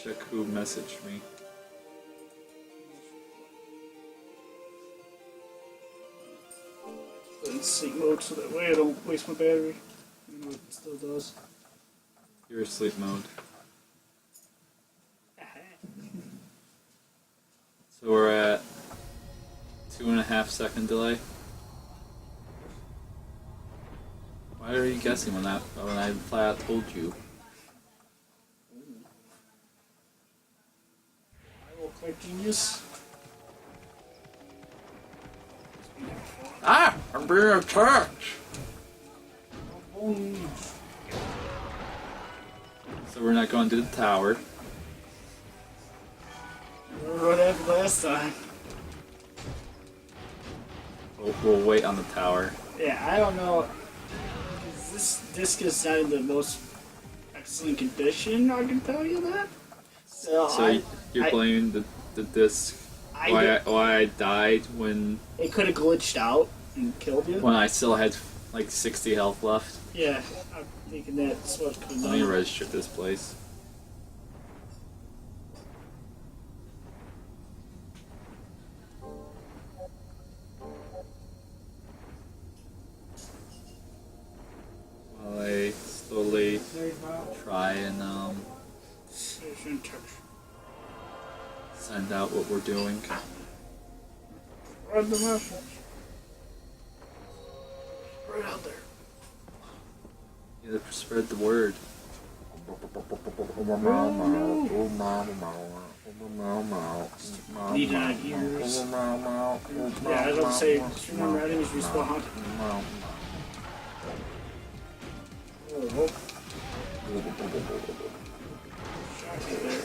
check who messaged me. Put in sleep mode so that way I don't waste my battery. Even though it still does. You're asleep mode. So we're at 2.5 second delay. Why are you guessing when I flat out told you? I will click genius. Ah! I'm being attacked! So we're not going to the tower. What happened last time? We'll wait on the tower. Yeah, I don't know. This disc is not in the most excellent condition, I can tell you that. So you're blaming the disc why I died when it could have glitched out and killed you? when I still had like 60 health left. Yeah, I'm thinking that's what could have Let me done. register this place. While I slowly try and send out what we're doing. Read the message. Right out there. You have to spread the word. Need on ears. Yeah, I was about to say, just remember enemies respawn. Oh, shot you there.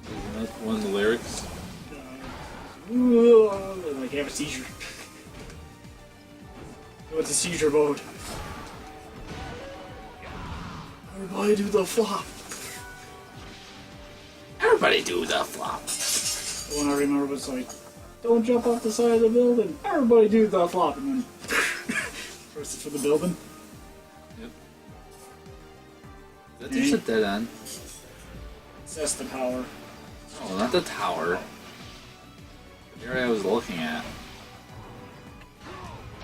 Isn't that one of the lyrics? Like have a seizure. What's a seizure mode? Everybody do the flop. Everybody do the flop. The one I remember was like, don't jump off the side of the building. Everybody do the flop. And then first it's for the building. Yep. That there's a dead end. That's the power. Oh, not the tower. The area I was looking at.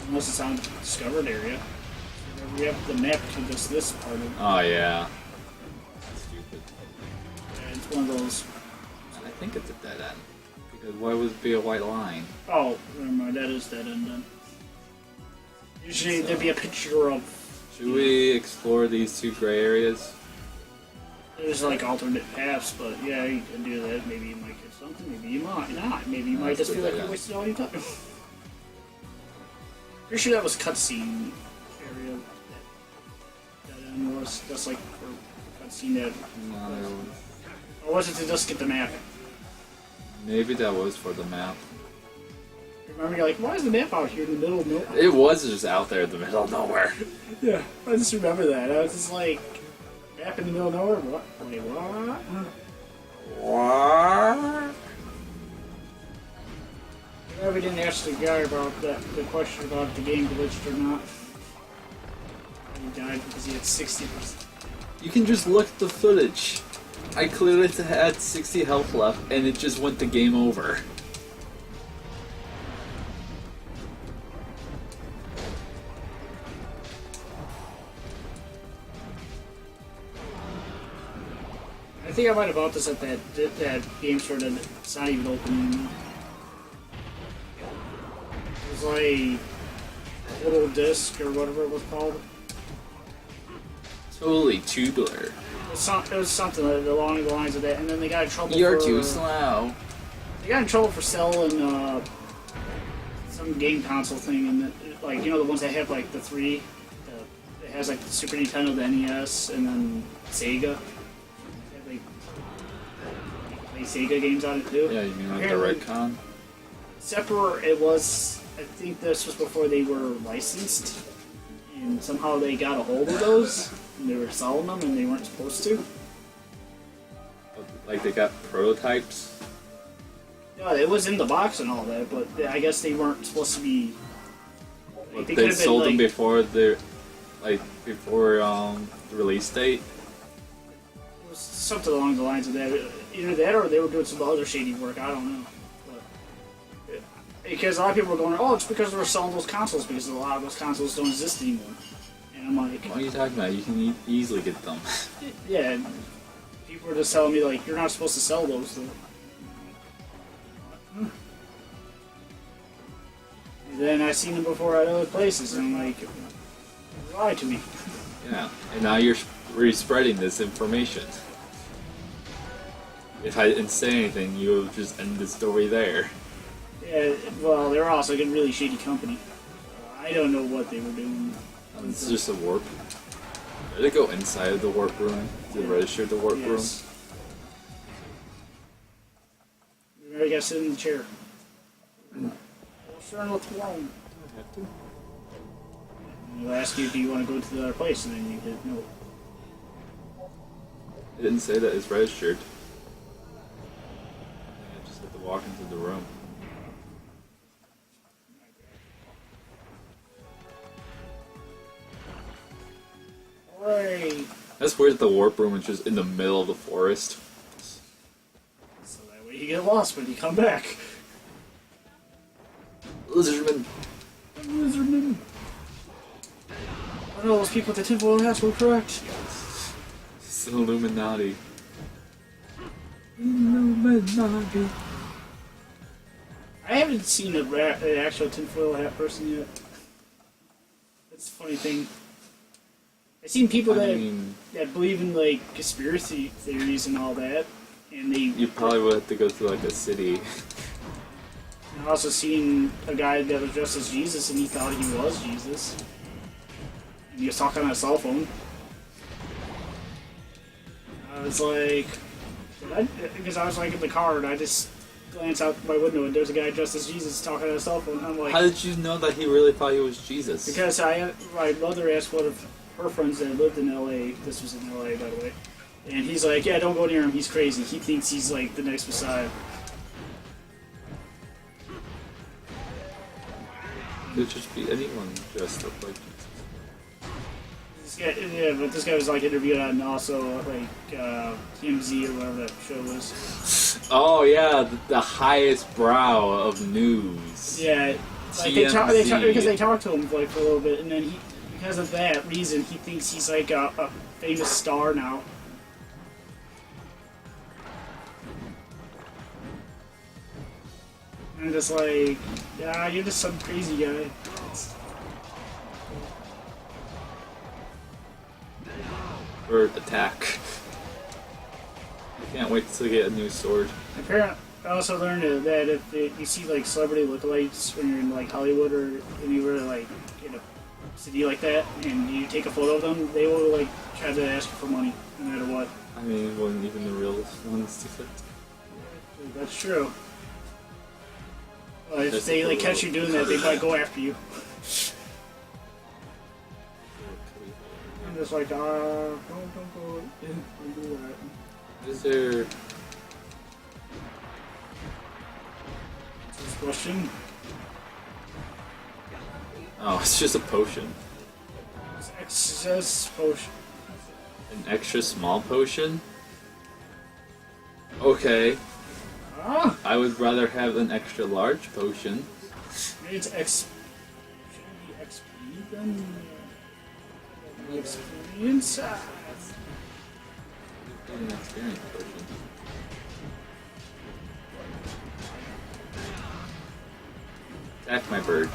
Unless it's on the discovered area. We have the map to just this part of it. Oh yeah. Stupid. Yeah, it's one of those. I think it's a dead end. Because why would it be a white line? Oh, never mind. That is dead end then. Usually there'd be a picture of. Should we explore these two gray areas? There's like alternate paths, but yeah, you can do that. Maybe you might get something. Maybe you might not. Maybe you might just feel like you wasted all your time. Pretty sure that was cutscene area. That end was. That's like for cutscene that. No, there was... Or was it to just get the map? Maybe that was for the map. Remember, you're like, why is the map out here in the middle of nowhere? It was just out there in the middle of nowhere. Yeah, I just remember that. I was just like, map in the middle of nowhere? What? Wait, what? What? Yeah, we didn't ask the guy about that, the question about if the game glitched or not. He died because he had 60%. You can just look at the footage. I clearly had 60 health left, and it just went to game over. I think I might have bought this at that game store that it's not even open anymore. It was like a little disc or whatever it was called. Totally tubular. It was something along the lines of that, and then they got in trouble You're for... too slow. They got in trouble for selling some game console thing, and like, you know, the ones that have like the three, it has like the Super Nintendo, the NES, and then Sega. They play Sega games on it too. Yeah, you mean like the Redcon? Separate, it was. I think this was before they were licensed, and somehow they got a hold of those, and they were selling them, and they weren't supposed to. Like they got prototypes? Yeah, it was in the box and all that, but I guess they weren't supposed to be Like, They could've been, sold them like, before before the release date. it was something along the lines of that. Either that or they were doing some other shady work. I don't know. But, because a lot of people were going, oh, it's because they were selling those consoles because a lot of those consoles don't exist anymore. And I'm like, What are you talking about? You can easily get them. yeah. People were just telling me like, you're not supposed to sell those. So. And then I seen them before at other places, and I'm like, you lied to me. Yeah, and now you're spreading this information. If I didn't say anything, you would just end the story there. Yeah, well, they were also a really shady company. I don't know what they were doing. It's just a warp. Did they go inside of the warp room to register the warp room? You gotta sit in the chair. Well, sure, what's wrong? I have to. And they'll ask you, do you want to go to the other place? And then you did no. It didn't say that it's registered. I just had to walk into the room. Right. That's weird that the warp room is just in the middle of the forest. So that way you get lost when you come back. Lizardman. Lizardman. I know those people with the tinfoil hats were correct. It's the Illuminati. Illuminati. I haven't seen an actual tinfoil hat person yet. That's a funny thing. I've seen people that believe in like conspiracy theories and all that, and they. You probably would have to go to like a city. I've also seen a guy that was dressed as Jesus, and he thought he was Jesus, and he was talking on a cell phone. I was like, because I was like in the car, and I just glance out my window, and there's a guy dressed as Jesus talking on a cell phone. And I'm like, how did you know that he really thought he was Jesus? Because my mother asked one of her friends that lived in LA. This was in LA, by the way. And he's like, yeah, don't go near him. He's crazy. He thinks he's like the next Messiah. Could just be anyone dressed up like Jesus. This guy, yeah, but this guy was like interviewed on also like TMZ or whatever that show was. Oh yeah, the highest brow of news. Yeah, like because they talked to him like for a little bit, and then he, because of that reason, he thinks he's like a famous star now. And I'm just like, yeah, you're just some crazy guy. Or attack. I can't wait to get a new sword. Apparently, I also learned that if you see like celebrity lookalikes when you're in like Hollywood or anywhere like in a city like that, and you take a photo of them, they will like try to ask you for money no matter what. I mean, when even the real ones do it. That's true. If they like catch you doing that, they might go after you. I'm just like, don't go, don't do that. Is there? This question. Oh, it's just a potion. It's excess potion. An extra small potion? Okay. Ah! I would rather have an extra large potion. Maybe it's should it be XP then? Experience? An experience potion. Attack my bird.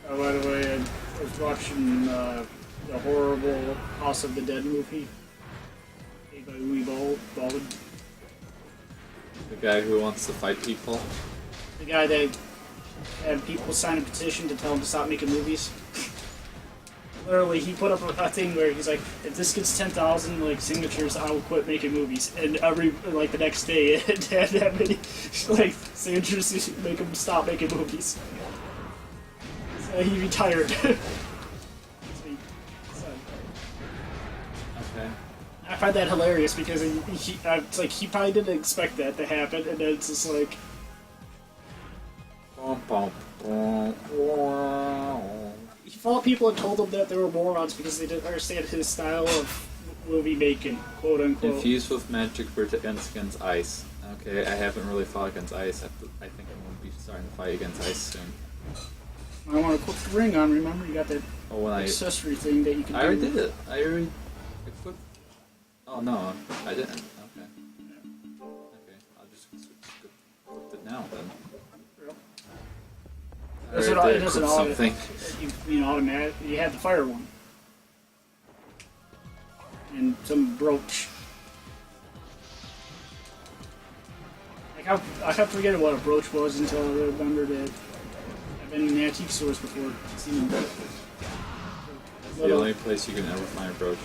Oh, by the way, I was watching the horrible House of the Dead movie made by Uwe Baldwin. The guy who wants to fight people. The guy that had people sign a petition to tell him to stop making movies. Literally, he put up a thing where he's like, if this gets 10,000 like signatures, I will quit making movies. And the next day, it had that many like signatures to make him stop making movies. So he retired. Okay. I find that hilarious because it's like he probably didn't expect that to happen, and then it's just like, he fought people and told them that they were morons because they didn't understand his style of movie making, quote unquote. Infused with magic for defense against ice. Okay, I haven't really fought against ice. I think I'm going to be starting to fight against ice soon. I want to put the ring on. Remember, you got that Oh, accessory thing that you can. I already did it. I equipped. Oh no, I didn't. Okay. Okay, I'll just equip it now then. It doesn't something. You automatic. You have the fire one, and some brooch. Like I kept forgetting what a brooch was until I remembered it. I've been in the antique stores before. Seen them. It's the only place you can ever find a brooch.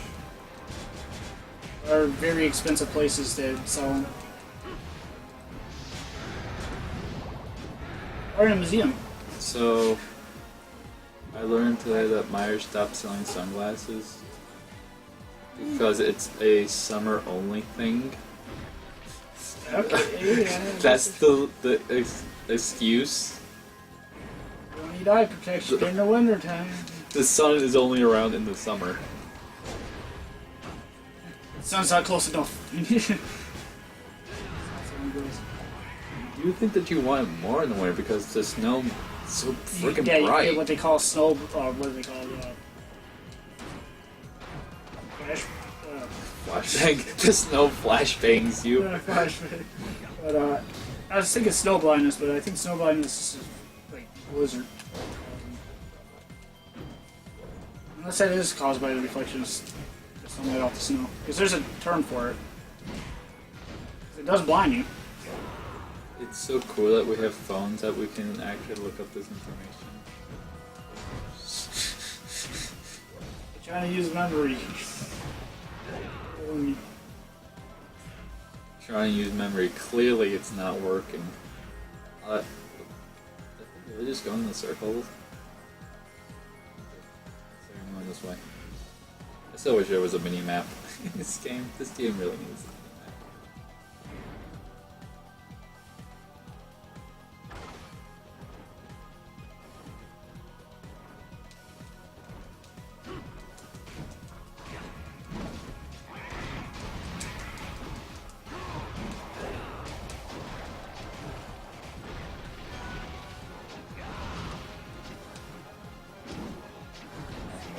Are very expensive places to sell them. Or in a museum. So, I learned today that Meyer stopped selling sunglasses because it's a summer-only thing. Okay, yeah. That's the excuse. You don't need eye protection during the winter time. The sun is only around in the summer. Sun's not close enough. Do you think that you want it more in the winter because the snow is so freaking yeah, you bright? get what they call snow. What do they call it? Flashbang. The snow flashbangs you. Flashbang. But I was thinking snow blindness, but I think snow blindness is like blizzard. Unless that is caused by the reflection of sunlight off the snow, because there's a term for it. It does blind you. It's so cool that we have phones that we can actually look up this information. You're trying to use memory. Trying to use memory. Clearly, it's not working. Are we just going in circles? So I'm going this way. I still wish there was a mini map in this game. This game really needs a mini map.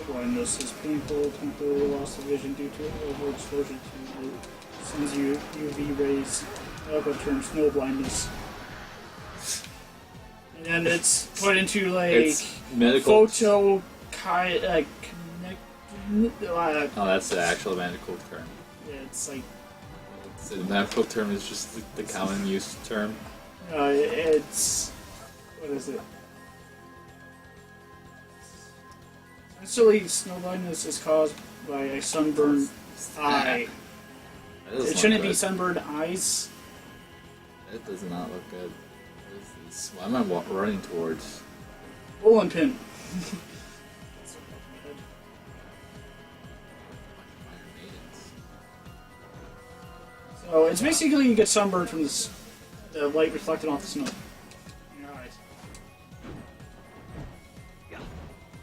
Blindness is painful, temporary loss of vision due to overexposure to the sun's UV rays. Medical term snow blindness. And then it's put into like It's medical. photo Oh, that's the actual medical term. it's like The medical term is just the common use term. it's what is it? Essentially, snow blindness is caused by a sunburned eye. It shouldn't be sunburned eyes. It does not look good. What is this? What am I running towards? Bowling pin. So it's basically you get sunburned from the light reflected off the snow in your eyes.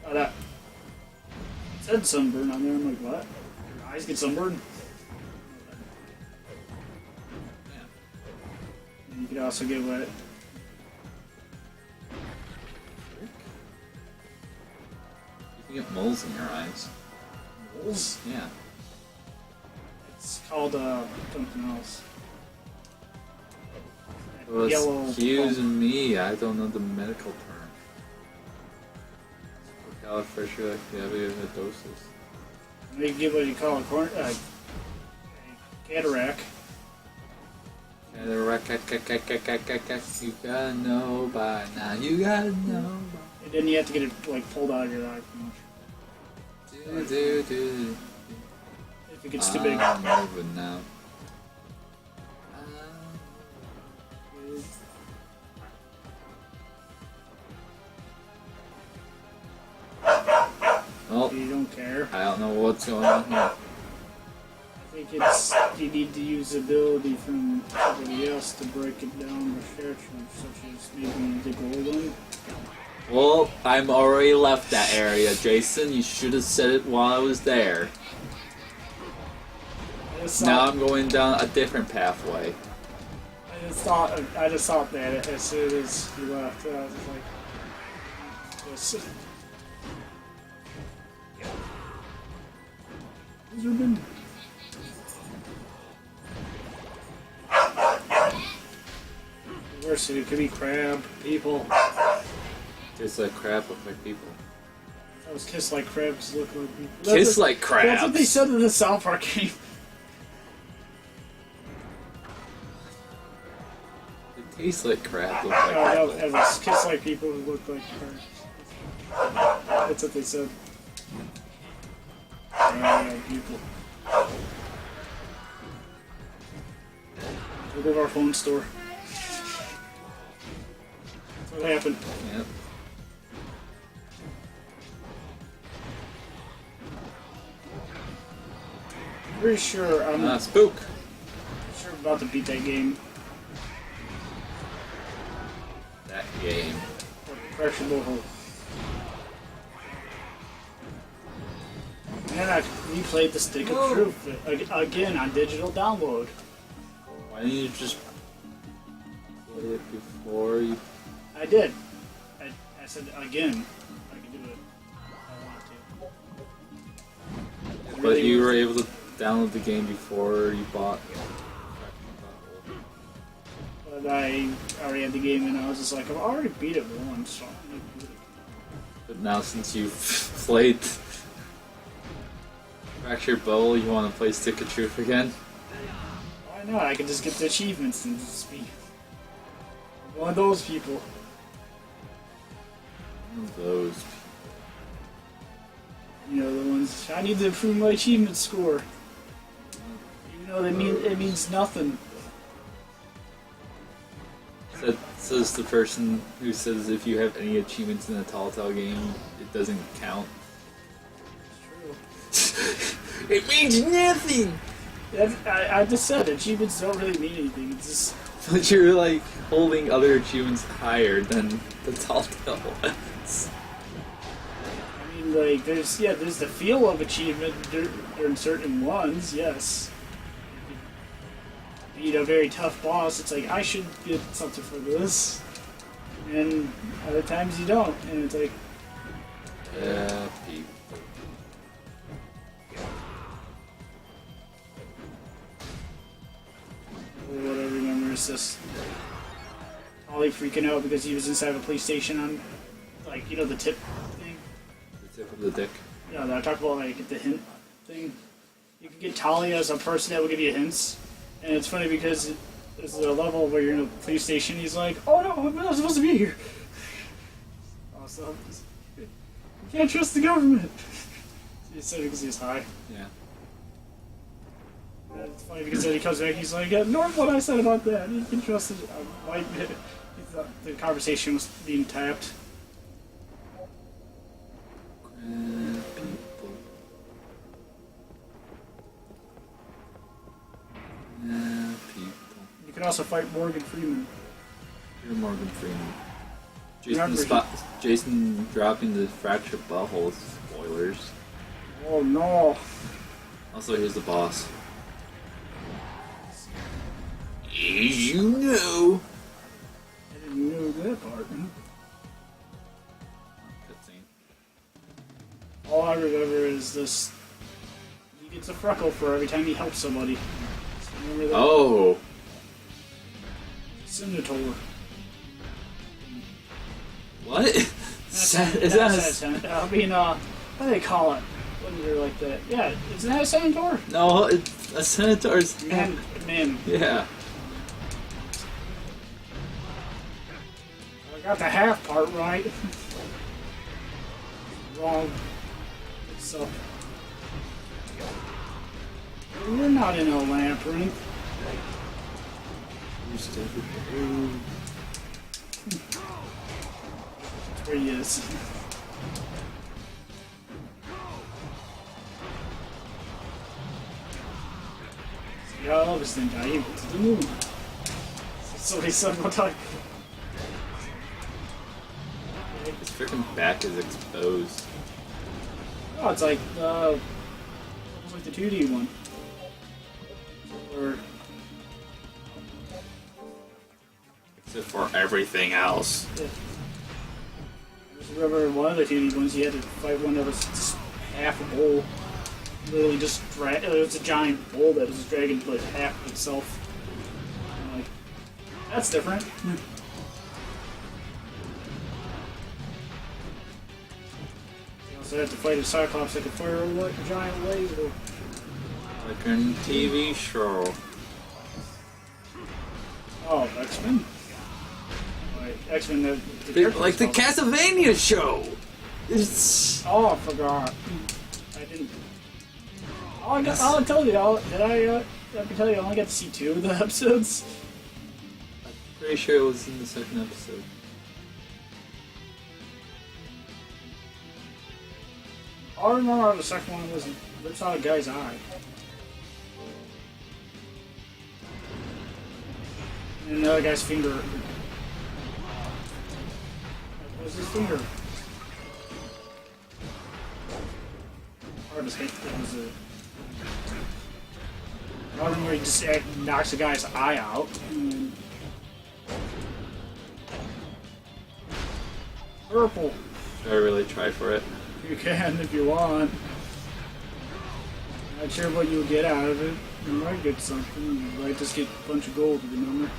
Oh, that it said sunburn on there. I'm like, what? Your eyes get sunburned? Yeah. And you could also get wet. You can get moles in your eyes. Moles? Yeah. It's called something else. Well, Yellow. excuse me, I don't know the medical term. Supercalifragilisticexpialidocious. They get what you call a cataract. Cataract, you gotta know by now. You gotta know by. And then you have to get it like pulled out of your eye pretty much. Do. If it gets too big. I'm moving now. You don't care. I don't know what's going on here. Like it's you need to use ability from somebody else to break it down or share them, such as maybe the golden. Well, I'm already left that area, Jason. You should have said it while I was there. Now I'm going down a different pathway. I just thought that as soon as you left, I was like, this. Zoom in. Worse, it could be crab people. Tastes like crab, look like people. That was kiss like crabs look like people. Kiss like crabs. That's what they said in the South Park game. It tastes like crab, look like No, people. it was kiss like people who look like crabs. That's what they said. People. We'll go to our phone store. That's what happened. Yep. Pretty sure I'm Spook. sure I'm about to beat that game. That game. Crushable Hope. And I replayed the Stick of Truth again on digital download. Why didn't you just play it before you... I did. I said again. I can do it if I want to. But you were able to download the game before you bought... But I already had the game and I was just like, I've already beat it once, so I'm gonna do it. But now since you've played Fractured Bowl, you want to play Stick of Truth again? Why not? I can just get the achievements and just be one of those people. One of those. You know, the ones I need to improve my achievement score. Even though it means nothing. That says the person who says if you have any achievements in a Telltale game, it doesn't count. It's true. It means nothing! I just said achievements don't really mean anything. It's just But you're like holding other achievements higher than the Telltale ones. I mean, like there's the feel of achievement during certain ones. Yes. Beat a very tough boss. It's like I should get something for this, and other times you don't, and it's like Yeah, people. what I remember is just Ollie freaking out because he was inside of a police station on, like, you know, the tip thing. The tip of the dick. Yeah, I talked about like the hint thing. You can get Talia as a person that will give you hints, and it's funny because there's a level where you're in a police station. He's like, "Oh no, I'm not supposed to be here." Also, you can't trust the government. He said because he's high. Yeah. And it's funny because then he comes back. He's like, "Yeah, ignore what I said about that. You can trust it." Like, he thought the conversation was being tapped. People. Yeah, people. You can also fight Morgan Freeman. You're Morgan Freeman. Remember- Jason dropping the fractured butthole spoilers. Oh no! Also, here's the boss. As you know. I didn't know that part. Cutscene. All I remember is this. He gets a freckle for every time he helps somebody. So remember that? Oh. Senator. What? Is that I mean, what do they call it when you're like that? Yeah, isn't that a senator? No, it's a senator's Man. Yeah. I got the half part right. Wrong. So. You're not in a labyrinth. That's where he is. got Elvis then got you to the moon. Somebody said one time. His freaking back is exposed. Oh, it's like the 2D one. Or except for everything else. yeah. I just remember one of the 2D ones you had to fight one that was just half a bowl. Literally just drag. It was a giant bowl that was dragging like half of itself. I'm like, that's different. You also had to fight a Cyclops that could fire a giant laser. Like a TV show. Oh, X-Men? Right, X-Men, Like the Castlevania show! It's... Oh, I forgot. I didn't... I'll tell you, did I can tell you I only got to see 2 of the episodes? I'm pretty sure it was in the second episode. All I remember the second one was rips out a guy's eye. And the other guy's finger. What was his finger? Hard to say. It was a. I remember he just knocks a guy's eye out. And purple. Should I really try for it? You can if you want. Not sure what you'll get out of it. You might get something. You might just get a bunch of gold, remember?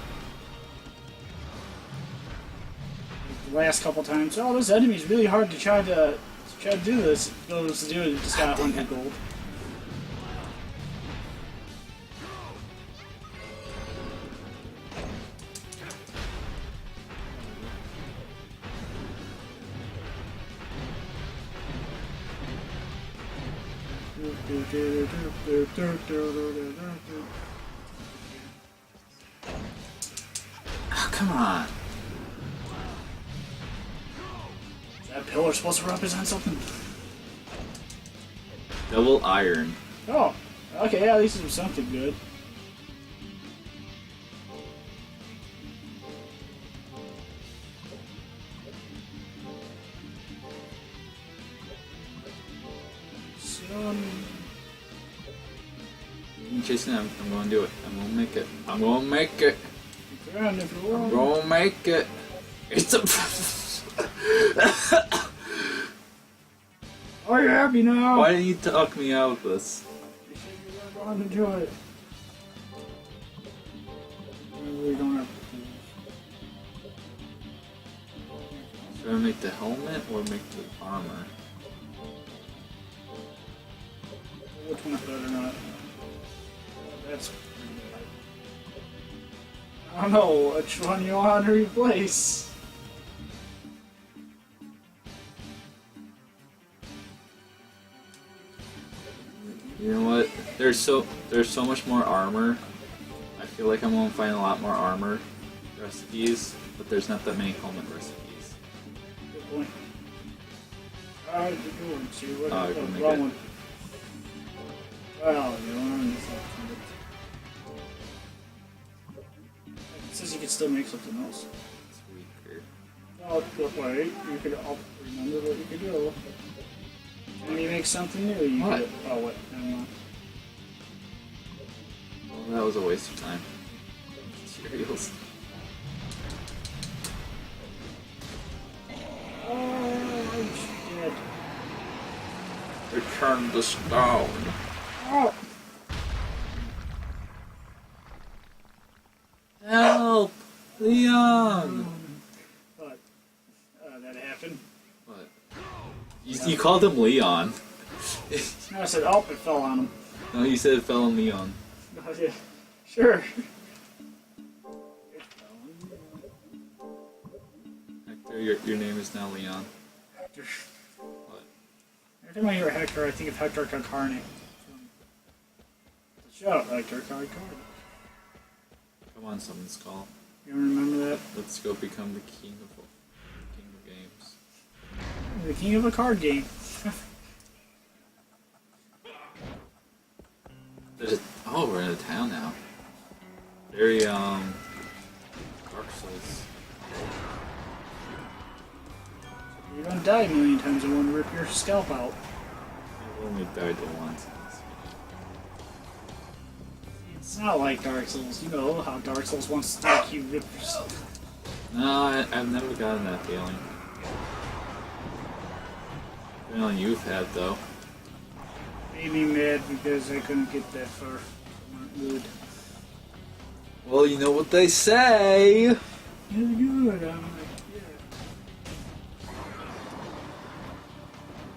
The last couple times, oh, this enemy's really hard to try to do this. Goes to do it, just got 100 gold. Oh, come on. Is that pillar supposed to represent something? Double iron. Oh, okay, at least it was something good. Jason, I'm gonna do it. I'm gonna make it. I'm gonna make it. You can if you I'm want. gonna make it. It's a. Are you happy now? Why didn't you talk me out of this? You said you were going to do it. We don't have Should I make the helmet or make the armor? which one's better or not. That's. I don't know which one you want to replace. You know what? There's so much more armor. I feel like I'm gonna find a lot more armor recipes, but there's not that many helmet recipes. Good point. Alright, you're going to what Oh, I can make wrong it. one. Well, you know, it says you can still make something else. It's weaker. Oh, but wait, you could remember what you could do. When you make something new, you What? could. Oh, what? Never mind. Well, that was a waste of time. Cereals. Oh, shit. Return the stone. Oh! Help! Leon! What? That happened? What? You called him Leon. No, I said, oh, it fell on him. No, you said it fell on Leon. Oh, yeah. Sure. Hector, your name is now Leon. Hector. What? Every time I hear Hector, I think of Hector Concarne. Shut up, Hector Concarne. Come on, someone's call. You don't remember that? Let's go become the king of games. The king of a card game. Oh, we're in a town now. You're gonna die a million times and want to rip your scalp out. I've only died once. It's not like Dark Souls. You know how Dark Souls wants to make you rip yourself. No, I've never gotten that feeling. Feeling you've had though. Made me mad because I couldn't get that far. Good. Well, you know what they say. It's good. I'm like, yeah.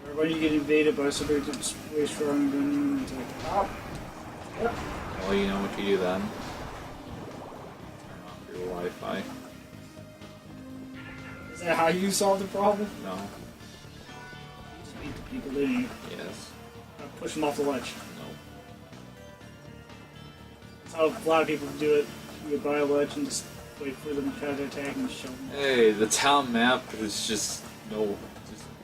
Or when you get invaded by somebody that's way stronger than you, and it's like, oh. Yep. Well, you know what you do then. Turn off your Wi-Fi. Is that how you solve the problem? No. You just beat the people, didn't you? Yes. Push them off the ledge. No. That's how a lot of people do it. You get by a ledge and just wait for them to try to attack and show them. Hey, the town map is just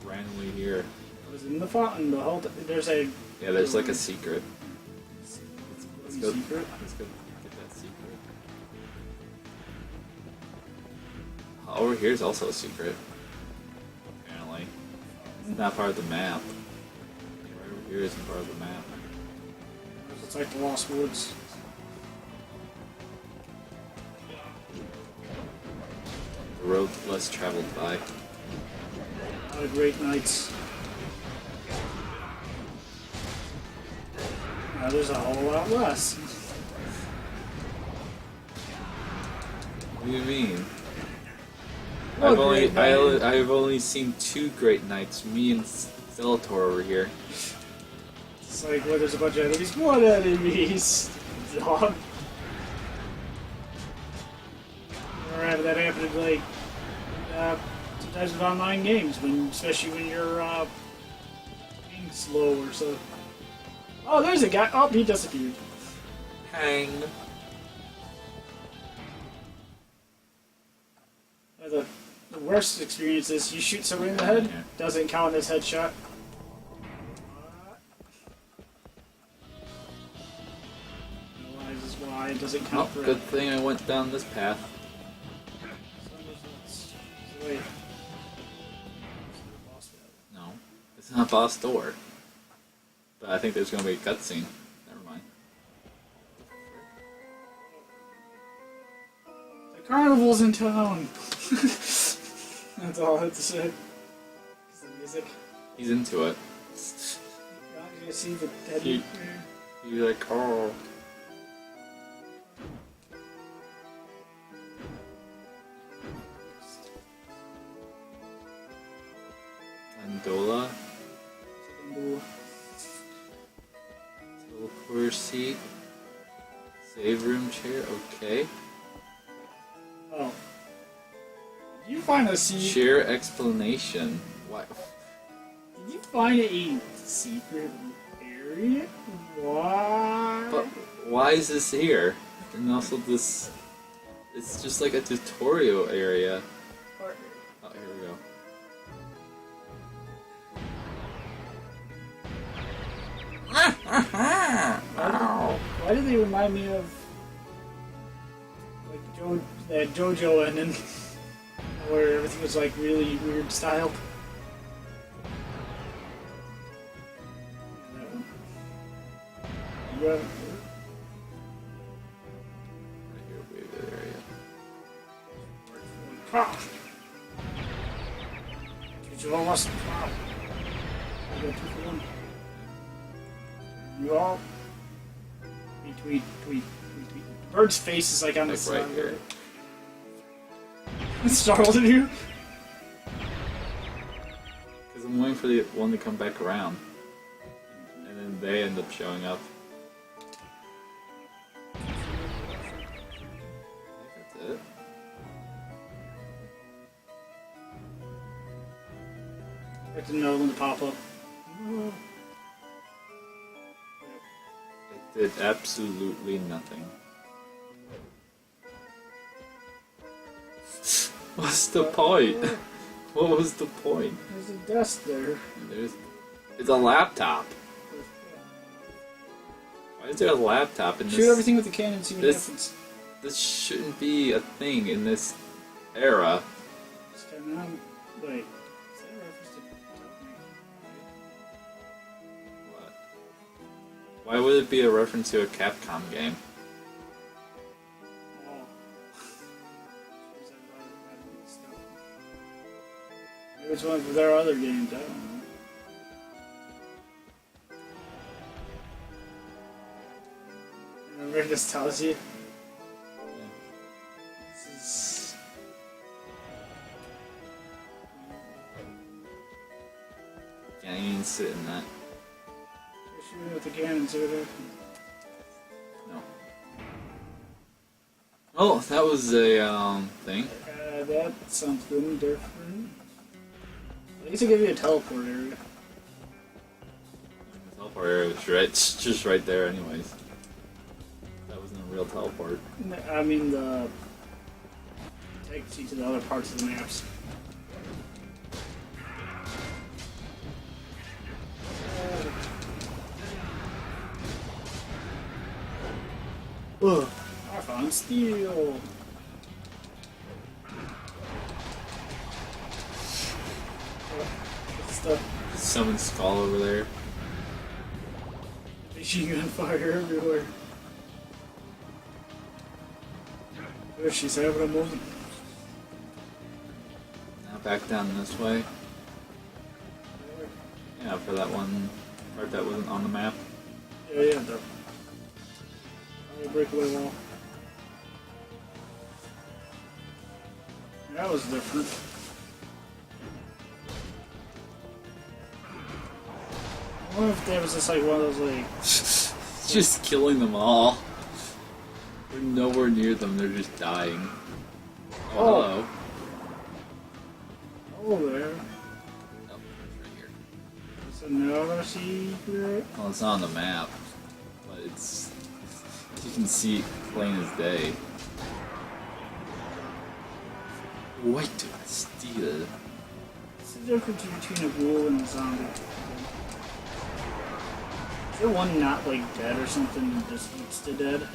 randomly here. It was in the fountain. The whole there's a Yeah, there's like a secret. Let's go. Secret? Let's go get that secret. Over here is also a secret. Apparently, it's not part of the map. Right over here isn't part of the map. It's like the Lost Woods. The road less traveled by. A lot of great nights. Now there's a whole lot less. What do you mean? Well, I've only seen 2 great knights. Me and Skeletor over here. It's like, well, there's a bunch of enemies. What enemies? Dog. Or having that happen in, like, sometimes with online games, especially when you're, being slow or so. Oh, there's a guy. Oh, he disappeared. Hang. The worst experience is you shoot somebody in the head, doesn't count as headshot. Realizes why it doesn't count for Good thing I went down this path. Wait. No, it's not boss door. But I think there's gonna be a cutscene. Never mind. The carnival's in town. That's all I have to say. It's the music. He's into it. You see the dead. He's like, oh. Andola. Teleporter seat. Save room chair, okay. Oh. Did you find a secret? Share explanation. Why? Did you find a secret area? Why? But why is this here? And also this... It's just like a tutorial area. Oh, here we go. Why do they remind me of like that JoJo ending where everything was like really weird styled? Yeah. Right here, weird area. Ha! JoJo lost. Wow. I got 2 for 1. You all tweet. Bird's face is like on the side. Right here. It startled you? Because I'm waiting for the one to come back around. And then they end up showing up. I think that's it. Expect another one to pop up. It did absolutely nothing. What's the point? What was the point? There's a desk there. It's a laptop. Why is there a laptop in this? Shoot everything with the cannon and see what happens. This shouldn't be a thing in this era. Just turn on. Wait. Is that Why would it be a reference to a Capcom game? Oh. Maybe it's one of their other games, I don't know. Remember, it just tells you. This is... Can't even sit in that. You're shooting with the cannon, see what happens. No. Oh, that was a thing. That's something different. At least they give you a teleport area. The teleport area was right, it's just right there, anyways. That wasn't a real teleport. I mean, the takes you to the other parts of the maps. Ugh. I found steel. Stuff. Summon Skull over there. Machine gun fire everywhere. Oh, she's having a moment. Now back down this way. Yeah, for that one part that wasn't on the map. Yeah, the breakaway wall. That was different. I wonder if there was just like one of those like... Just killing them all. We're nowhere near them, they're just dying. Oh, hello. Oh, there. Oh, it's right here. There's another secret. Well, it's not on the map, but it's... You can see it plain as day. Wait, do I steal? What's the difference between a ghoul and a zombie? Is there one not like dead or something and just eats the dead?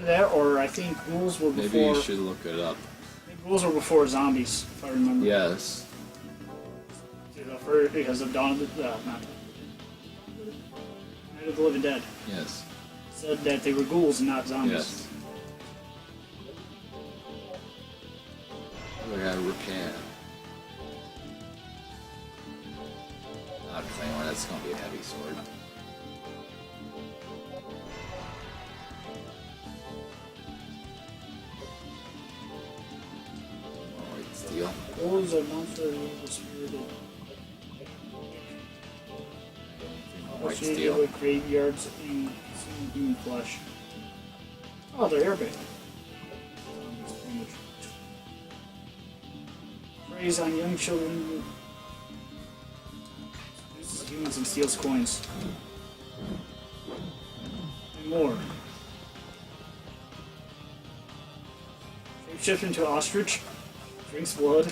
That, or I think ghouls were before. Maybe you should look it up. I think ghouls were before zombies, if I remember. Yes. Because of Dawn of the not Night of the Living Dead. Yes. Said that they were ghouls and not zombies. Yes. I gotta repair. Not a claymore, that's gonna be a heavy sword. Alright, steel. Ghouls are monsters of the spirited. White Associated steel. with graveyards and human flesh. Oh, they're airbag. Preys on young children. Uses humans and steals coins. And more. Shapeshift into ostrich. Drinks blood.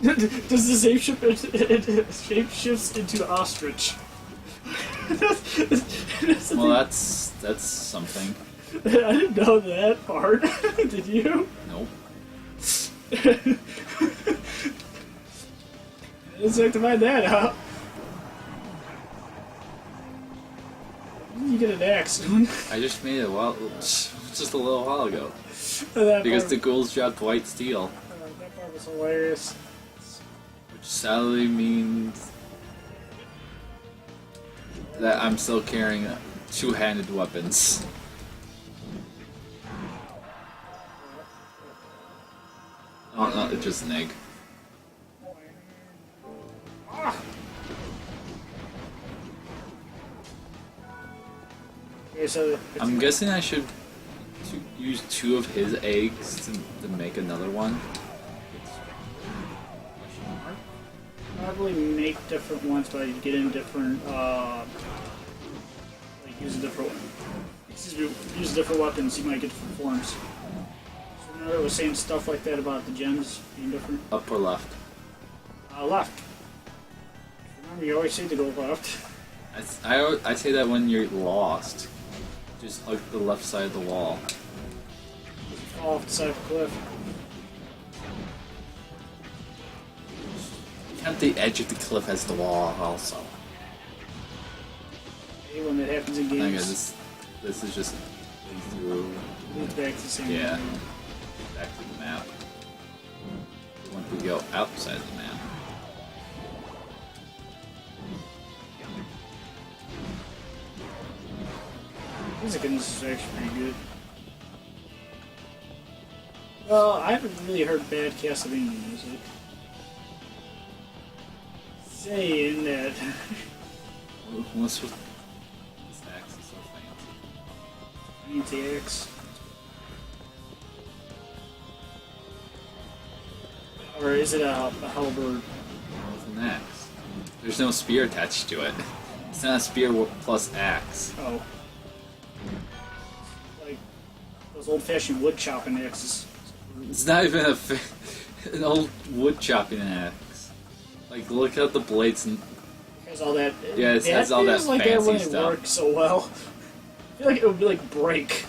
Does the shapeshifts into ostrich? Well, that's something. I didn't know that part. Did you? Nope. Let's have to find that out. You get an axe. I just made it just a little while ago. That Because part, the ghouls dropped white steel. that part was hilarious. Which sadly means that I'm still carrying two-handed weapons. Oh no, it's just an egg. Okay, so I'm guessing I should use two of his eggs to make another one. probably make different ones, but you get in different, like use different weapons, you might get different forms. So remember I was saying stuff like that about the gems being different? Up or left? Left. Remember, you always say to go left. I say that when you're lost. Just hug the left side of the wall. Fall off the side of the cliff. Count the edge of the cliff as the wall also. Hey, when that happens in Okay, games, this is just through. leads back to the same. Yeah. area. Back to the map. We want to go outside the map. Music in this is actually pretty good. Well, I haven't really heard bad Castlevania music. Saying that. What's with this axe is so fancy? Anti-X. Or is it a halberd? With an axe. There's no spear attached to it. It's not a spear plus axe. Oh. Like those old-fashioned wood chopping axes. It's not even an old wood chopping axe. Like, look at the blades and. It has all that. Yeah, it has all that feels like fancy that wouldn't stuff. work so well. I feel like it would be like break.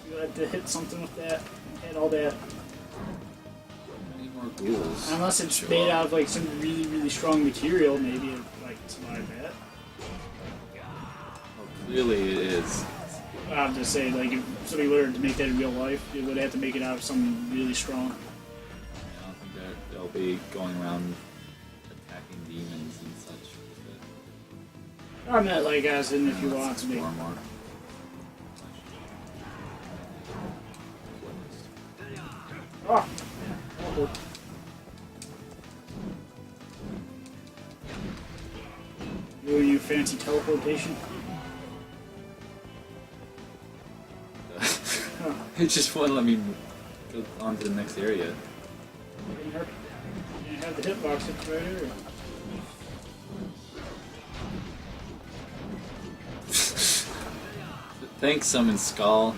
You had to hit something with that. It had all that. I need more ghouls. Unless it's Show made up. out of like some really, really strong material, maybe it like survive that. Oh, clearly it is. I have to say, like, if somebody were to make that in real life, they would have to make it out of something really strong. I don't think that they'll be going around attacking demons and such with it. I meant like as in if you want to make. More and more. Oh. You fancy teleportation? It just wouldn't let me go on to the next area. Didn't hurt. You didn't have the hitbox hit right here. Thanks, Summon Skull.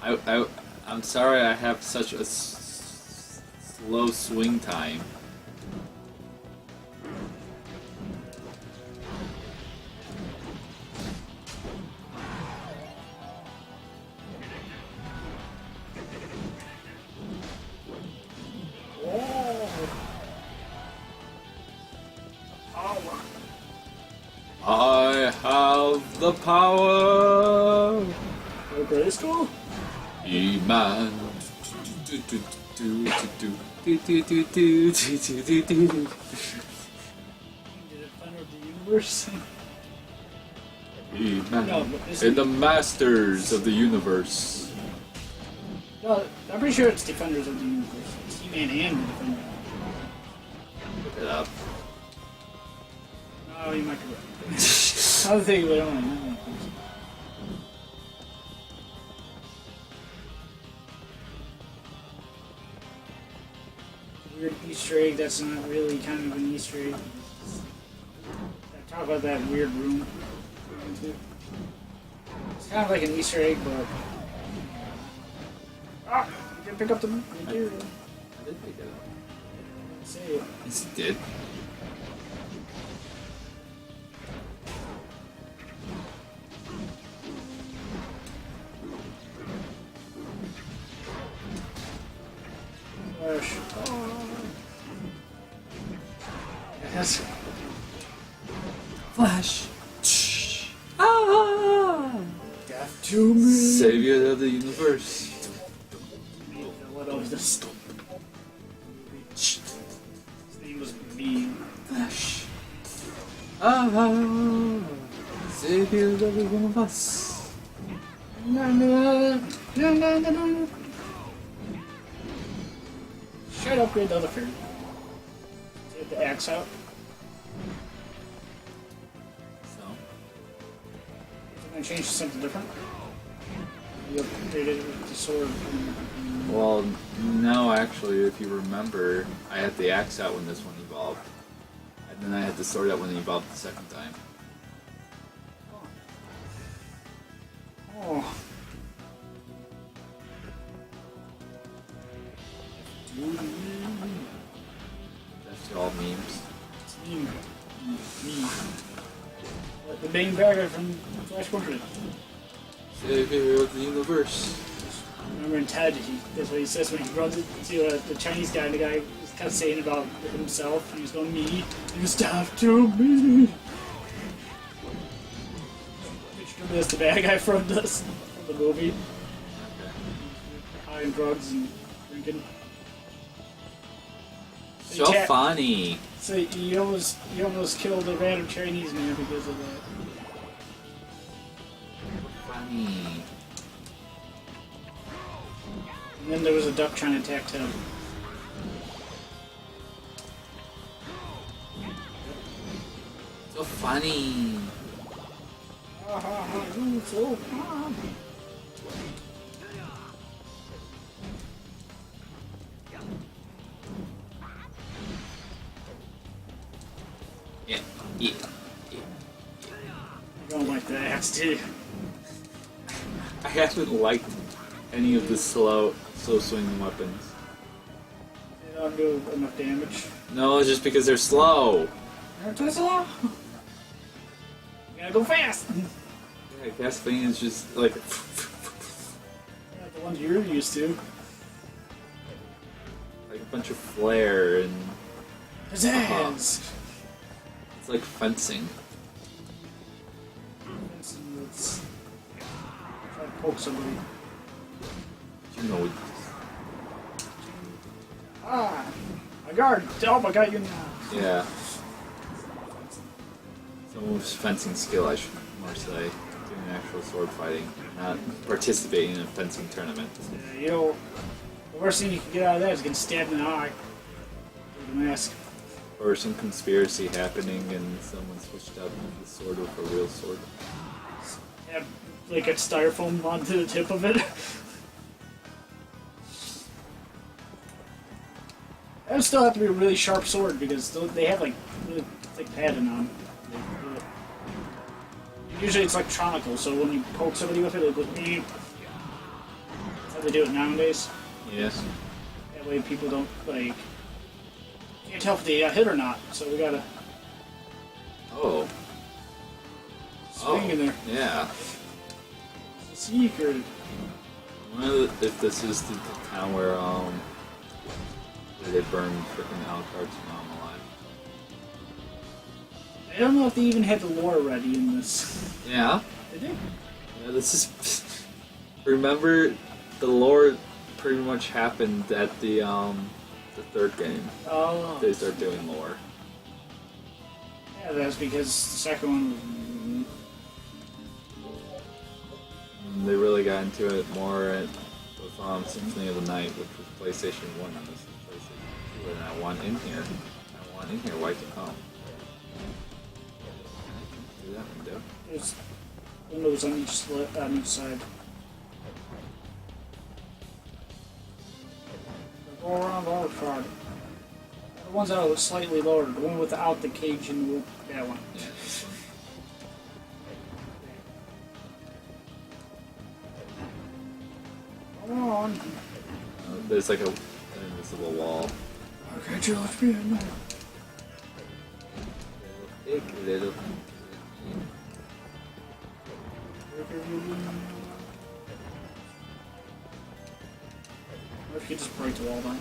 I'm sorry I have such a slow swing time. I have the power. Okay, school? E-Man. Defender of the universe? E-Man. No, but isn't- And the masters of the universe. No, I'm pretty sure it's Defenders of the Universe. It's He-Man and the Defender. Look it up. Oh, you might be right. I was thinking, wait, hold on. Weird Easter egg that's not really kind of an Easter egg. Talk about that weird room. It's kind of like an Easter egg, but. Ah! You can pick up the material. I did pick it up. Say it. Yes, it did. Flash. Yes. Flash. Ah! Death to me. Savior of the universe. What of this? His name was Beam. Flash. Ah! Savior of the universe. Should upgrade the other fairy. Take the axe out. So, I'm gonna change to something different. You upgraded it with the sword. well, no, actually, if you remember, I had the axe out when this one evolved. And then I had the sword out when it evolved the second time. Oh. That's all memes. It's Beam. The main paragraph from Flash Portrait. Savior of the universe. Remember in Ted, that's what he says when he runs into the Chinese guy, and the guy is kept saying about himself. He was going, me, you stop to me. Pictured him as the bad guy from the movie. High on drugs and drinking. So funny. So you almost killed a random Chinese man because of that. Funny. And then there was a duck trying to attack him. So funny. So fun. Yeah, yeah, yeah. I don't like the axe, dude. I haven't liked any of the slow swinging weapons. They don't do enough damage. No, just because they're slow. They're too slow. You gotta go fast. Yeah, Castlevania is just like Yeah, the ones you're used to. like a bunch of flair and Pizzazz. it's like fencing. Let's try to poke somebody. You know, Ah, my guard. Oh, I got you now. yeah. Someone's fencing skill, I should more say, doing actual sword fighting, not participating in a fencing tournament. Yeah, you know, the worst thing you can get out of that is getting stabbed in the eye with a mask. Or some conspiracy happening and someone switched out the sword with a real sword. Have like a styrofoam onto the tip of it. That would still have to be a really sharp sword because they have like really thick padding on them. Usually it's electronical, so when you poke somebody with it, it'll go beep. That's how they do it nowadays. Yes. That way people don't like can't tell if they got hit or not. So we gotta Oh. swing in there. Yeah. It's a secret. I wonder if this is the town where they burned freaking Alucard's mom alive. I don't know if they even had the lore ready in this. Yeah. They did. Yeah, this is. Remember, the lore pretty much happened at the third game. Oh. They start doing lore. Yeah, that's because the second one was. And they really got into it more with Symphony of the Night, which was PlayStation 1 and this is PlayStation 2, and I want in here. Why to come? Do that window. There's windows on each side. Go around the other side. The ones that are slightly lower, the one without the cage and the roof, that one. Yeah, this one. Come on. There's like an invisible wall. Okay, Joe, let's be in there. Little. What if you just break the wall down?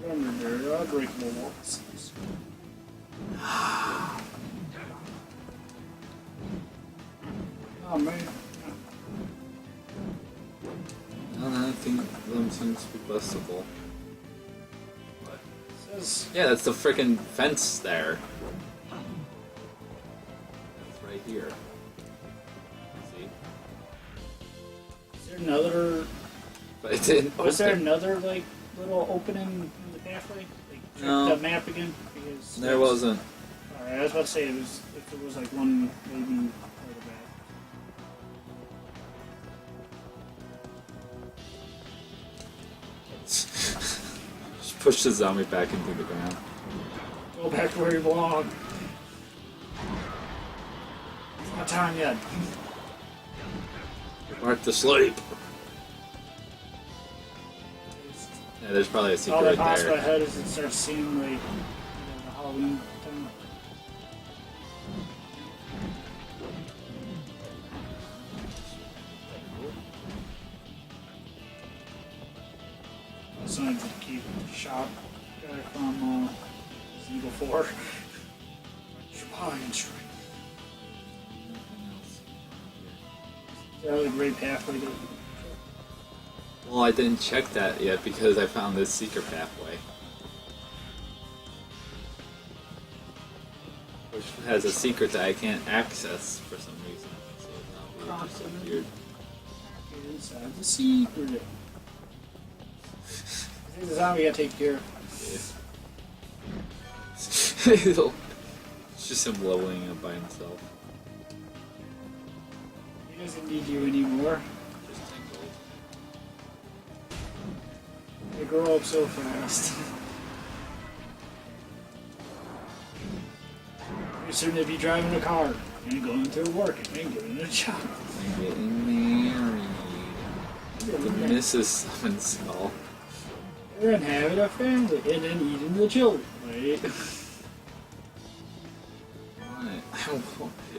Remember, there are breakable walls. Oh man. I think them seems to be bustable. But Says yeah, that's the freaking fence there. That's right here. See? is there another But it didn't. was there open. another like little opening in the pathway? Like check No. the map again? Because There wasn't. Alright, I was about to say it was if there was like one maybe further back. Just push the zombie back into the ground. Go back to where you belong. It's not time yet. Mark to sleep. Yeah, there's probably a secret All that right pops there. my head as it starts seeing like the Halloween thing. Besides the keep shop guy from Eagle 4. Chopin Strike. Is that a great pathway to... Well, I didn't check that yet because I found this secret pathway. Which has a secret that I can't access for some reason. So now we just appeared. Get inside the secret. I think the zombie gotta take care of. Yeah. It's just him leveling up by himself. He doesn't need you anymore. Just 10 gold. They grow up so fast. You're soon to be driving a car and going to work and getting a job. And getting married. The Mrs. Summon Skull. And then having a family and then eating the children. Right?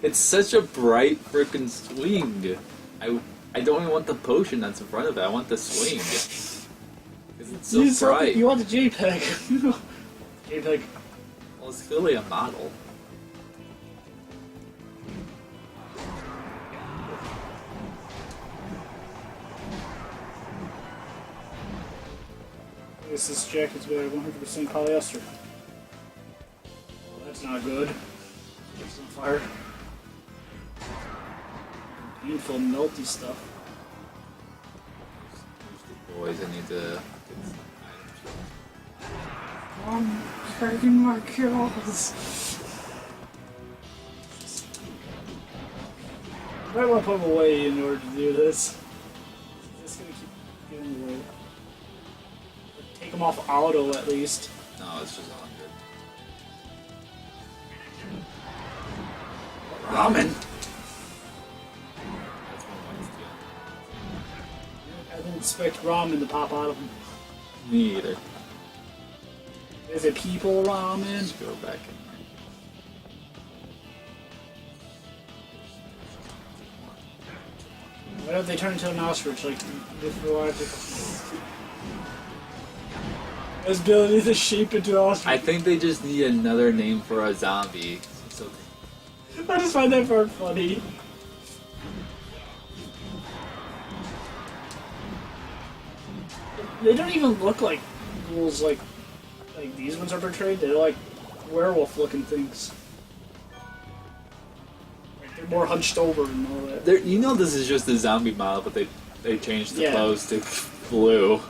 It's such a bright frickin' swing. I don't even want the potion that's in front of it. I want the swing. 'Cause it's so bright. You want the JPEG. JPEG. Well, it's clearly a model. I guess this jacket's made of 100% polyester. Well, that's not good. It's on fire. Painful, melty stuff. Boys, I need to get some I'm hurting my kills. I might want to put them away in order to do this. It's just gonna keep getting away. Take them off auto at least. items. No, it's just 100. Ramen! That's one way to steal. I didn't expect ramen to pop out of them. Me either. Is it people ramen? Let's go back in Why don't they turn into an ostrich like mythological? His ability to shape into an ostrich. I think they just need another name for a zombie. So I just find that part funny. They don't even look like ghouls like these ones are portrayed. They're like werewolf-looking things. Like they're more hunched over and all that. you know this is just a zombie model, but they changed the Yeah. clothes to blue.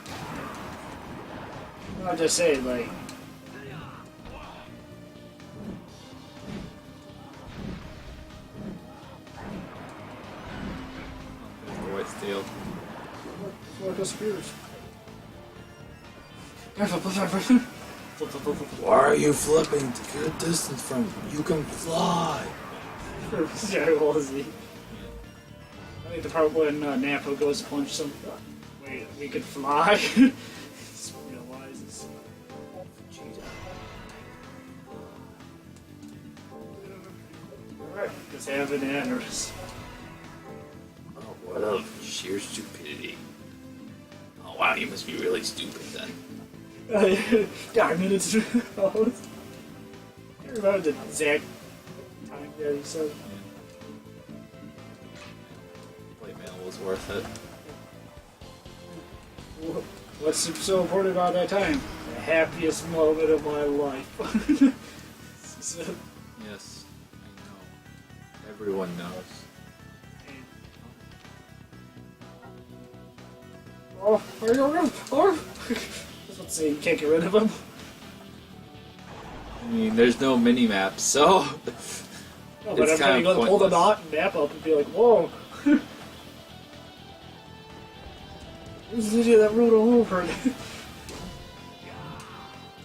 I'm just saying, like. The white steel. Like a spears. Why are you flipping to get a distance from him? You can fly. Very was he? I think the part when Napo goes to punch some. Wait, we could fly? Just realizes. Alright, just have an aneurysm. Oh, what of sheer stupidity. Oh wow, you must be really stupid then. Diamond. Oh, I remember the exact time that he said. Plate mail was worth it. What's so important about that time? The happiest moment of my life. So, Yes, I know. Everyone knows. oh, are you around? Oh! Let's see, you can't get rid of him. I mean, there's no mini map, so No, but it's every time kind you go of to pull the pointless. map up and be like, whoa. This is that road all over.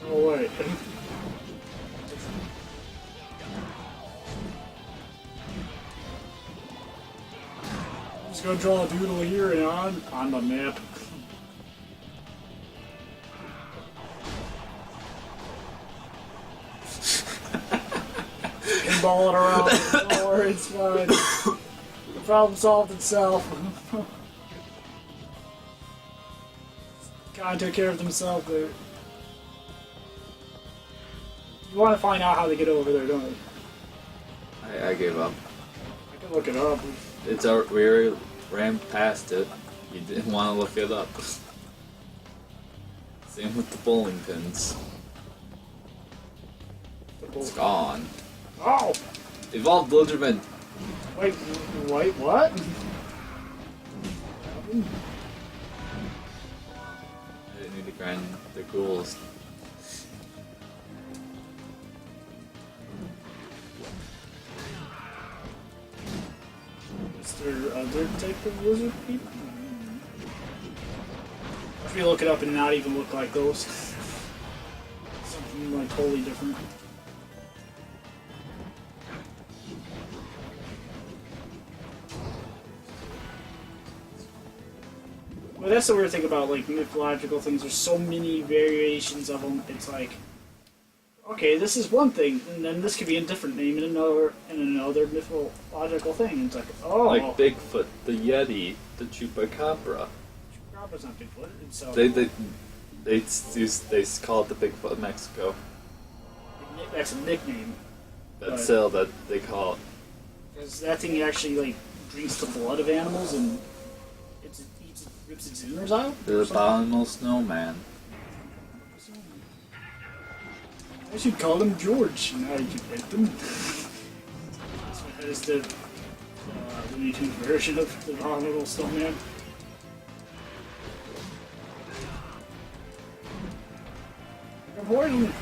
Oh, wait. I'm just gonna draw a doodle here and on the map. And ball it around. Don't worry, it's fine. The problem solved itself. God took care of himself there. You want to find out how they get over there, don't you? I gave up. I can look it up. It's our, we already ran past it. You didn't want to look it up. Same with the bowling pins. It's gone. Oh! Evolved Lizardman. Wait, what? I didn't need to grind the ghouls. Is there other type of lizard people? If you look it up and not even look like those. Something like totally different. Well, that's the weird thing about like mythological things. There's so many variations of them. It's like, okay, this is one thing, and then this could be a different name in another mythological thing. And it's like, oh, Like Bigfoot, the Yeti, the Chupacabra. Chupacabras not Bigfoot. And so They call it the Bigfoot of Mexico. that's a nickname. That's still that they call it. Because that thing actually like drinks the blood of animals and rips its innards out. The abominable snowman. I should call him George. Now you can hit them. That is the Looney Tunes version of the abominable snowman. I'm poison.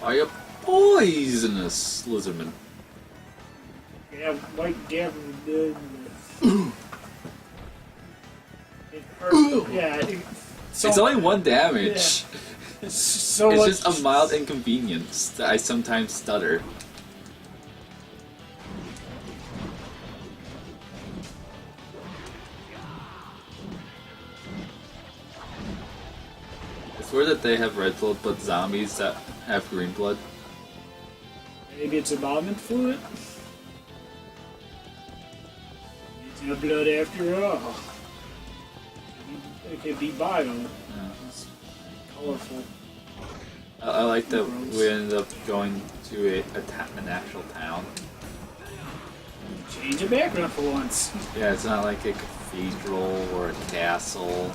Are you poisonous, Lizardman? Yeah, White Gavin. It hurt. Yeah, It's only one damage. Yeah. So It's much. just a mild inconvenience that I sometimes stutter. It's weird that they have red blood, but zombies that have green blood. Maybe it's embalming fluid. It's no blood after all. It could be bio. Yeah. It's colorful. I like that we ended up going to an actual town. Change of background for once. Yeah, it's not like a cathedral or a castle.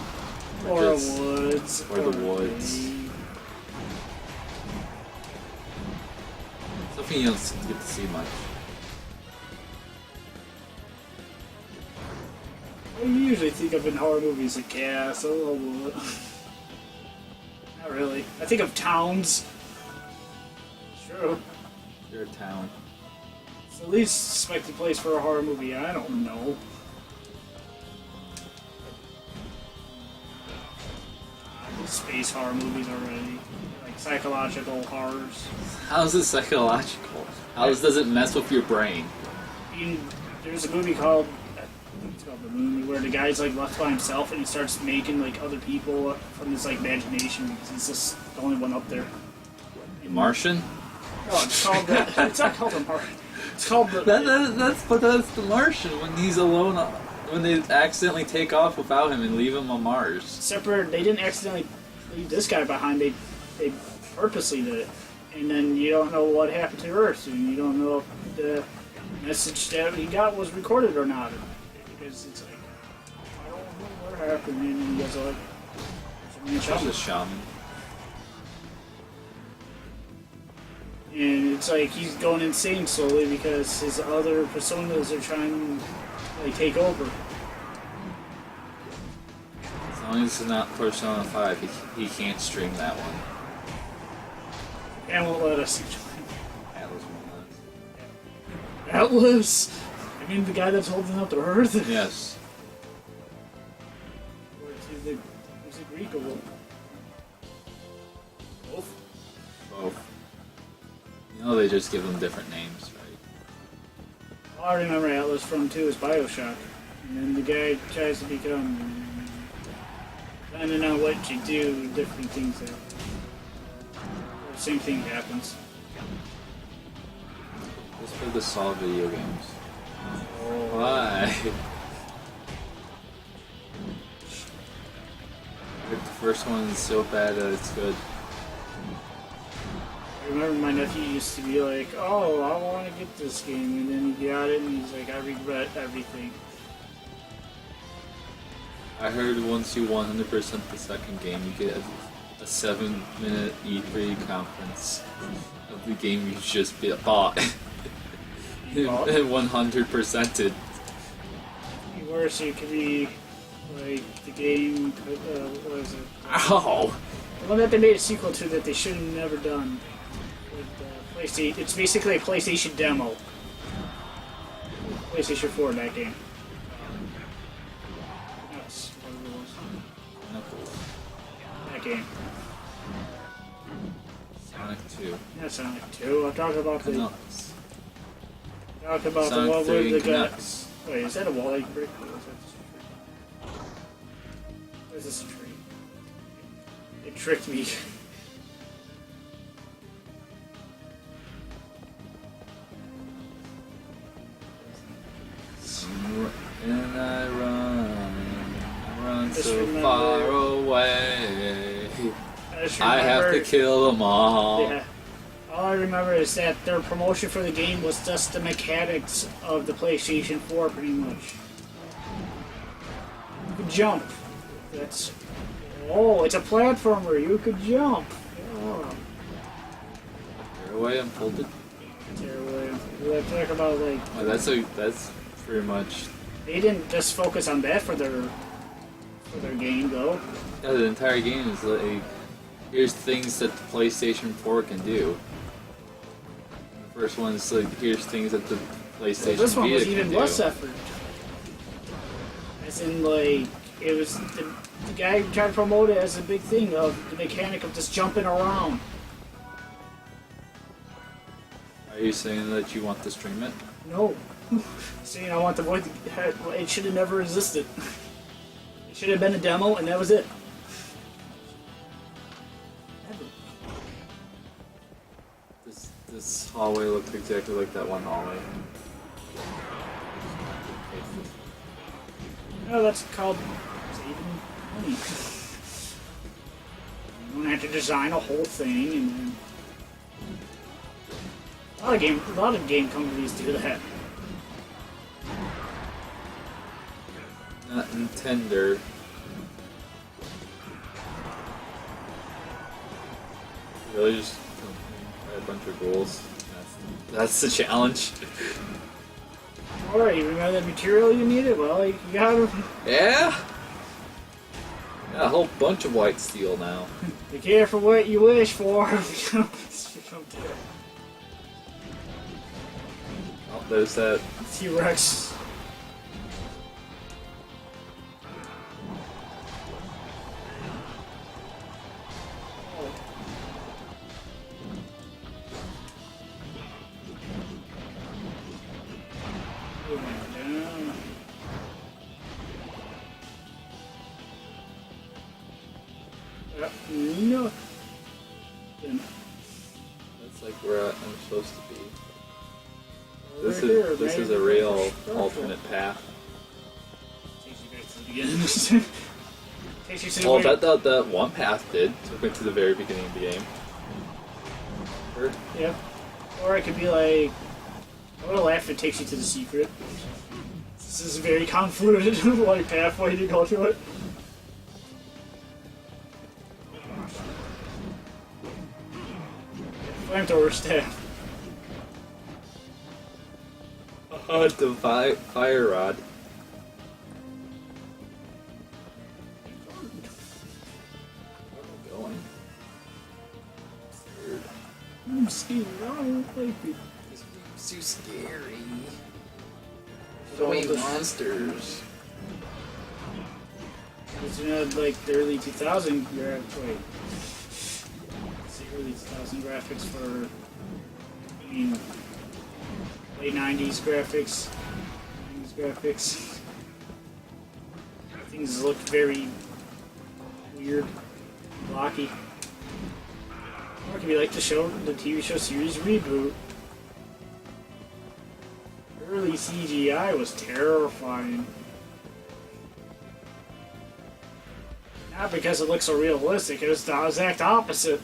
Or just- a woods. or the woods. Something you don't get to see much. What do you usually think of in horror movies? A castle, a wood. Not really. I think of towns. Sure. Your town. It's the least suspected place for a horror movie. I don't know. Space horror movies already. Like psychological horrors. How is it psychological? How does it mess with your brain? There's a movie called, I think it's called The Moon, where the guy's like left by himself and he starts making like other people from his like imagination because he's just the only one up there. The Martian? Oh, it's called it's not called The Martian. It's called the. That's the Martian when he's alone. When they accidentally take off without him and leave him on Mars. Separate. They didn't accidentally leave this guy behind. They purposely did it, and then you don't know what happened to Earth, and you don't know if the message that he got was recorded or not, because it's like I don't know what happened, and he has like That's a shaman. and it's like he's going insane slowly because his other personas are trying to like take over. As long as it's not Persona 5, he can't stream that one. And won't let us. Atlas won't let us. Atlas. I mean, the guy that's holding up the Earth. Yes. Or is it Greek or what? Both. Both. You know they just give them different names, right? All I remember Atlas from 2 is Bioshock. And then the guy tries to become... Depending on what you do, different things happen. The same thing happens. Just for the solve video games. Oh. Why? The first one is so bad that it's good. I remember my nephew used to be like, "Oh, I want to get this game," and then he got it, and he's like, "I regret everything." I heard once you 100% the second game, you get a 7-minute E3 conference of the game you just bought. And 100%ed. Worse, it could be like the game. What is it? Ow! The one that they made a sequel to that they should have never done. With PlayStation, it's basically a PlayStation demo. PlayStation 4 that game. That's what it was. Knuckles. That game. Sonic 2. Not Sonic 2. I'm talking about the. Canucks. Talking about Sonic the one 3 with the guy. Canucks. Wait, is that a wall egg brick? Or is that just a tree? Or is this a tree? It tricked me. And I run Just so remember- far away. I have to kill them all. Yeah. All I remember is that their promotion for the game was just the mechanics of the PlayStation 4, pretty much. You could jump. That's. Oh, it's a platformer. You could jump. Oh, Tear away and fold it. terrible. We talk about like Oh, that's pretty much. they didn't just focus on that for their game though. Yeah, the entire game is like, here's things that the PlayStation 4 can do. The first one is like, here's things that the PlayStation This one Vita was even can do. less effort. As in, like, it was the guy tried to promote it as a big thing of the mechanic of just jumping around. Are you saying that you want to stream it? No. Saying I want to avoid it should have never existed. It should have been a demo and that was it. Never. This hallway looks exactly like that one hallway. No, that's called saving money. You don't have to design a whole thing and then a lot of game companies do that. Not Nintendo. Really just a bunch of goals. That's the challenge. Alright, you remember that material you needed? Well, you got it. Yeah? Got a whole bunch of white steel now. Be careful what you wish for. Oh, there's that. T-Rex. No. That's like where I'm supposed to be. This Over here, this is maybe. a real alternate path. Takes you back to the beginning. Takes you to the Oh, that one path did. Took me to the very beginning of the game. Or- Yep. Or it could be like, I would have laughed if it takes you to the secret. This is a very convoluted like pathway to go to it. Flamethrower staff. the fire rod. Where am I going? Scared. I'm scared. I don't like it. This game's too scary. So So many the- monsters. Because you know, like the early 2000 wait. Let's see, early 2000 graphics for, I mean, late 90s graphics, 90s graphics. Things look very weird, blocky. Or it could be like the TV show series reboot. Early CGI was terrifying. Not because it looks so realistic, it was the exact opposite.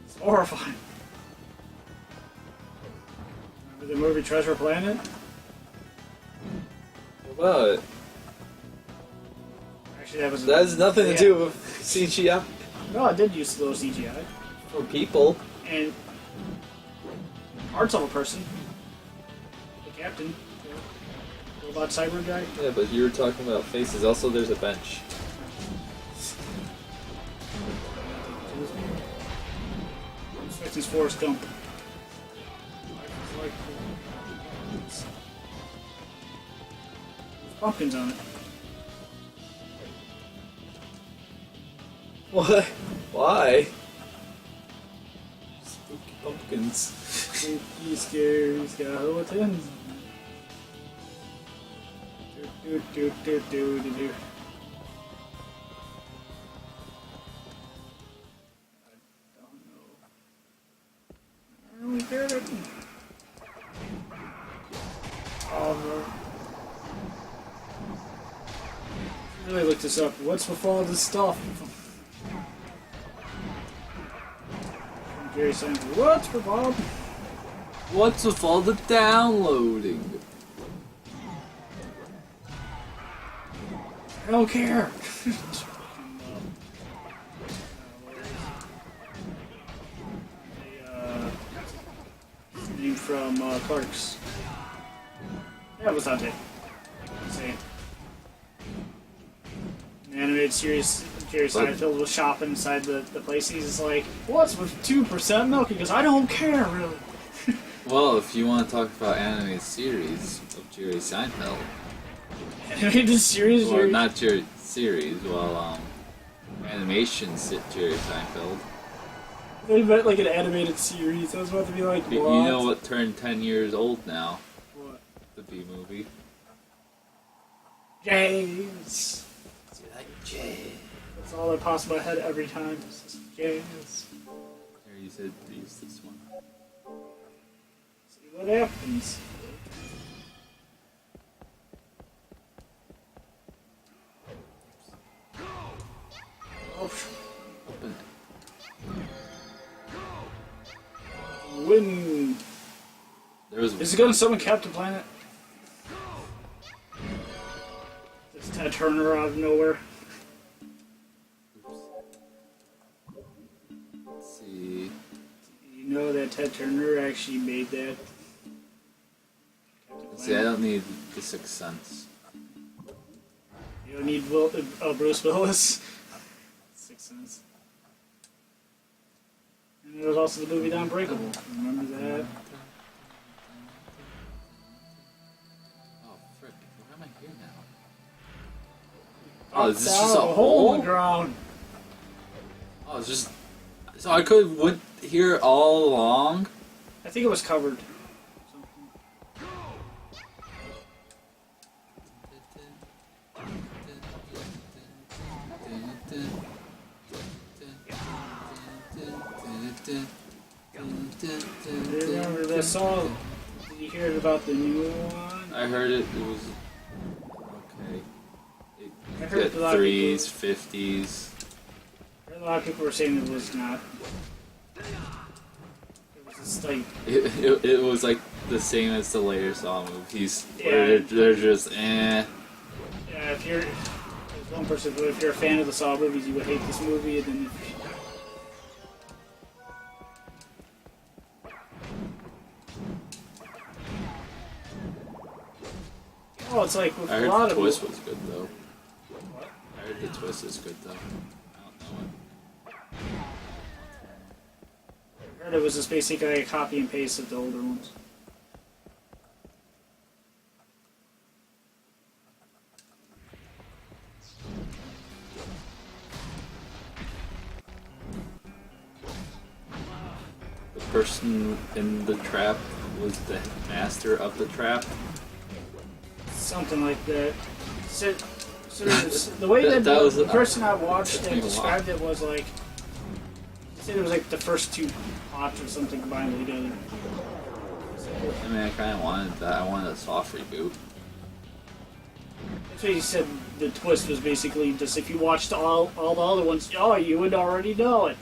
It's horrifying. Remember the movie Treasure Planet? What about it? Actually, that was... That has nothing to do with CGI. No, I did use a little CGI. For people. And parts of a person. The captain. The robot cyber guy. Yeah, but you were talking about faces. Also, there's a bench. Expecting Forrest Gump. There's pumpkins on it. What? Why? Spooky pumpkins. Spooky, scary skeletons. Do. We did it. Oh, no. Really look this up. What's with all this stuff? Jerry Seinfeld. What's with all? What's with all the downloading? I don't care. Name from Clerks. Yeah, it was Dante. See. The animated series, Jerry Seinfeld was shopping inside the place. He's like, what's with 2% milk? He goes, I don't care, really. Well, if you want to talk about animated series of Jerry Seinfeld. Animated series? Well, not Jerry series, animation Jerry Seinfeld. They meant like an animated series. I was about to be like, what? You know what turned 10 years old now? What? The B-movie. James. Do you like James? That's all that pops in my head every time. It's just James. Here, you said use this one. See what happens. Oh. Open it. Win. There was. Is it gonna summon Captain Planet? This Ted Turner out of nowhere. Let's see. You know that Ted Turner actually made that? See, I don't need the Sixth Sense. You don't need Bruce Willis. Sixth Sense. And there was also the movie Unbreakable. Remember that? Oh, frick. Where am I here now? Oh, is this just a hole hole? in the ground. Oh, it's just... So I went here all along? I think it was covered. Remember that song? Did you hear about the new one? I heard it. It was... Okay. I It heard got a lot of 3s, 50s. A lot of people were saying it was not. It was just like... It was like the same as the later Saw movies. Yeah. Where they're just eh. Yeah, if you're... There's one person who, if you're a fan of the Saw movies, you would hate this movie, and then... Oh, it's like with I a heard lot the of twist movies. was good though. What? I heard the twist is good though. I don't know I heard it was just basically a copy and paste of the older ones. it. The person in the trap was the master of the trap. Something like that. So the way that That was- the person I watched took that me a described it was like... He said it was like the first two plots or something combined together. I mean, I kind of wanted that. I wanted a soft reboot. That's what he said. The twist was basically just if you watched all the other ones, oh, you would already know it.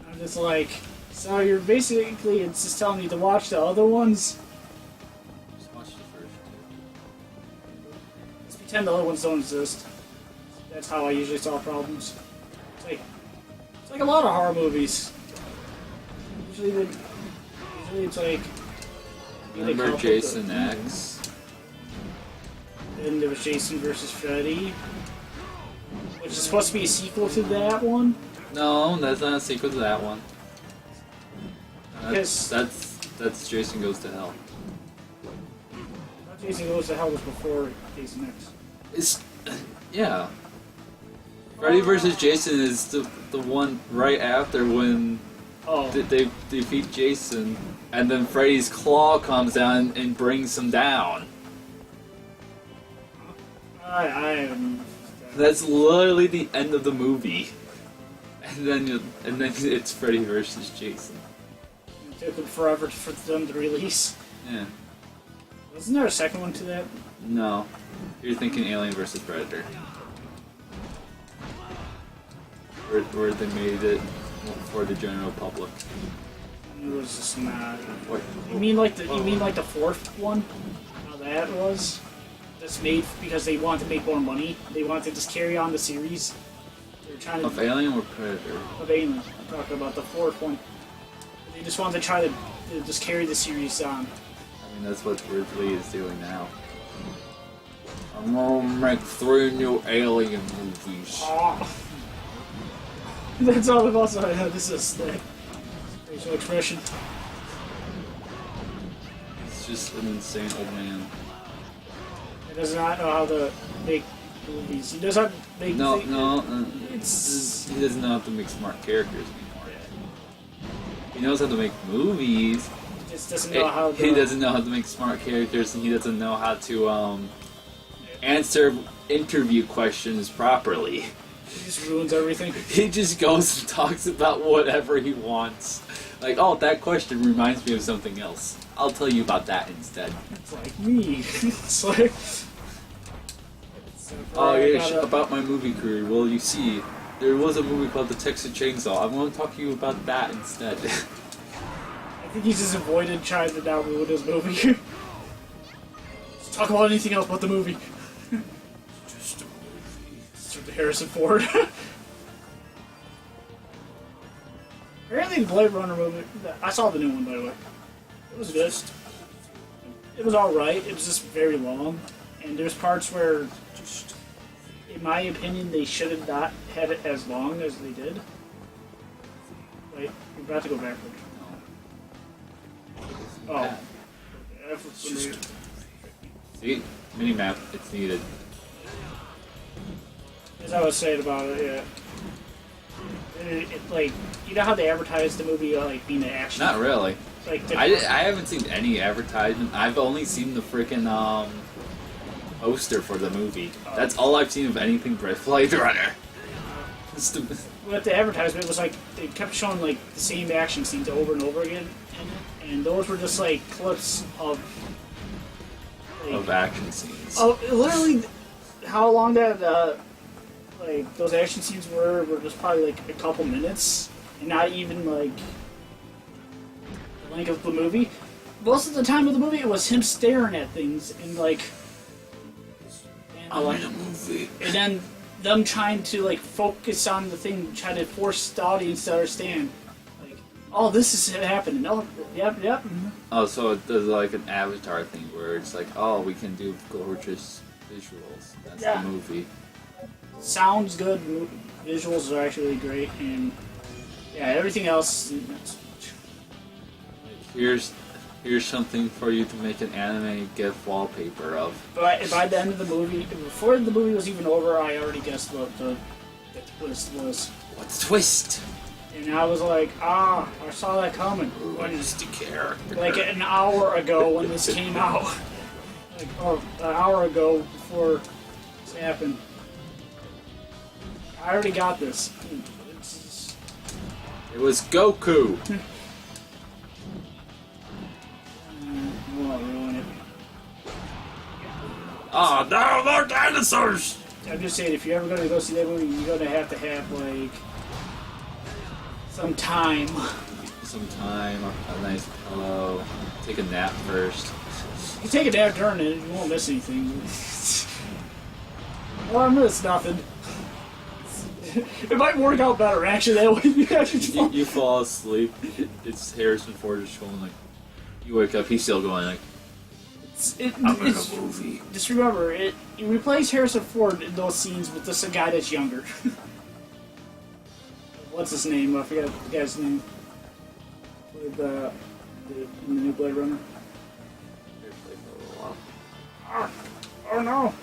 I'm just like, so you're basically it's just telling me to watch the other ones. Just watch the first Just pretend the other ones don't exist. That's how I usually solve problems. It's like a lot of horror movies. Usually it's like. two. Remember Jason X? Then there was Jason versus Freddy, which is supposed to be a sequel to that one. No, that's not a sequel to that one. Because That's Jason Goes to Hell. Jason Goes to Hell was before Jason X. It's yeah. Freddy versus Jason is the one right after when they defeat Jason, and then Freddy's claw comes down and brings him down. I That's literally the end of the movie, and then it's Freddy versus Jason. It took them forever for them to release. Yeah. Wasn't there a second one to that? No, you're thinking Alien versus Predator, where they made it for the general public. It was just not. What? You mean like the fourth one? How that was? That's made because they want to make more money. They want to just carry on the series. They're trying to Of Alien or Predator? of Alien. I'm talking about the fourth one. They just want to try to just carry the series on. I mean, that's what Ridley is doing now. I'm gonna make 3 new Alien movies. Oh. That's all I've also had. This is the facial expression. It's just an insane old man. He does not know how to make movies. He does not make. No, thi- it's he doesn't know how to make smart characters anymore. He knows how to make movies. He just doesn't know how. He doesn't know how to make smart characters, and he doesn't know how to answer interview questions properly. He just ruins everything. He just goes and talks about whatever he wants. Like, oh, that question reminds me of something else. I'll tell you about that instead. It's like me. It's like. Oh yeah, about my movie career. Well, you see, there was a movie called The Texas Chainsaw. I'm going to talk to you about that instead. I think he just avoided trying to now ruin his movie. Just talk about anything else but the movie. Just a movie. It's Harrison Ford. Apparently, the Blade Runner movie. I saw the new one, by the way. It was good. It was alright. It was just very long. And there's parts where, in my opinion, they should have not had it as long as they did. Wait, we're about to go backward. Oh. See, minimap. It's needed. As I was saying about it, yeah. Like, you know how they advertise the movie like being an action? Not really. Like, I haven't seen any advertisement. I've only seen the freaking poster for the movie. That's all I've seen of anything Blade Runner. With the advertisement, it was like they kept showing like the same action scenes over and over again, and those were just like clips of action scenes. Oh, literally, how long that like those action scenes were just probably like a couple minutes, and not even like the length of the movie. Most of the time of the movie, it was him staring at things and like. I'm in a movie. And then them trying to like focus on the thing, trying to force the audience to understand, like, oh, this is happening. Oh, yep. Oh, so it does like an Avatar thing where it's like, oh, we can do gorgeous visuals. That's the movie. Sounds good. Visuals are actually great, and yeah, everything else. Here's something for you to make an anime GIF wallpaper of. But by the end of the movie, before the movie was even over, I already guessed what the twist was. What's the twist? And I was like, I saw that coming. What is the character? Like an hour ago when this came out. Like, or an hour ago before this happened. I already got this. It was Goku. I won't ruin it. Oh no, more dinosaurs! I'm just saying, if you're ever gonna go see that movie, you're gonna have to have like some time. Some time, a nice pillow, take a nap first. You take a nap during it, you won't miss anything. Well, I miss nothing. It might work out better, actually, that way you actually You fall asleep, it's Harrison Ford just going like, you wake up, he's still going like, I'm in a movie. Just remember, you replace Harrison Ford in those scenes with just a guy that's younger. What's his name? I forget the guy's name. With in the new Blade Runner. Oh no!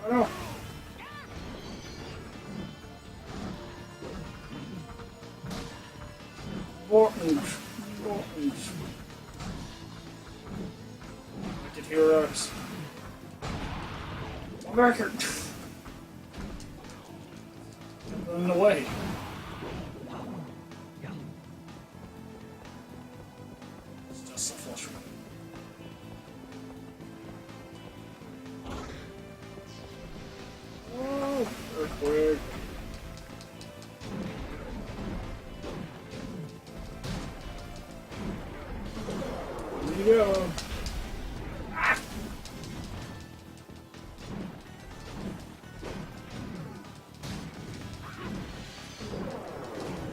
Oh no! Vortons. I could hear us. Come back here. Running away. It's just a flush. Oh, earthquake. Here you go. Ah.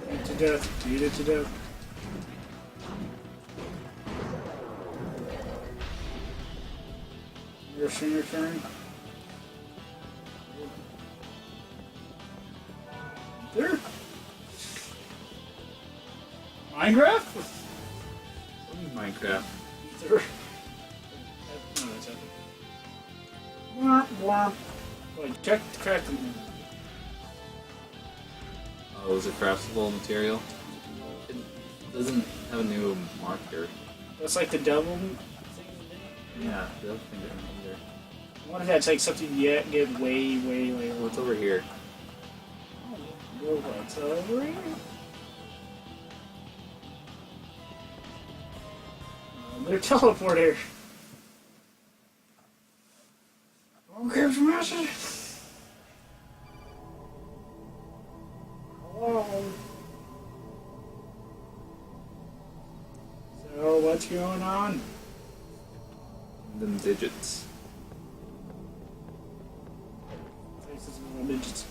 Beat it to death. Beat it to death. Your turn. There. Minecraft? Minecraft. There. No, that's it. Womp womp. Wait, check the crafting. Oh, it was a craftable material. It doesn't have a new marker. That's like the devil thing. Yeah, the other thing didn't either. I wonder if that's like something you get way What's over here? What's over here? They're teleporter. Who cares from message? Hello. So what's going on? Them digits. Faces and little digits.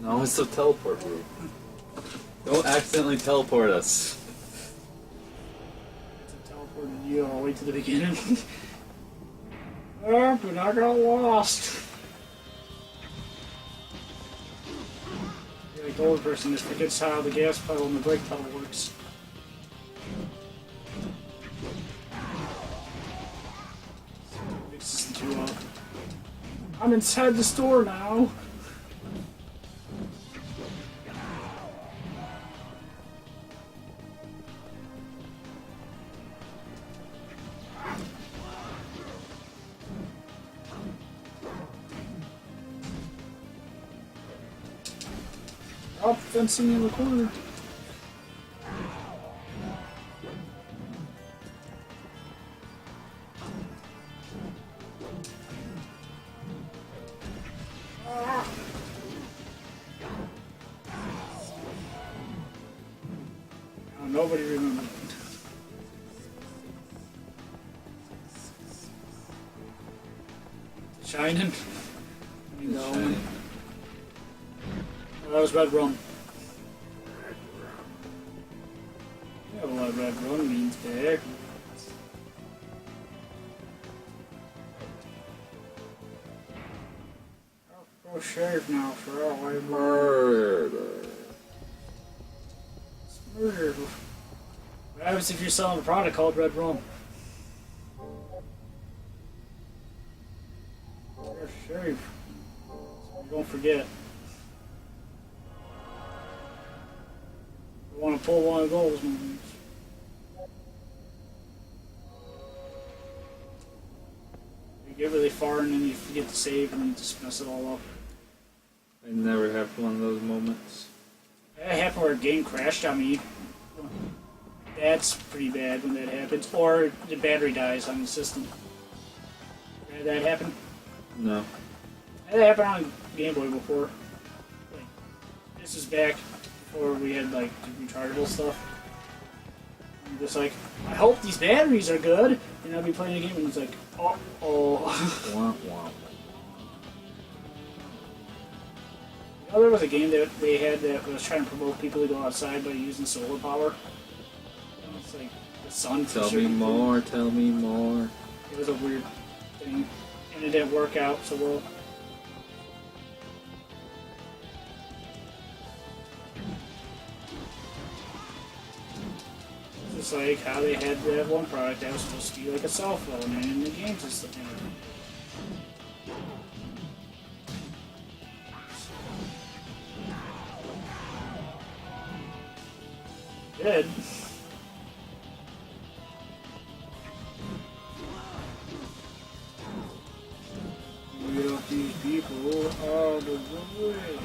No, it's the teleport room. Don't accidentally teleport us. Teleported you all the way to the beginning. Oh, but I got lost. You're like the old person that forgets how the gas pedal and the brake pedal works. Mixes the two up. I'm inside the store now. Up fencing in the corner. Oh, nobody remembers. Shining. No. Shining. Oh, that was red rum. Yeah, well, what red rum means there. I'll go shave now for all I Murder. murder. What happens if you're selling a product called red rum? Shave. So you don't forget. You want to pull one of those movies. You get really far and then you forget to save and you just mess it all up. I never have one of those moments. That happened where a game crashed on me. That's pretty bad when that happens. Or the battery dies on the system. Had that happen? No. That happened on Game Boy before. Like, this is back before we had like the rechargeable stuff. I'm just like, I hope these batteries are good. And I'll be playing a game and it's like, oh. Wah, wah. You know, there was a game that they had that was trying to provoke people to go outside by using solar power. You know, it's like the sun. Tell me more, tell me more. It was a weird thing, and it didn't work out so well. It's just like how they had that one product that was supposed to be like a cell phone, and in the games and stuff. Good. Get these people out of the way.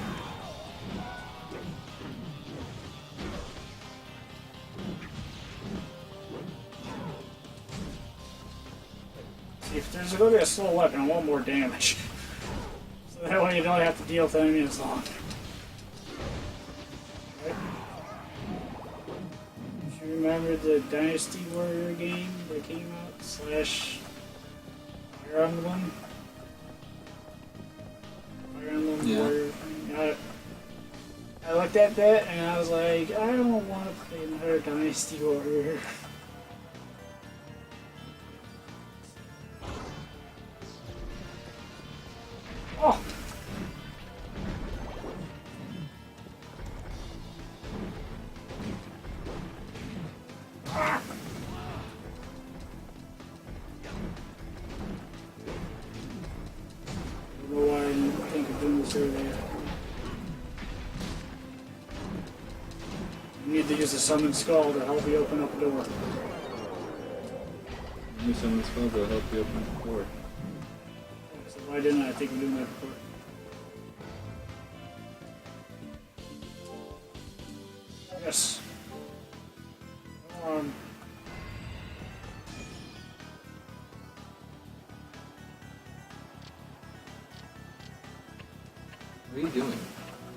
See, if there's going to be a slow weapon, I want more damage. So that way you don't have to deal with enemies as long. Right? Do you remember the Dynasty Warrior game that came out? Slash Fire Emblem? Fire Emblem Yeah. Warrior thing. I looked at that and I was like, I don't want to play another Dynasty Warrior. Oh! Ah! I don't know why I didn't think of doing this earlier. You need to use a summon skull to help you open up a door. Use some of this spell to help you open the door. So why didn't I think of doing that before? Yes. What are you doing?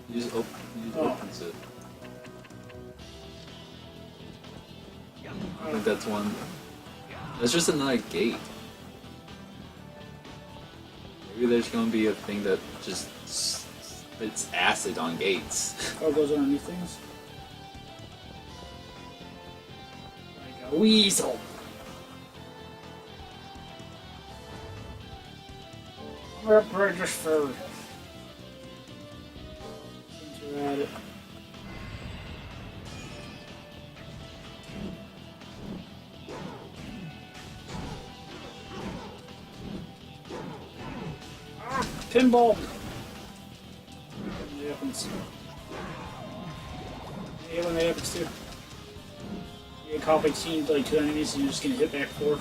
You just opens it. I think that's one. That's just another gate. Maybe there's gonna be a thing that just spits acid on gates. Oh, goes underneath things? Like a weasel. I'm gonna break this fur. Since you're at it. Pinball! When that happens. Yeah, when that happens too. You get caught by like two enemies and you're just gonna hit back four.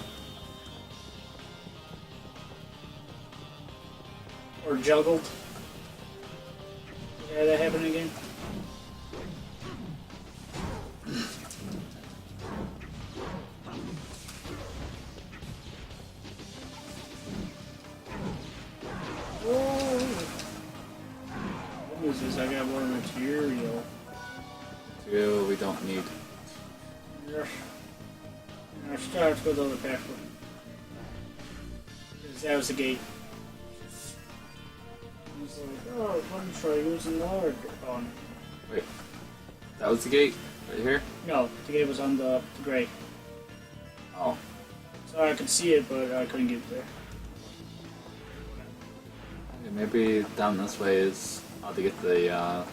Or juggled. Yeah, that happened again. What is this? I got more material. Material we don't need. Yes. I still have to go to the other password. Because that was the gate. I was like, oh, let me try using the other phone. Wait. That was the gate? Right here? No, the gate was on the gray. Oh. So I could see it, but I couldn't get there. Okay, maybe down this way is how to get the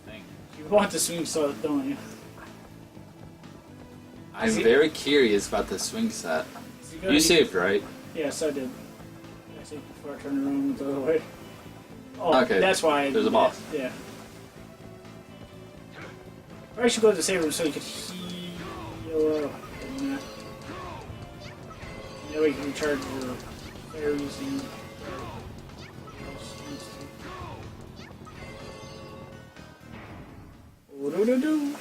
thing. You want the swing set, don't you? I'm very curious about the swing set. You saved, right? Yes, I did. I saved before I turned around and went the other way. Oh, Okay, that's why. there's a boss. Yeah. I should go to the save room so you could heal up. And that way you can recharge your fairies and. gonna do?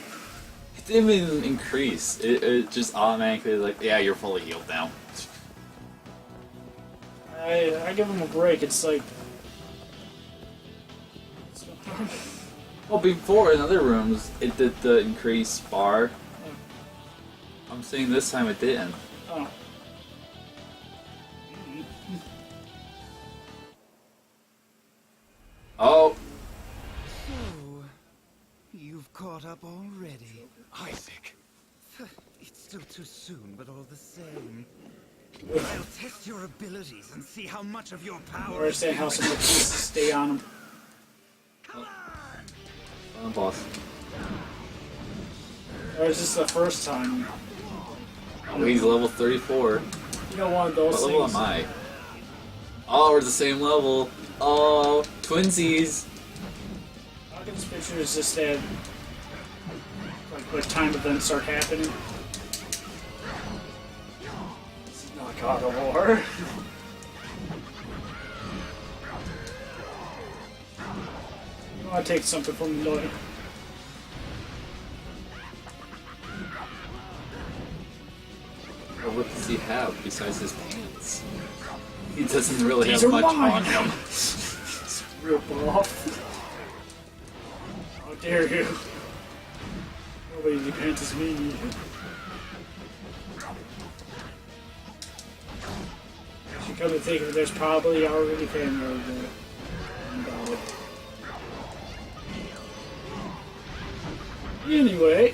It didn't even increase. It just automatically like, yeah, you're fully healed now. I give him a break. It's like. Well, before in other rooms, it did the increase bar. I'm saying this time it didn't. Oh. Oh. So, you've caught up already. Isaac. It's still too soon, but all the same. I'll test your abilities and see how much of your I power understand how some of the pieces stay on him. Boss. Or is this the first time? Oh, he's level 34. You know, one of those What things. level am I? Oh, we're the same level. Oh, twinsies. I look at this picture is just that, like, when time events start happening. This is not God of War. I want to take something from the lawyer. What does he have besides his pants? He doesn't really These have are much mine. on him. Rip off. How dare you? Nobody's pants is me. If you come to think of it, there's probably already fan art there. Anyway.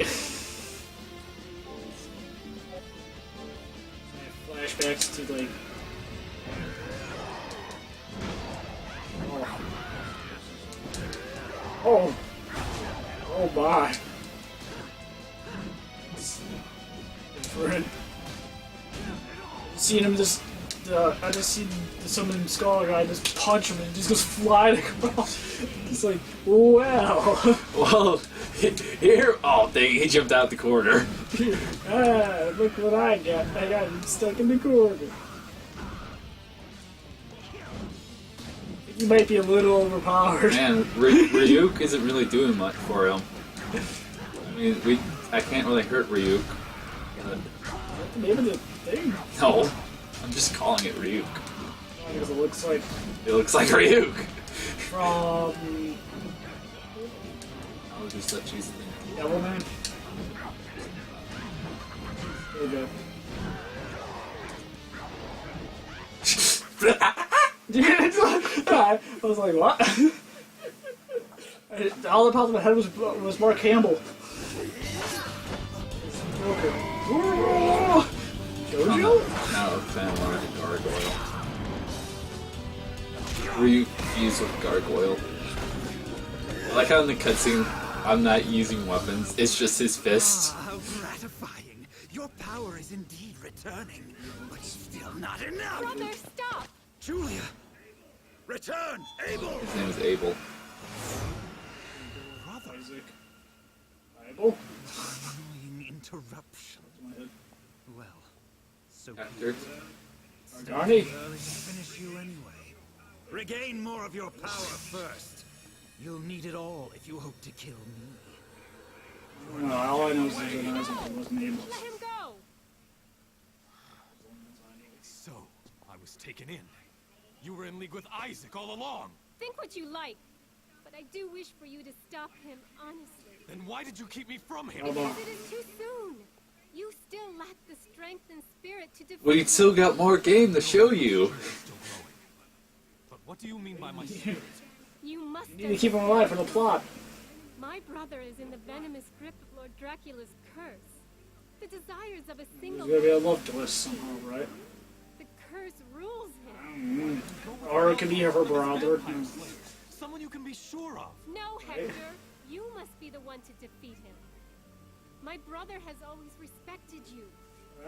Flashbacks to like. Oh. Oh my. Different. Seeing him just. I just seen some scholar guy just punch him and he just goes flying across. It's like, wow. Well, here. Oh, dang, he jumped out the corner. Ah, look what I got. I got him stuck in the corner. You might be a little overpowered. Man, Ryuk isn't really doing much for him. I mean, I can't really hurt Ryuk. But Maybe the thing. no, I'm just calling it Ryuk. Because it looks like It looks like Ryuk. from I'll just let you think. Devilman. There we go. I was like, what? All that popped in my head was Mark Campbell. Jojo? Not a fan of Gargoyle. Ryuk used with Gargoyle. I like how in the cutscene, I'm not using weapons, it's just his fist. Ah, how gratifying. Your power is indeed returning, but still not enough. Brother, stop! Julia! Return! Abel! His name is Abel. Brother! Isaac. Bible? Annoying interruption. Well, so Actor. Garney? early to finish you anyway. Regain more of your power first. You'll need it all if you hope to kill me. No, all I know is that Isaac wasn't able. Let him go! So, I was taken in. You were in league with Isaac all along. Think what you like, but I do wish for you to stop him, honestly. Then why did you keep me from him? Hold on. Because it is too soon. You still lack the strength and spirit to defeat We still got more game to show you. Still growing. But what do you mean by my spirit? You must You need to keep him alive for the plot. My brother is in the venomous grip of Lord Dracula's curse. The desires of a There's single gonna be a man. love twist somehow, right? The curse rules him. Or it could be her brother. Vampire slayer. Someone you can be sure of. No, Hector. You must be the one to defeat him. My brother has always respected you.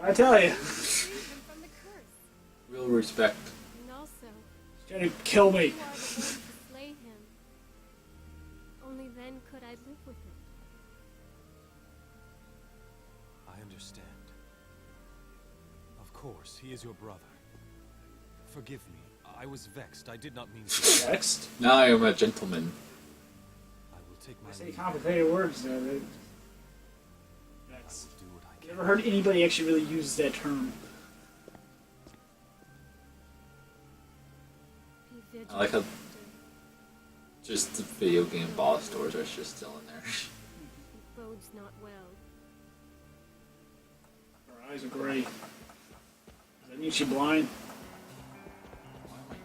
I tell you. Free him from the curse. Real respect. And also, He's gonna kill me. you are the one to slay him. Only then could I live with him. I understand. Of course, he is your brother. Forgive me. I was vexed. I did not mean to. Next. Now I am a gentleman. I will take my Say leave. complicated words there. Yes. Do what I can. Never heard anybody actually really use that term. Be vigilant. I like how just the video game boss doors are just still in there. It bodes not well. Her eyes are gray. Does that mean she's blind? Why am I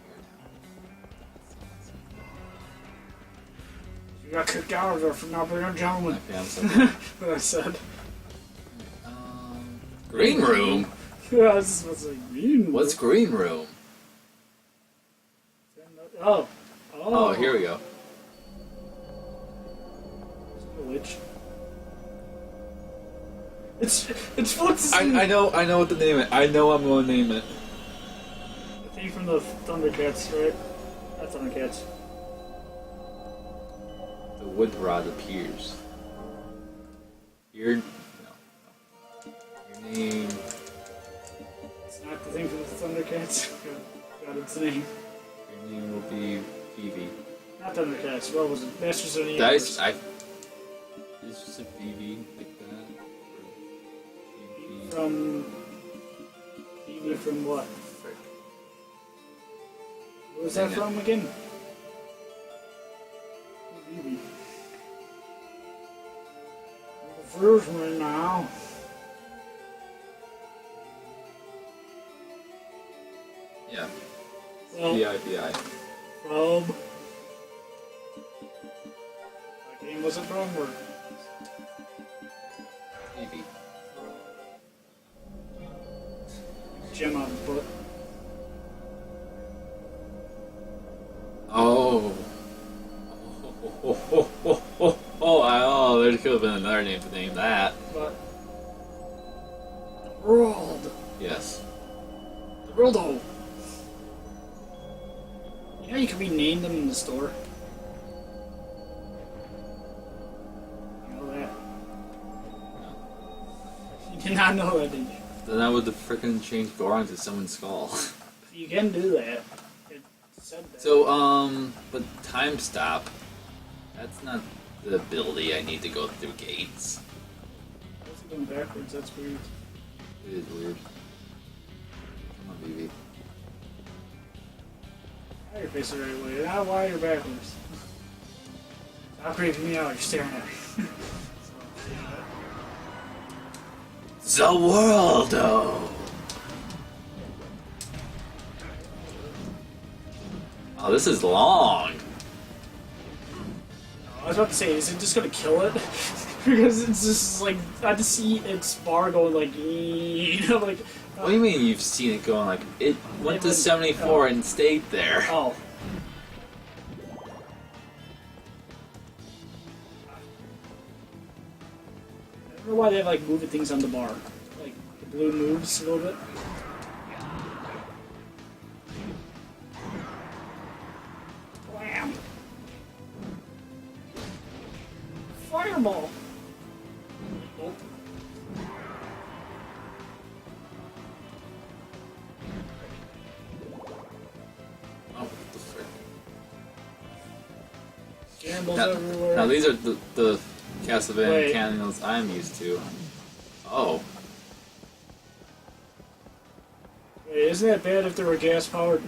You got kicked out of there for not being a here gentleman. now? Okay, I'm sorry. What I said. Green room? Yeah, I was supposed to say green. What's green room? Oh. Oh, here we go. A witch. It's Fluxus. I know what to name it. I know I'm going to name it. The thing from the Thundercats, right? Not Thundercats. The wood rod appears. Your name. It's not the thing from the Thundercats. God, it's the name. Your name will be Phoebe. Not Thundercats. What was it? Masters of the Dice. Universe. It's just a Phoebe like that. Or Phoebe. From what? Frick. What was that Dang it. from again? Phoebe. First one now. Yeah. Well, B-I-B-I. from. What game was it from? Or Phoebe. gem on the butt? Oh. Oh, there could have been another name to name that. But. World. Yes. The Worldo. You know you can rename them in the store? You know that? You did not know that, did you? Then I would have frickin' changed Goron to someone's skull. You can do that. It said that. So, but time stop. That's not the ability I need to go through gates. What's it going backwards? That's weird. It is weird. Come on, BB. Now you're facing the right way. Now why you're backwards? Stop creeping me out. You're staring at me. The Worldo! Oh, this is long. I was about to say, is it just gonna kill it? Because it's just like I just see its bar going like, you know, like. What do you mean you've seen it going like it went to went- 74 and stayed there? Oh. I don't know why they have like moving things on the bar. Like the blue moves a little bit. Wham! Fireball! Oh. Oh, what the frick. Gambles Now, everywhere. now these are the Castlevania Wait. cannons I'm used to. Oh. Wait, isn't that bad if they were gas powered?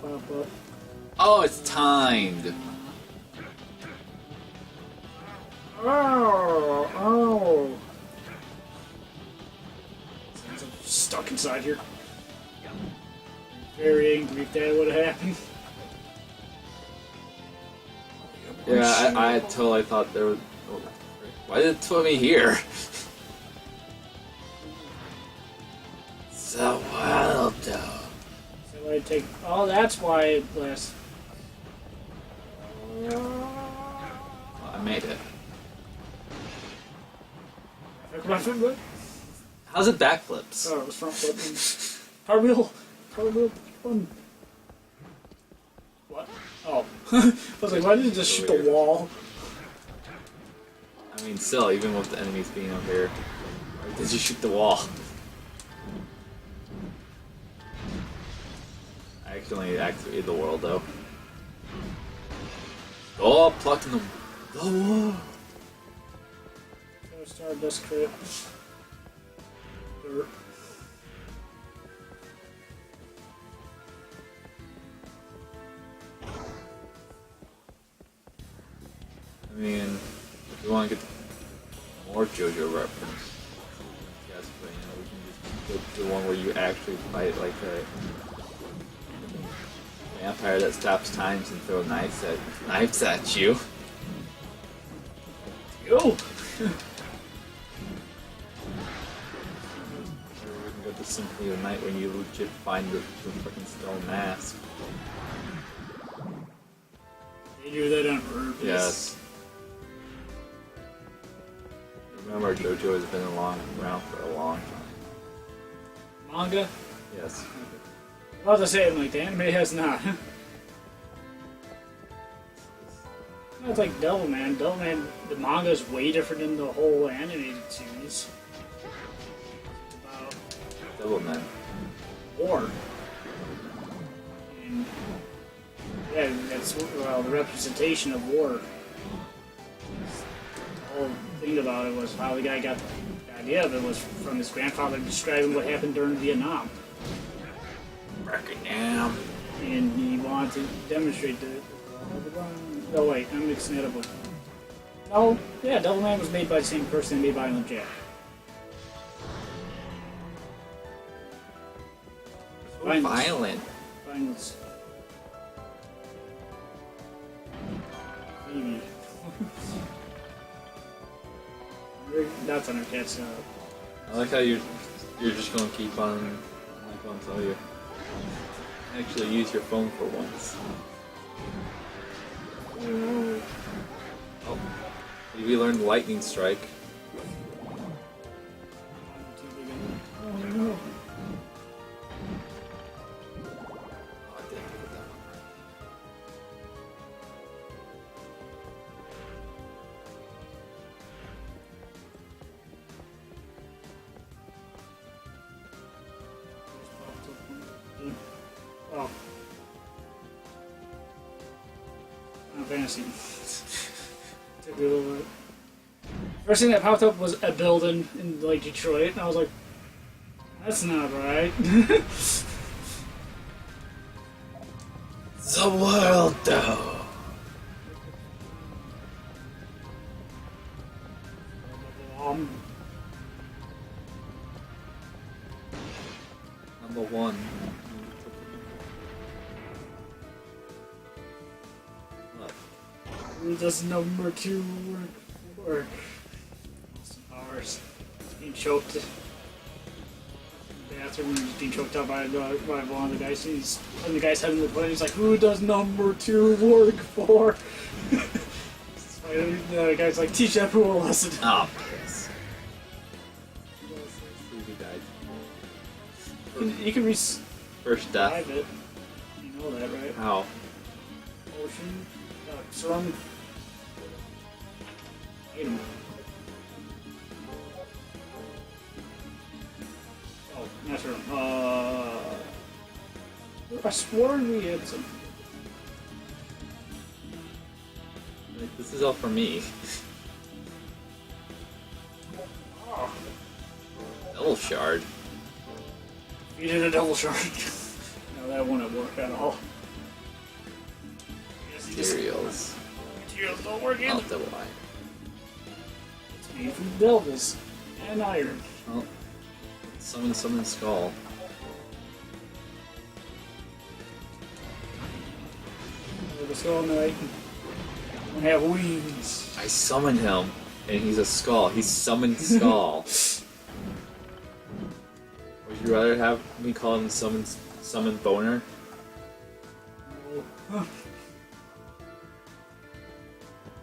Pop up. Oh, it's timed. Oh, oh. I'm stuck inside here. Very angry if that would have happened. Yeah, I totally thought there was. Oh, why did it put me here? The Worldo. So I take. Oh, that's why it lasts. I made it. Oh, How's it backflips? it was front flipping. Cartwheel. Cartwheel. Fun. What? Oh. I was like, why did it just shoot the wall? I mean, still, even with the enemies being up here, why did you shoot the wall? I accidentally activated the world, though. The Oh, platinum. Oh. Stardust crit. Dirt. I mean, if you want to get more JoJo reference, yes, but you know, we can just go to the one where you actually fight like a vampire that stops times and throw knives at you. Yo! Or we can go to Symphony of the Night when you legit find the fucking stone mask. They do that on purpose. Yes. Remember, JoJo has been around for a long time. Manga? Yes. I was to say, like, the anime has not. It's like Devilman. Devilman, the manga is way different than the whole animated series. It's about Devilman. war. And, yeah, that's, well, the representation of war. The whole thing about it was how the guy got the idea of it was from his grandfather describing what happened during Vietnam. Vietnam. And he wanted to demonstrate that. No, wait, I'm mixing it up with. No, yeah, Devilman was made by the same person made by Violent Jack. So violent. Violence. Maybe. That's on our cat's I like how you're just gonna keep on. I'm not gonna tell you. Actually, use your phone for once. Oh, we learned Lightning Strike. Oh no. Oh, I didn't pick up that one. Oh. Final Fantasy. Took me a little bit. First thing that popped up was a building in like Detroit, and I was like, "That's not right." The world, though. Number one. What? Does number 2 work? Some hours. Being choked. Bathroom, he's being choked out by one of the guys. He's putting the guy's head in the plane. He's like, "Who does number 2 work for?" The guy's like, "Teach that fool a lesson." Oh, yes. He died. You can First death. revive it. You know that, right? How? Ocean, surrounding. Item. Oh, that's right. I swore we had some. Like, this is all for me. Oh, Double shard. you did a double shard. No, that wouldn't work at all. Materials. Materials don't work Oh, either. double iron. It's made from devils and iron. Well, summon skull. The skull knight don't have wings. I summoned him, and he's a skull. He's summoned skull. Would you rather have me call him summon boner? No.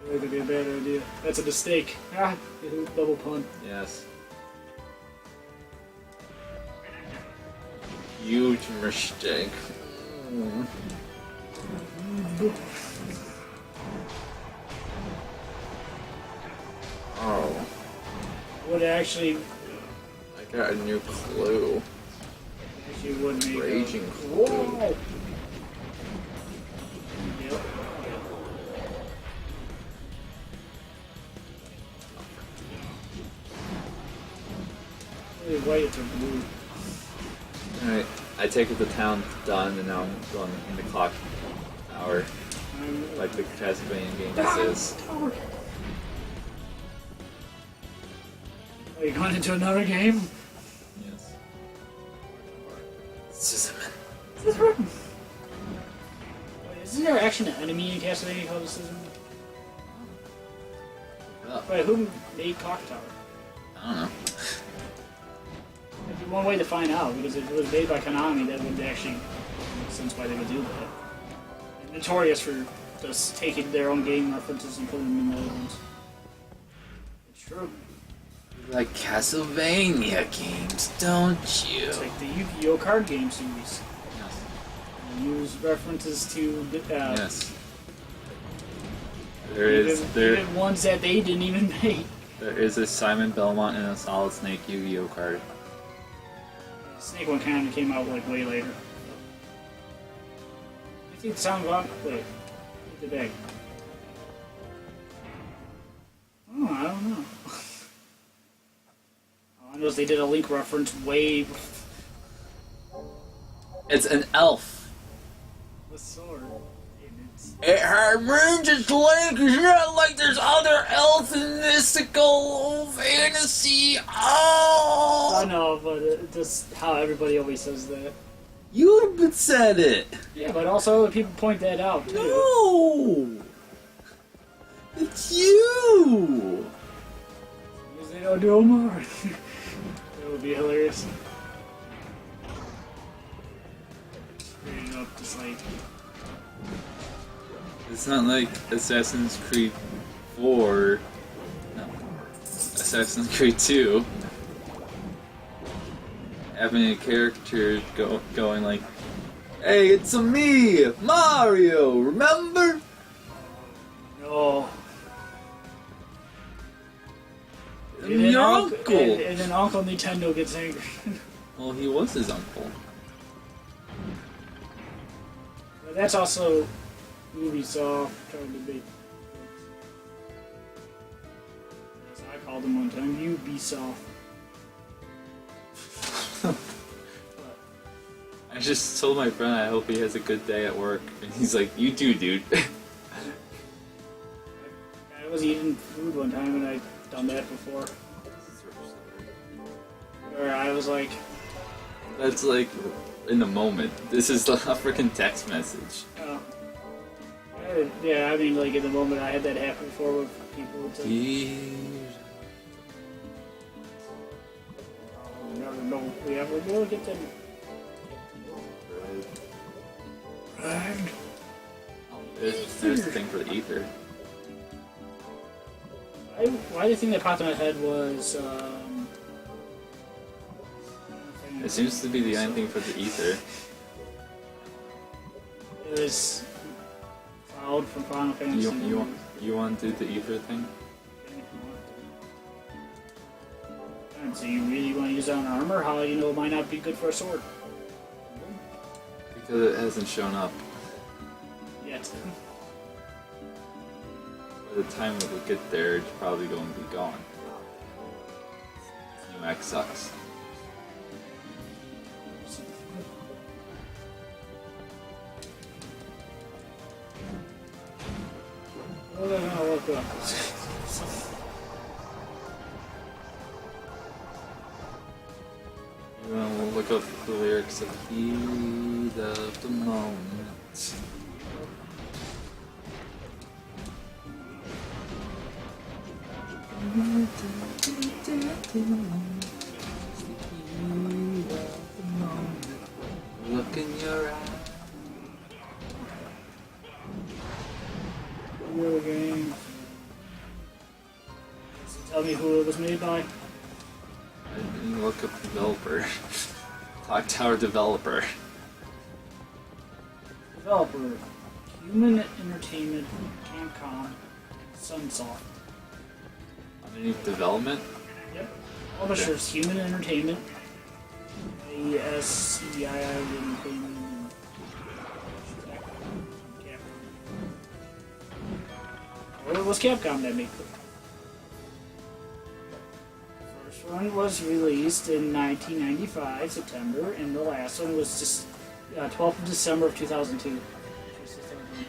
That could be a bad idea. That's a mistake. Ah, double pun. Yes. Huge mistake. Mm. Oh, Would actually I got a new clue. would make Raging a... clue. Whoa! Yep. white or blue. Alright, I take it the town done, and now I'm going in the clock tower, like the Castlevania game says. Tower. Are you going into another game? Yes. Scissorman. Scissorman. Wait, isn't there actually an enemy in Castlevania called the Scissorman? Oh, Wait, who made Clock Tower? I don't know. That'd be one way to find out, because if it was made by Konami, that would actually make sense why they would do that. They're notorious for just taking their own game references and putting them in the other ones. It's true. You like Castlevania games, don't you? It's like the Yu-Gi-Oh! Card game series. Yes. They use references to Yes. There even ones that they didn't even make. There is a Simon Belmont and a Solid Snake Yu-Gi-Oh card. The Snake one kind of came out like way later. I think the sound of wait, the bag. Oh, I don't know. All I know is they did a Link reference way before It's an elf. the sword. It had ranges Link. It's not like there's other elves in mystical fantasy. I Oh! know, but that's how everybody always says that. You said it. Yeah, but also other people point that out too. No! It's you! Because they don't do more. That would be hilarious. Straight up, just like. It's not like Assassin's Creed 4. No. Assassin's Creed 2. Having a character going like, "Hey, it's me, Mario, remember?" No. I'm your uncle. And then Uncle Nintendo gets angry. Well, he was his uncle. But that's also Ubisoft trying to be. As I called him one time, Ubisoft. I just told my friend I hope he has a good day at work, and he's like, "You too, dude." I was eating food one time and I'd done that before. Where I was like, That's like in the moment. This is a freaking text message. yeah, I mean, like in the moment I had that happen before with people. It's like, you never know if we ever will get them. And There's the thing for the ether. why the thing that popped in my head was, It seems to be the only thing for the ether. it was Cloud from Final Fantasy. You want to do the ether thing? And so you really want to use that on armor? How you know it might not be good for a sword? Because it hasn't shown up. Yet. By the time it will get there, it's probably going to be gone. New X sucks. Well, then I'll look up. You want to look up the lyrics of Heat of the Moment. Look in your eye. Video game. So tell me who it was made by. I didn't look up developer. Clock Tower developer. Developer. Human Entertainment, Capcom, Sunsoft. Underneath development? Yep. Publishers, Human Entertainment, ASCII Entertainment, and Capcom. Or it was Capcom that made it. First one one was released in 1995, September, and the last one was just 12th of December of 2002. Which was the third one.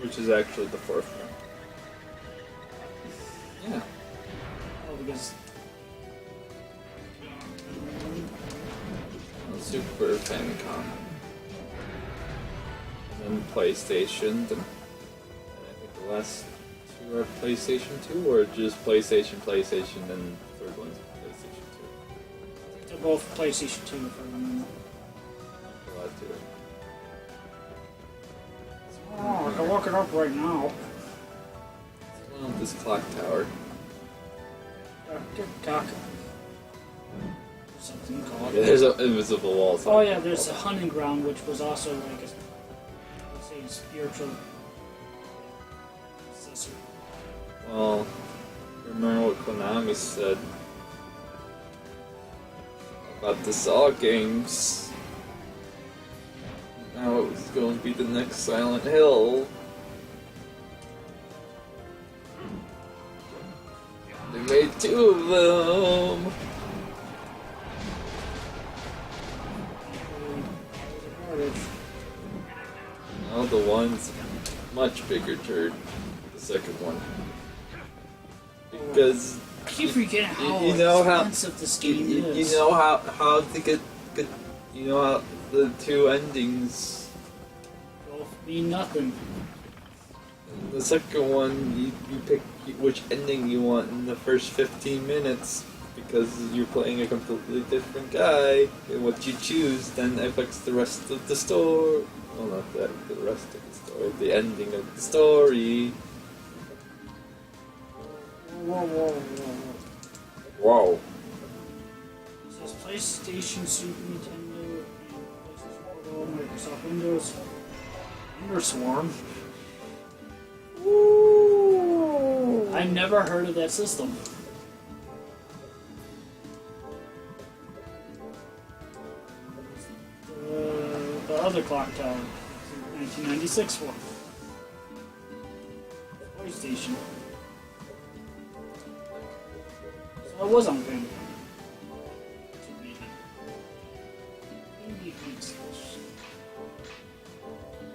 Which is actually the fourth one. Yeah. Oh, because Super Famicom. And then PlayStation. Then I think the last two are PlayStation 2, or just PlayStation, then the third one's PlayStation 2. I think they're both PlayStation 2, if I remember. The last two. Oh, I can look it up right now. Well, this clock tower. TikTok. Something called. Yeah, there's an invisible wall. Oh yeah, there's a hunting ground, which was also like a, let's say, spiritual successor. Well, remember what Konami said about the Saw games? Now it was going to be the next Silent Hill. They made 2 of them. Now the one's much bigger turd. The second one. Because I keep forgetting how you know expensive this game is. you know how to get you know how the 2 endings. Both mean nothing. The second one, you pick which ending you want in the first 15 minutes because you're playing a completely different guy, and what you choose then affects the rest of the story. Well, not the rest of the story, the ending of the story. Whoa. Wow. It says PlayStation, Super Nintendo, and PlayStation Portal, Microsoft Windows, Underswarm. Ooh. I never heard of that system. The other clock tower, 1996 one. PlayStation. So it was on Famicom.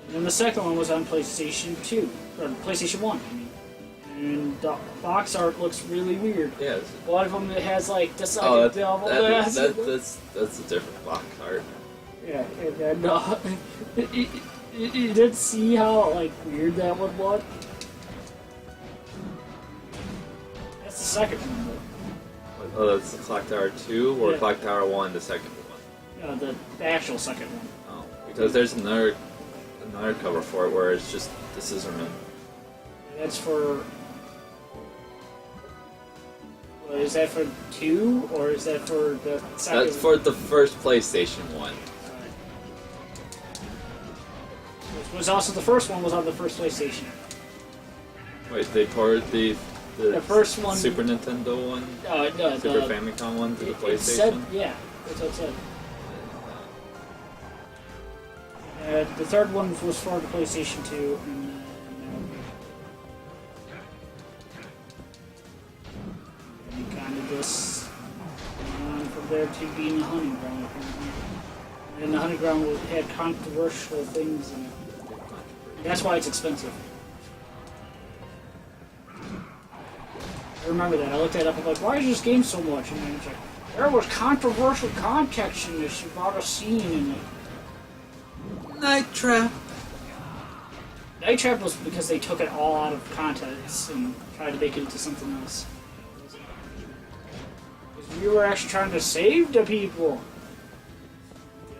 And then the second one was on PlayStation 2, or PlayStation 1, I mean. And the box art looks really weird. Yes. One of them has like the second Oh, devil. that's a different box art. Yeah, and then you did see how like weird that would look. That's the second one. Oh, that's the Clock Tower 2 or Yeah. Clock Tower 1, the second one? The actual second one. Oh, because there's another cover for it where it's just the Scissorman. That's for. Well, is that for 2 or is that for the second? That's for the first PlayStation one. Which was also the first one was on the first PlayStation. Wait, they ported the first one- Super Nintendo one, No, Super Famicom one to the it PlayStation. said, yeah, that's what it said. The third one was for the PlayStation 2, and then kind of just went on from there to being a hunting ground. Apparently. And the hunting ground had controversial things in it. That's why it's expensive. I remember that. I looked that up. I'm like, why is this game so much? And then it's like, there was controversial context in this about a scene in it. Night Trap. Night Trap was because they took it all out of context and tried to make it into something else. Because we were actually trying to save the people.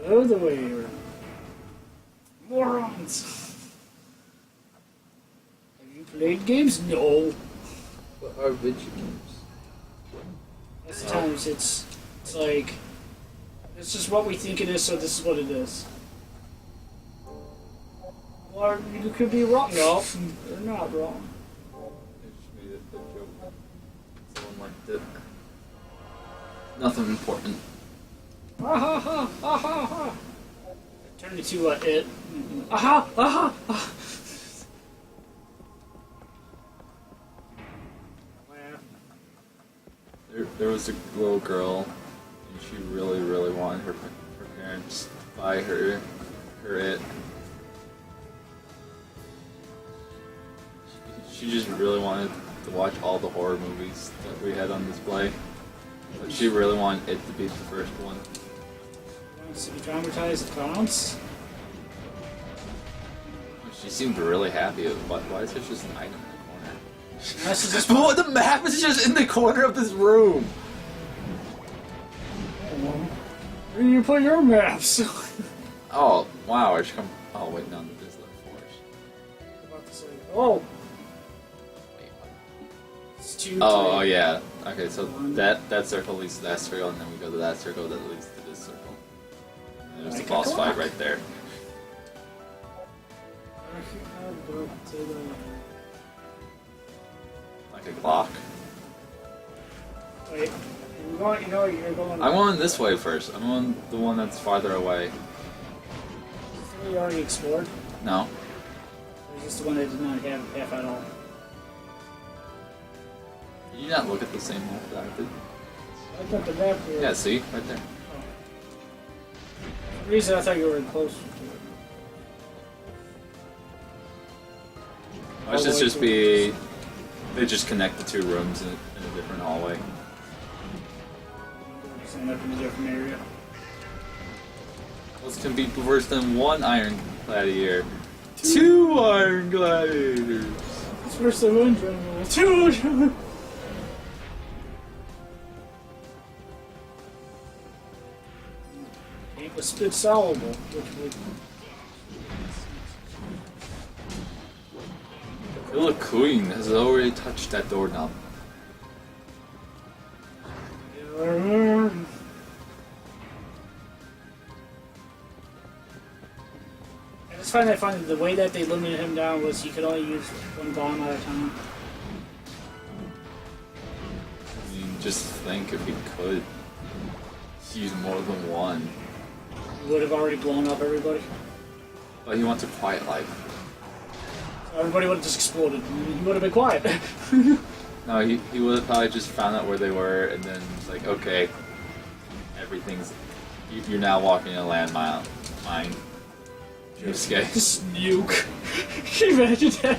The other way around. Morons. Have you played games? No. What are video games? Sometimes it's like, this is what we think it is, so this is what it is. Or you could be wrong. No, they're not wrong. I just made a joke. Someone liked it. Nothing important. Ha ha ha ha ha ha. Turned into it. Aha aha. Ah. There was a little girl, and she really, really wanted her parents to buy her it. She just really wanted to watch all the horror movies that we had on display. But she really wanted it to be the first one. Wants to be traumatized, it counts. She seemed really happy. Why is there just an item in the corner? Unless it's just But the map is just in the corner of this room! where do you put your maps? Oh, wow, I should come all the way down to this little forest. About to say, oh! It's two. Oh, yeah. Okay, so that circle leads to that circle, and then we go to that circle that leads to this circle. And there's the boss fight right there. Like a clock. Wait, you know you're going. I'm going this way first. I'm on the one that's farther away. You already explored? No. Or is this the one that did not have at all? Did you not look at the same map that I did? I thought the map here. Yeah, see? Right there. For some reason I thought you were closer to it. Why should just be... They just connect the two rooms in a different hallway. Just end up in a different area. What's can be worse than one Iron Gladiator? Two Iron Gladiators! It's worse than one general. Two! It was spit solvable, which would... The Queen has already touched that doorknob. I just find that funny. The way that they limited him down was he could only use one bomb at a time. I mean, just think if he could use more than one. He would have already blown up everybody. But he wants a quiet life. Everybody would have just exploded. He would have been quiet. No, he would have probably just found out where they were and then it's like, okay, everything's... You're now walking a landmine. Just get... Just nuke. Can you imagine that?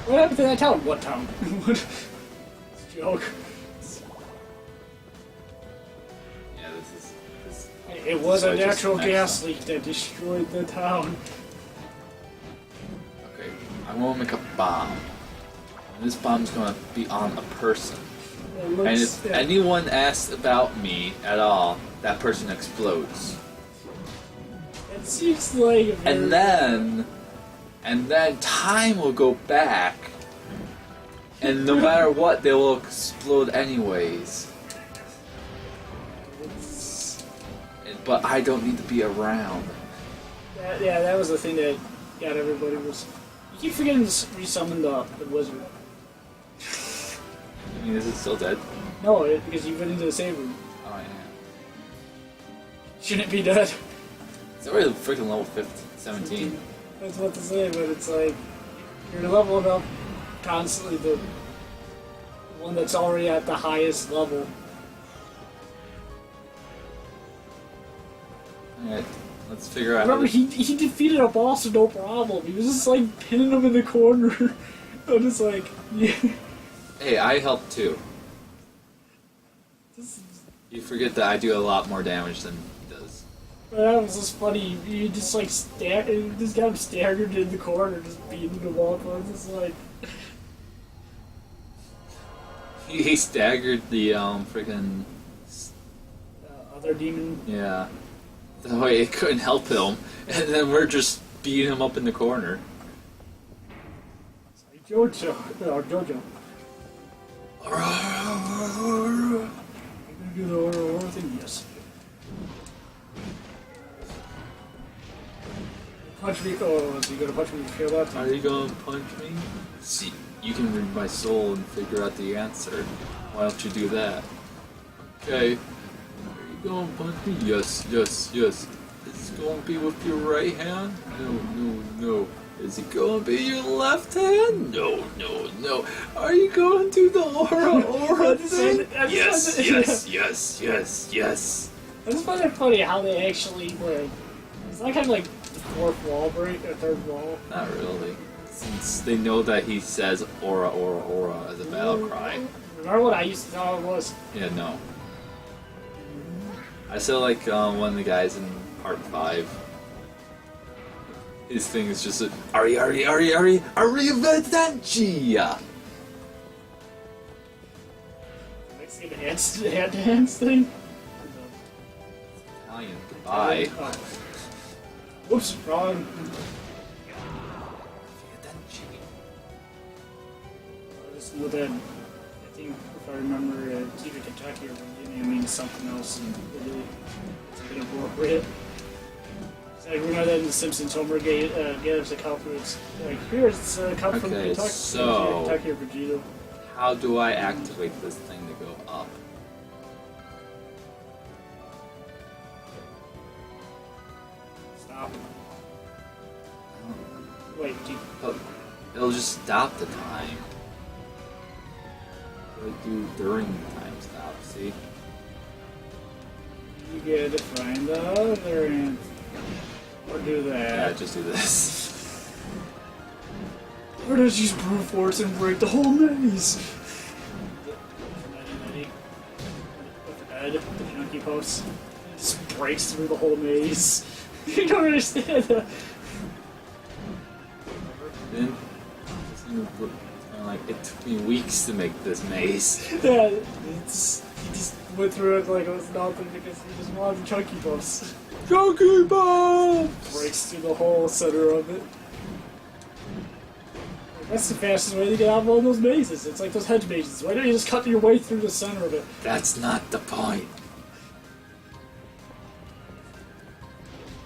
What happened to that town? What town? What? It's a joke. Yeah, this It was So a just natural next gas time. leak that destroyed the town. Okay, I want to make a bomb. And this bomb's going to be on a person. It And looks, if anyone asks about me at all, that person explodes. it seems like a very- And then time will go back. And no matter what, they will explode anyways. But I don't need to be around. Yeah, that was the thing that got everybody was. You keep forgetting to resummon the wizard. I mean, is it still dead? No, because you've been into the save room. Oh, yeah. Shouldn't it be dead? It's already freaking level 15, 17. I was about to say, but it's like you're leveling up constantly the one that's already at the highest level. Alright, let's figure out Remember, how to... he defeated a boss with no problem. He was just like pinning him in the corner. I'm just like, yeah. Hey, I helped too. This is, You forget that I do a lot more damage than he does. that was just funny. You just like just got him staggered in the corner, just beating him up. I was just like, He staggered the freaking... other demon. Yeah. That way it couldn't help him. And then we're just beating him up in the corner. Jojo. Or Jojo. Are you gonna do the horror thing? Yes. Punch me. Oh, so you gonna punch me to kill that? Are you gonna punch me? See, you can read my soul and figure out the answer. Why don't you do that? Okay. Are you gonna punch me? Yes, yes, yes. It's gonna be with your right hand? No, no, no. Is it going to be your left hand? No, no, no. Are you going to the aura thing? Yes, yes, yes, yes, yes. I just find it funny how they actually like. It's not kind of like the fourth wall break or third wall. Not really. Since they know that he says aura, aura, aura as a battle cry. Remember what I used to thought it was? Yeah, no. I saw like one of the guys in part 5. His thing is just a Ari Arrivederci! Next thing, the hand dance thing? Italian, goodbye. Oh. Whoops, wrong. Just know that, I think, if I remember, it's either Kentucky or Virginia means something else, and it's a bit appropriate. It's like, remember that in The Simpsons, Homer gives a cup, it's like, here's a cup from Okay, Kentucky, so- Kentucky or Virginia. How do I activate this thing to go up? Stop. Wait, do you, But it'll just stop the time. What do I do during the time stop, see? you get to find the other end? Or do Yeah, that? just do this. Or does use brute force and break the whole maze? With the bed, the junkie post. Just breaks through the whole maze. You don't understand that. Then, it's kinda like, it took me weeks to make this maze. Yeah, he just went through it like it was nothing because he just wanted the chunky bumps. Chunky Bomb! Breaks through the whole center of it. That's the fastest way to get out of all those mazes. It's like those hedge mazes. Why don't you just cut your way through the center of it? That's not the point.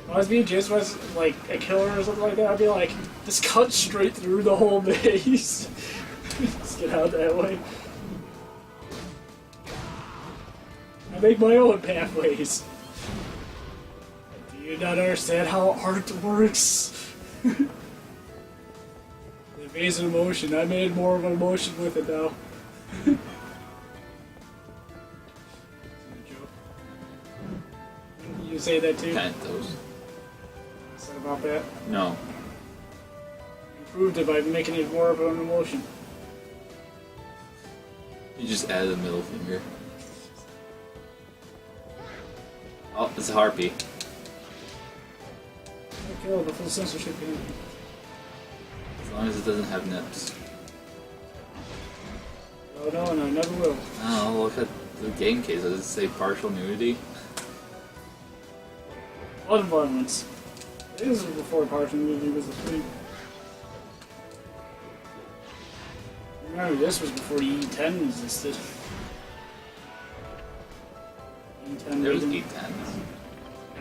If I was being just was like a killer or something like that, I'd be like, just cut straight through the whole maze. Just get out that way. I make my own pathways. Do you not understand how art works? The maze of emotion. I made more of an emotion with it now. You say that too? Cantos. Said about that? No. Improved it by making it more of an emotion. You just added a middle finger. Oh, it's a harpy. Kill the full censorship game. As long as it doesn't have nips. Oh no, no, never will. Oh, look at the game case. Does it say partial nudity? Blood violence. This was before partial nudity was a thing. Remember, this was before E10 existed. E10 There was wasn't- E10s.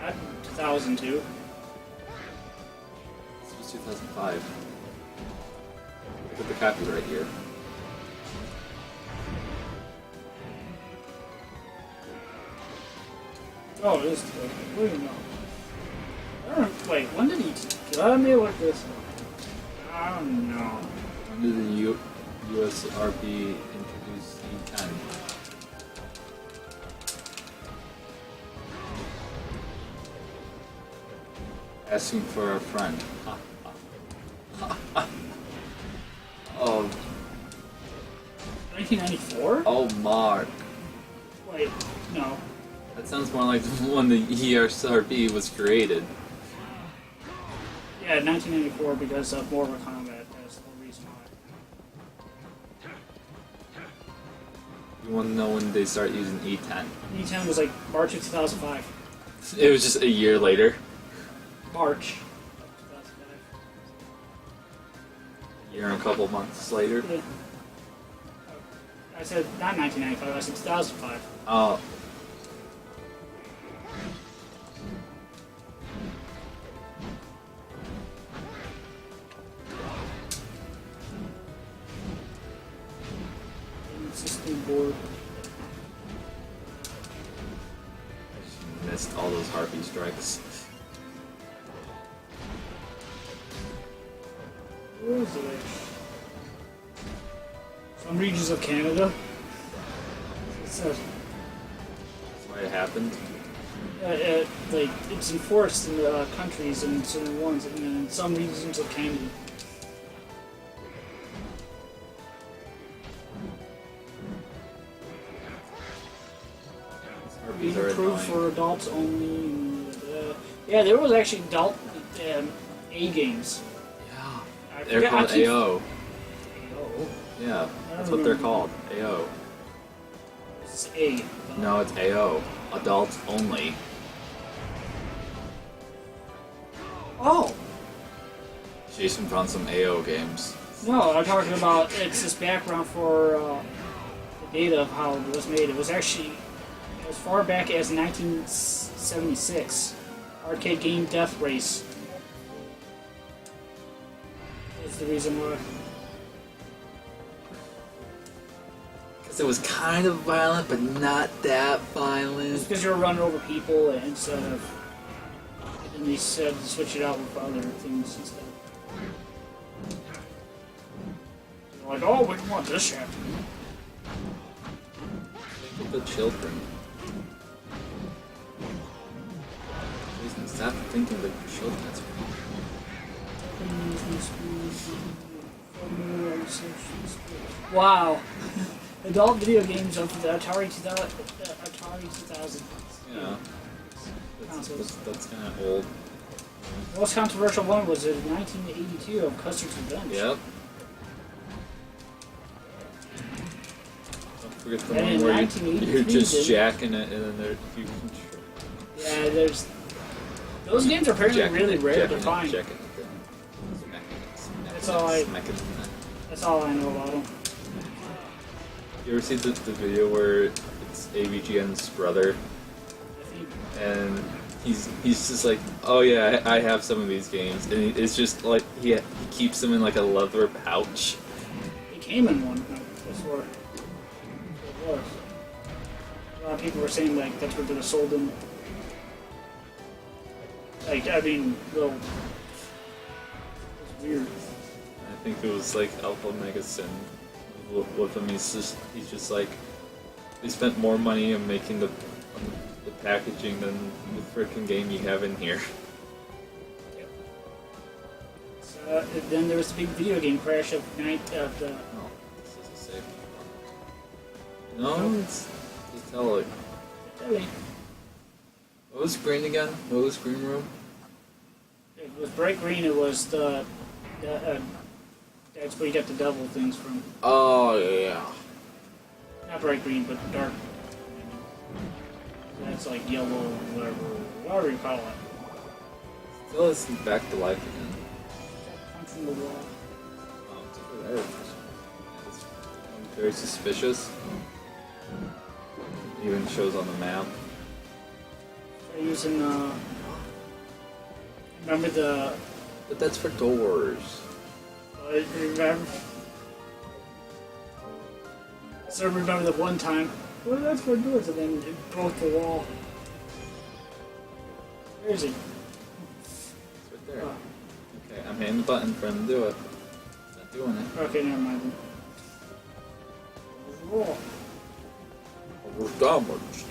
Not 2002. This was 2005. Look at the copyright here. Oh, it is. Wait a minute. I don't. Wait, when did he? Let me look this up. I don't know. When did the USRB introduce E10? Asking for a friend. Ha, ha, ha, ha. Oh, 1994? oh, Mark. Wait, no. That sounds more like when the ESRB was created. Yeah, 1994 because of Mortal Kombat. That's the reason why. You want to know when they start using E10? E10 was like March of 2005. It was just a year later. March. A year and a couple months later. Yeah. I said not 1995. I said 2005. Oh. System board. Missed all those harpy strikes. Where is it? Some regions of Canada. It says, That's why it happened. like it's enforced in the countries and certain ones, and then in some regions of Canada. Harpies Being are approved annoying. for adults only. Yeah, there was actually adult A games. Yeah. I They're forget- I called keep- AO. Oh, Yeah, that's what they're called. AO. it's A. No, it's AO. Adults only. Oh Jason found some AO games. no, I'm talking about it's this background for the data of how it was made. It was actually as far back as 1976. Arcade game Death Race. That's the reason why. Because it was kind of violent, but not that It's violent. because you're running over people instead of. And they said to switch it out with other things instead. They're like, oh, we want this happening. Think of the children. Jason, stop thinking of the children. That's Wow. Adult video games of the Atari 2000. yeah. That's kind of old. The most controversial one was in 1982 of Custer's Revenge. Yep. Don't forget the And one in where 1983 you're just then- jacking it and then you control. Yeah, there's. Those games are apparently really rare to find. Jacking it. That's all I- Smack it. That's all I know about them. You ever see the video where it's AVGN's brother I think and he's just like, oh yeah, I have some of these games, and it's just like he keeps them in like a leather pouch. it came in one before. It was. A lot of people were saying like that's where they sold them. Like I mean, well, it's weird. I think it was like Alpha Mega Sin with him. He's just like they spent more money on making the packaging than the freaking game you have in here. So, then there was the big video game crash of the. Oh, this is a safe. No, it's tell it. Really, What was green again? What was green room? it was bright green. It was the that's where you got the devil things from. Oh yeah. Not bright green, but dark. That's like yellow, whatever you call it. Still is back to life again. Punch in the wall. It's over there. It's very suspicious. Even shows on the map. They're using remember the But that's for doors. remember. So remember the one time. Well, that's for doors, and then it broke the wall. Where is it? It's right there. Oh. Okay, I'm hitting the button for him to do it. It's not doing it. Okay, never mind. There's the wall. We're damaged.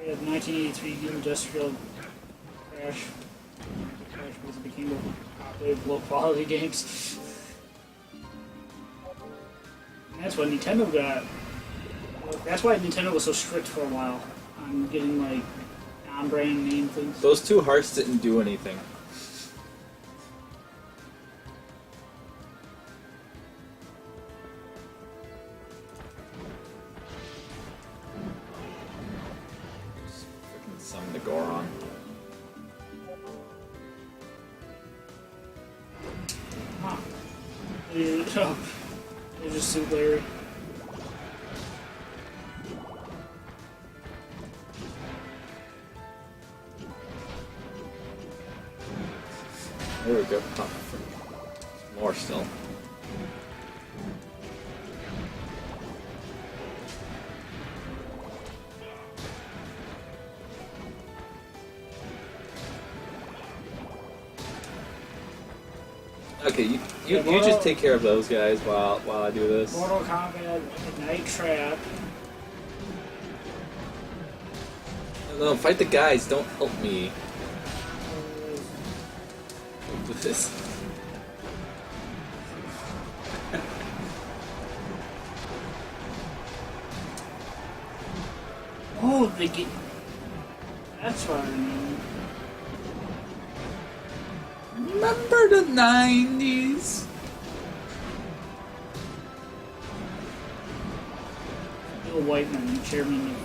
We have 1983 industrial crash. Crash because it became popular with low quality games. And that's what Nintendo got. That's why Nintendo was so strict for a while on getting like non-brand name things. Those two hearts didn't do anything. Just freaking summon the Goron. Huh. They just suit Larry. There we go. Oh, frick. More still. Okay, you just take care of those guys while I do this. Mortal Kombat, Night Trap. No, fight the guys. Don't help me with this. Oh, they get. That's what I mean. Remember the 90s? Bill Whiteman, chairman of.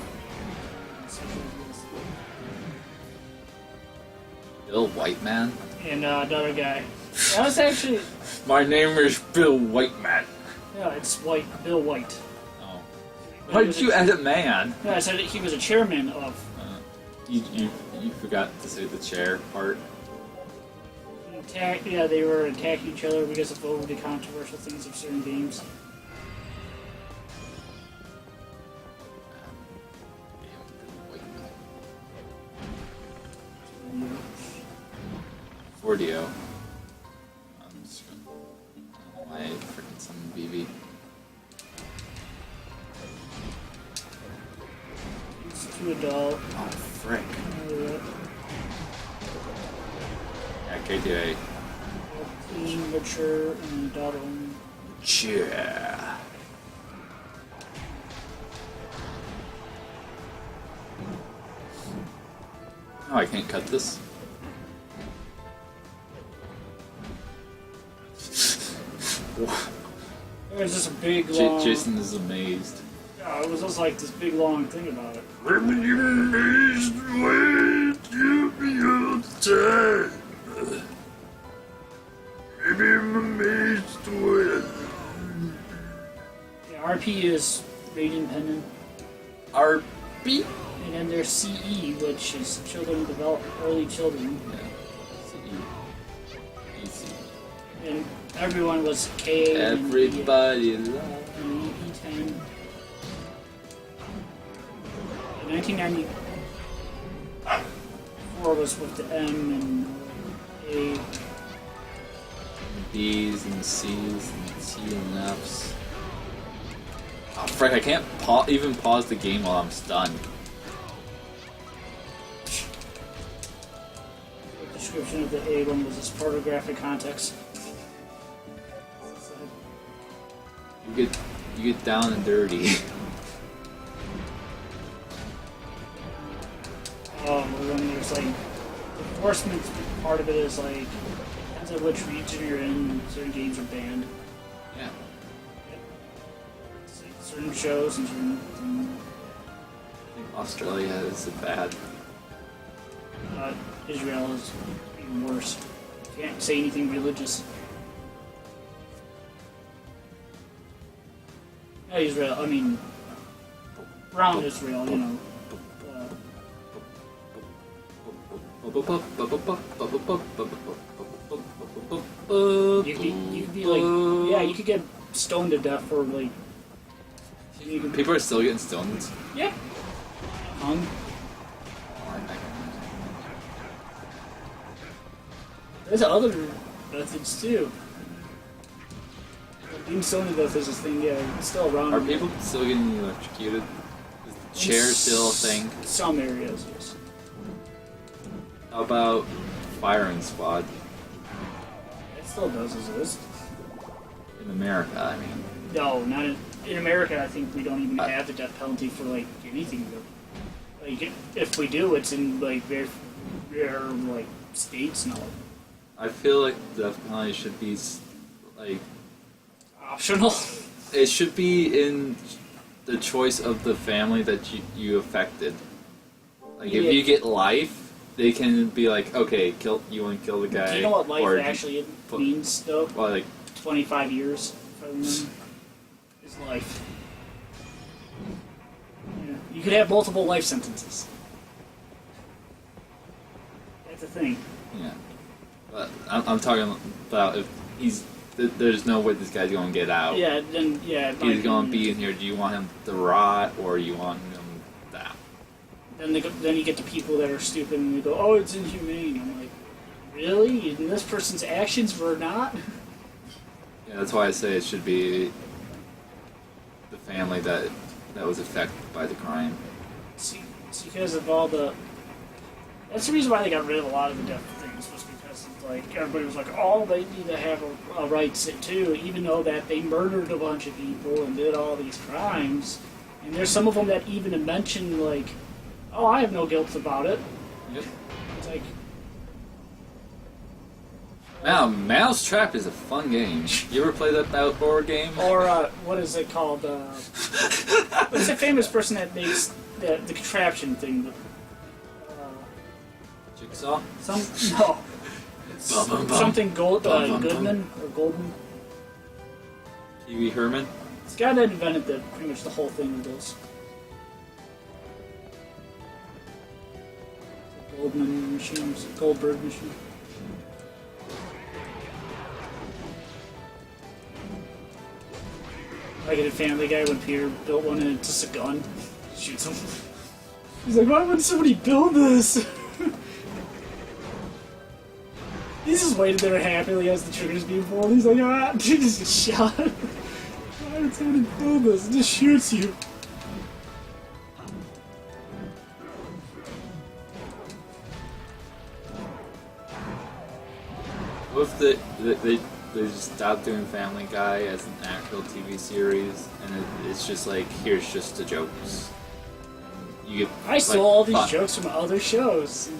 Bill Whiteman? And another guy. That was actually. My name is Bill Whiteman. Yeah, it's Bill White. Oh. But Why he did was you a- edit man? No, I said he was a chairman of. You forgot to say the chair part. Yeah, they were attacking each other because of overly controversial things of certain games. Fordio. I'm just gonna. Oh, why freaking summon BB? It's too adult. Oh, frick. Uh, Yeah, KTA. Teen, mature, and adult only. Yeah. Oh, I can't cut this. There was just a big long. Jason is amazed. Yeah, it was just like this big long thing about it. Yeah, RP is rate independent, RP? and then there's CE, which is children development, early children, Easy. and everyone was KA Everybody loves. and EP10. In 1994 was with the M and A. B's and C's and T and F's. Oh, frick, I can't even pause the game while I'm stunned. The description of the A one was its pornographic context. You get down and dirty. When there's like enforcement part of it is like depends on which region you're in. Certain games are banned. Yeah. It's like certain shows and certain. I think Australia is bad. Israel is even worse. You can't say anything religious. Not Israel. I mean, around Israel, you know. You could be like, yeah, you could get stoned to death for like. You could, People are still getting stoned. yeah. Hung. There's other methods too. Being stoned to death is a thing, yeah, it's still around. Are people still getting electrocuted? Is the chair still a thing? Some areas, yes. How about firing squad It still does exist. in America? I mean, No, not in America. I think we don't even have the death penalty for like anything. Like if we do, it's in like very rare like states now. I feel like the death penalty should be like Optional. it should be in the choice of the family that you affected. Like Yeah. if you get life, they can be like, okay, you want to kill the guy. Do you know what life or actually put- means, though? Well, like 25 years, if I remember, is life. Yeah. You could have multiple life sentences. That's the thing. yeah. But I'm talking about if there's no way this guy's going to get out. Yeah, then, yeah. He's going to be in here. Do you want him to rot or you want him that? Then you get the people that are stupid and they go, oh, it's inhumane. I'm like, really? And this person's actions were not? Yeah, that's why I say it should be the family that was affected by the crime. See, it's because of all the. That's the reason why they got rid of a lot of the death things, was because like everybody was like, oh, they need to have a right to too, even though that they murdered a bunch of people and did all these crimes. And there's some of them that even mention like, oh, I have no guilt about it. Yep. It's like, Now, Mousetrap is a fun game. You ever play that horror game? or what is it called? What's a famous person that makes the contraption thing? Jigsaw? No. It's Bum, bum, bum. something Bum, bum, bum. Goodman or Golden. Pee Wee Herman? It's the guy that invented pretty much the whole thing of those. Goldman machines, Goldberg machine. Like in a Family Guy when Peter built one and it's just a gun, shoots him. He's like, why would somebody build this? He's just waiting there happily as the trigger's being pulled. He's like, ah, he just gets shot. Why would somebody build this? It just shoots you. What if they just stopped doing Family Guy as an actual TV series, and it's just like, here's just the jokes. You get I stole all these fi- jokes from other shows.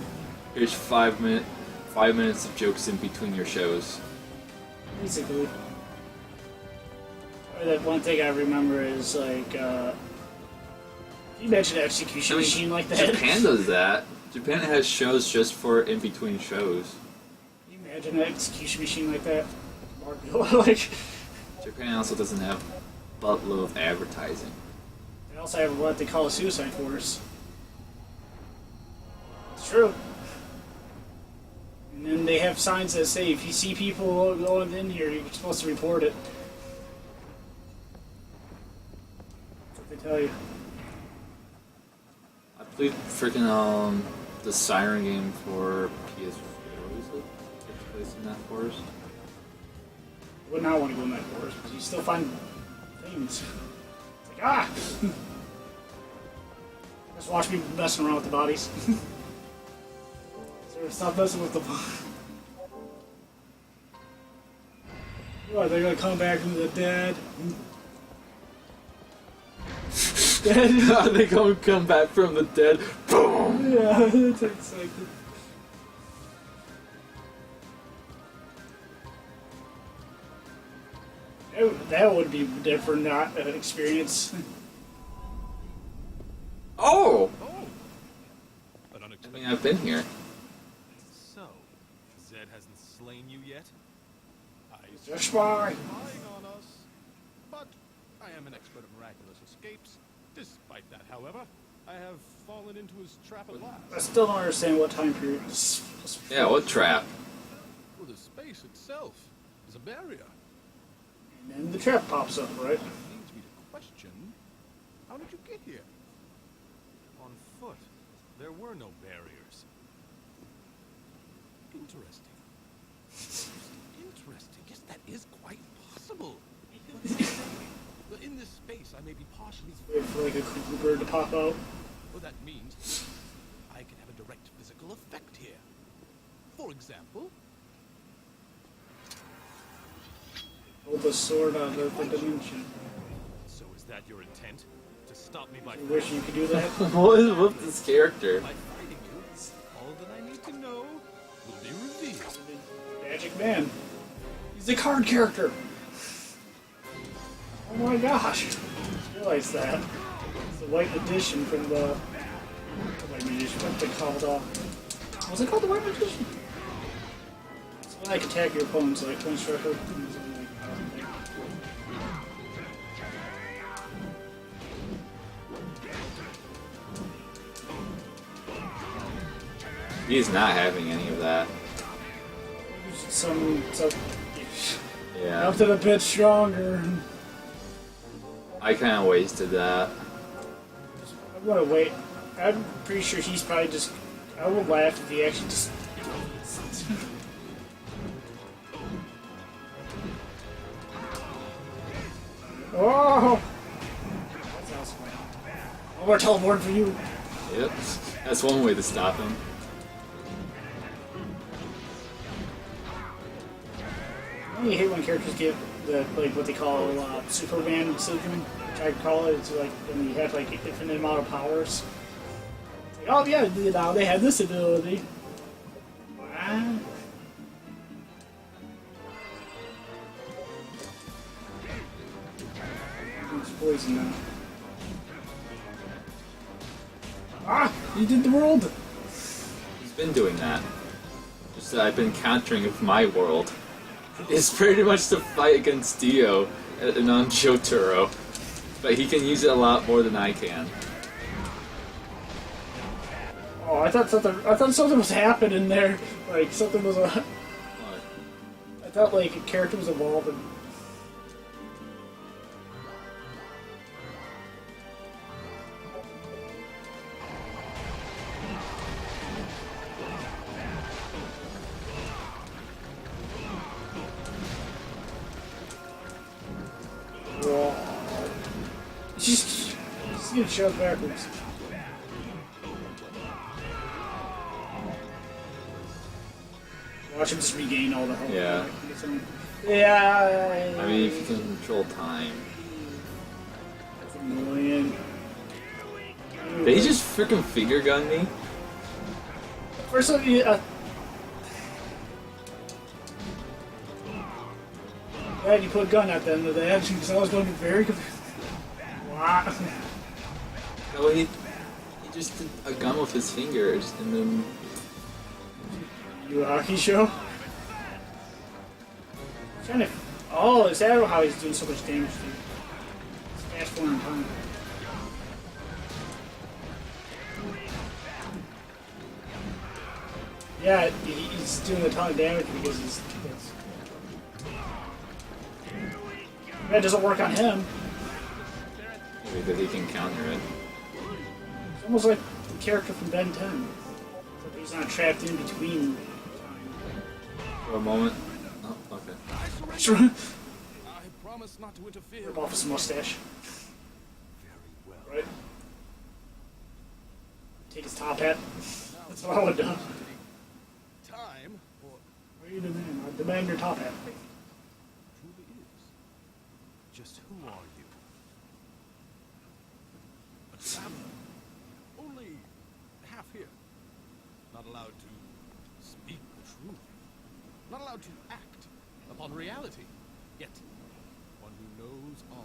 Here's 5 minutes of jokes in between your shows. Basically. Or that one thing I remember is like, you mentioned Execution Machine like that. Japan does that. Japan has shows just for in between shows. Can you imagine an Execution Machine like that? Like, Japan also doesn't have buttload of advertising. they also have what they call a suicide force. It's true. And then they have signs that say if you see people going in here, you're supposed to report it. That's what they tell you. I played freaking the Siren game for PS4. What is it? Takes place in that forest. I would not want to go in that forest because you still find things. It's like, ah! Just watch me messing around with the bodies. So stop messing with them. What, they're gonna come back from the dead? Dead? They come back from the dead. Boom! Yeah, it's like... That would be a different experience. Oh! Oh! An I unexpected. mean, I've been here. So, Zed hasn't slain you yet? I They're a spy. spying on us. But I am an expert at miraculous escapes. Despite that, however, I have fallen into his trap at last. I still don't understand what time period this was. Yeah, what trap? Well, the space itself is a barrier. And then the trap pops up, right? That leads me to question, how did you get here? On foot. There were no barriers. Interesting. Interesting. Yes, that is quite possible. But in this space, I may be partially... Wait for like a cuckoo bird to pop out. Well, that means I can have a direct physical effect here. For example, Hold the sword out of the dimension. so is that your intent? To stop me by I wish you could do that. What is with this character? By fighting you, all that I need to know will be revealed. Magic Man. He's a card character. Oh my gosh. I just realized that. It's the white edition from the white magician. What they called was it called the white magician? It's when I can attack your opponents like one striker. He's not having any of that. Some Yeah. something a bit stronger. I kind of wasted that. I'm gonna wait. I'm pretty sure he's probably just. I will laugh if he actually just. Oh! That's awesome. One more teleport for you. Yep. That's one way to stop him. I really hate when characters get the like what they call Superman syndrome, which I call it. It's like when you have like infinite amount of powers. It's like, oh yeah, now they have this ability. What? It's poison now. Ah! You did the world! He's been doing that. Just that I've been countering with my world. It's pretty much to fight against Dio and on Jotaro. But he can use it a lot more than I can. Oh, I thought something was happening there. Like something was What? I thought like a character was evolving. Whoa. She's getting shoved backwards. Watch him just regain all the health. Yeah. Yeah. I mean, if you can control time. That's annoying. Did he just freaking finger gun me? First of all, glad you put a gun at the end of that because I was going to be very confused. Wow. No, he just did a gun with his fingers and then. You hockey show? Trying to. Oh, is that how he's doing so much damage to you? Fast forward time. Yeah, he's doing a ton of damage because he's. That doesn't work on him. Maybe that he can counter it. It's almost like the character from Ben 10. Except he's not trapped in between time. For a moment. Oh, okay. Sure. I promise not to interfere. Rip off his mustache. Very well. Right? Take his top hat. That's what I would have done. Time or What are you demanding? I demand your top hat. truly is. Just who are you? A traveler. Only half here. Not allowed to speak the truth. Not allowed to act upon reality. Yet, one who knows all.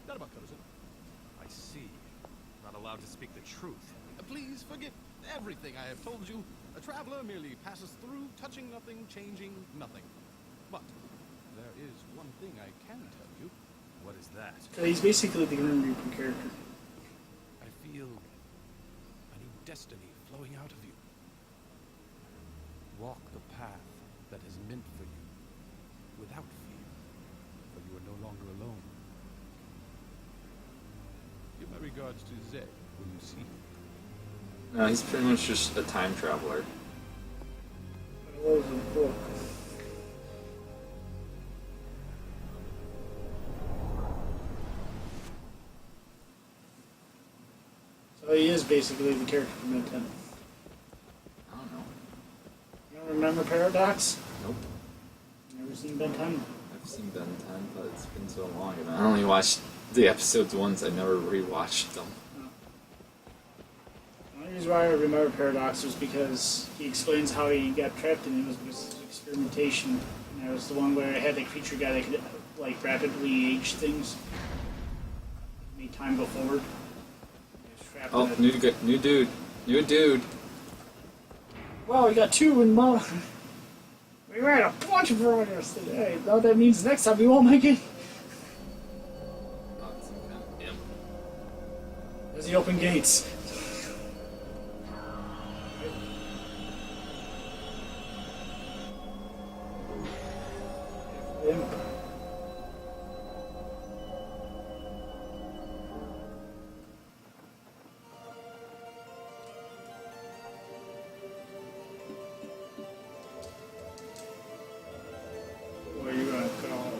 That about covers it. I see. Not allowed to speak the truth. Please forget everything I have told you. A traveler merely passes through, touching nothing, changing nothing. But there is one thing I can tell you. What is that? So he's basically the Grim Reaper character. I feel a new destiny flowing out of you. Walk the path that is meant for you, without fear, for you are no longer alone. Give my regards to Zed when you see him. No, he's pretty much just a time traveler. But it was a book. So he is basically the character from Ben 10. I don't know. You don't remember Paradox? Nope. Never seen Ben 10? I've seen Ben 10, but it's been so long. And I only watched the episodes once. I never rewatched them. The only reason why I remember Paradox was because he explains how he got trapped in it was because of experimentation. And that was the one where it had the creature guy that could like rapidly age things. Made time go forward. He was trapped Oh, in it. new dude. New dude. Wow, we got two in Mo. We ran a bunch of progress today. Now that means next time we won't make it. Oh, it's some kind of imp. There's the open gates. Imp. What are you gonna call?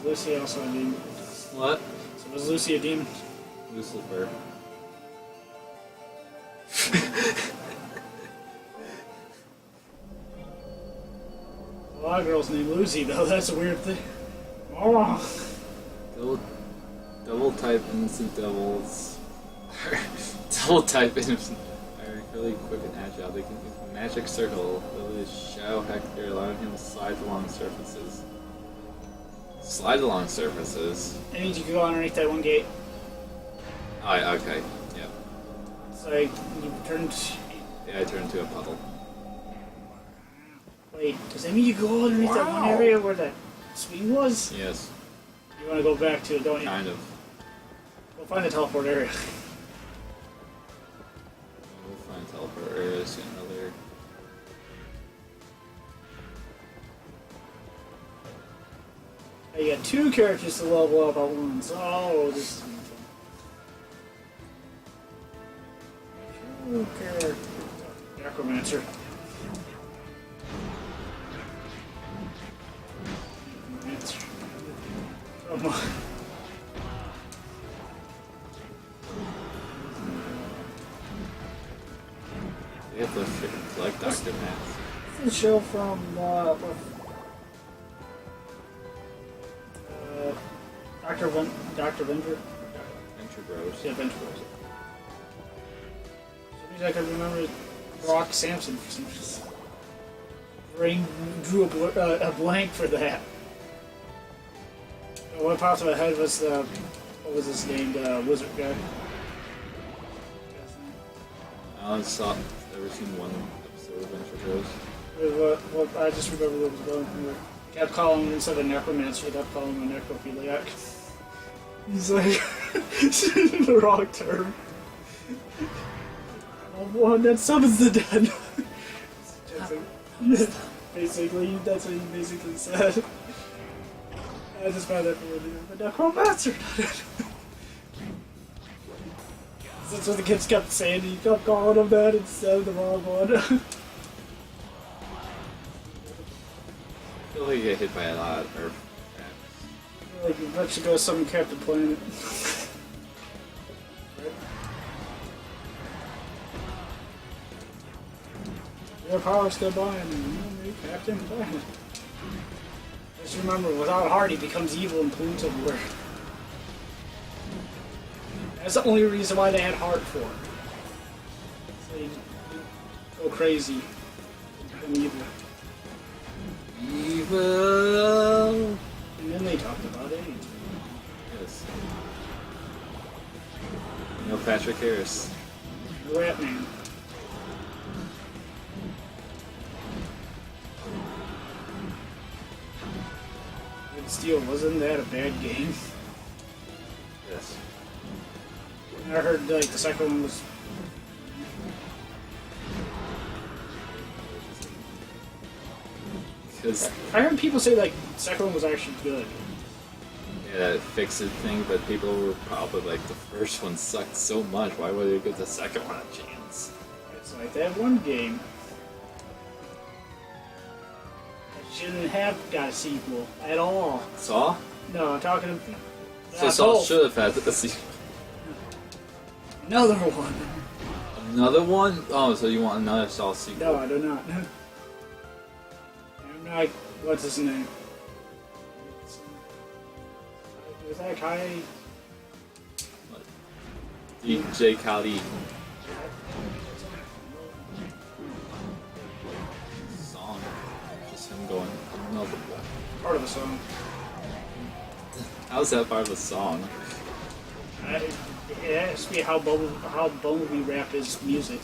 Was Lucy also a demon? What? So was Lucy a demon? Lucifer. A lot of girls named Lucy, though. That's a weird thing. Oh. Double type innocent devils. Double type innocent are really quick and agile. They can use magic circle, ability to shadow Hector, allowing him to slide along surfaces. Slide along surfaces? That means you can go underneath that one gate. Oh, okay. Yeah. So you turned. Yeah, I turned into a puddle. Wait, does that mean you go underneath that one area where that swing was? Yes. You want to go back to it, don't you? Kind of. We'll find the teleport area. We'll find teleport areas sooner or later. Now you got 2 characters to level up at once. Oh, this is fun. 2 characters. Necromancer. Necromancer. Come on. We have to freaking collect Dr. Matt. The show from Dr. Venture. Venture Bros. Yeah, Venture Bros. For some reason I could remember Rock Samson for some reason. Brain drew a blank for that. What popped in my head was what was his name? The wizard guy. I only saw. Ever seen one episode of Venture Bros? What I just remember what was going through. Kept calling him instead of necromancer, he kept calling him a necrophiliac. He's like the wrong term. One that summons the dead. Yeah, basically, that's what he basically said. I just found that funny. The necromancer. That's what the kids kept saying. He kept calling him that instead of the wrong one. I feel like you get hit by a lot of Earth. Like, you bet you go some Captain Planet. Your powers combine, and you make Captain Planet. Just remember, without heart, he becomes evil and pollutes everywhere. That's the only reason why they had heart for. So you go crazy and become evil. Evil! And then they talked about it. Yes. Neil Patrick Harris. Rat Man. Red Steel, wasn't that a bad game? Yes. I heard like the second one was. Because, I heard people say like the second one was actually good. yeah, that fix-it thing, but people were probably like, the first one sucked so much, why would they give the second one a chance? It's like that one game. That shouldn't have got a sequel at all. Saw? No, I'm talking. So Saw should have had a sequel. Another one. Another one? Oh, so you want another Saw sequel? No, I do not. I'm not. What's his name? Was that Kai? What? DJ Khaled. Song. Just him going, another one. Part of the song. How's that part of the song? It has to be how Bumblebee rap his music.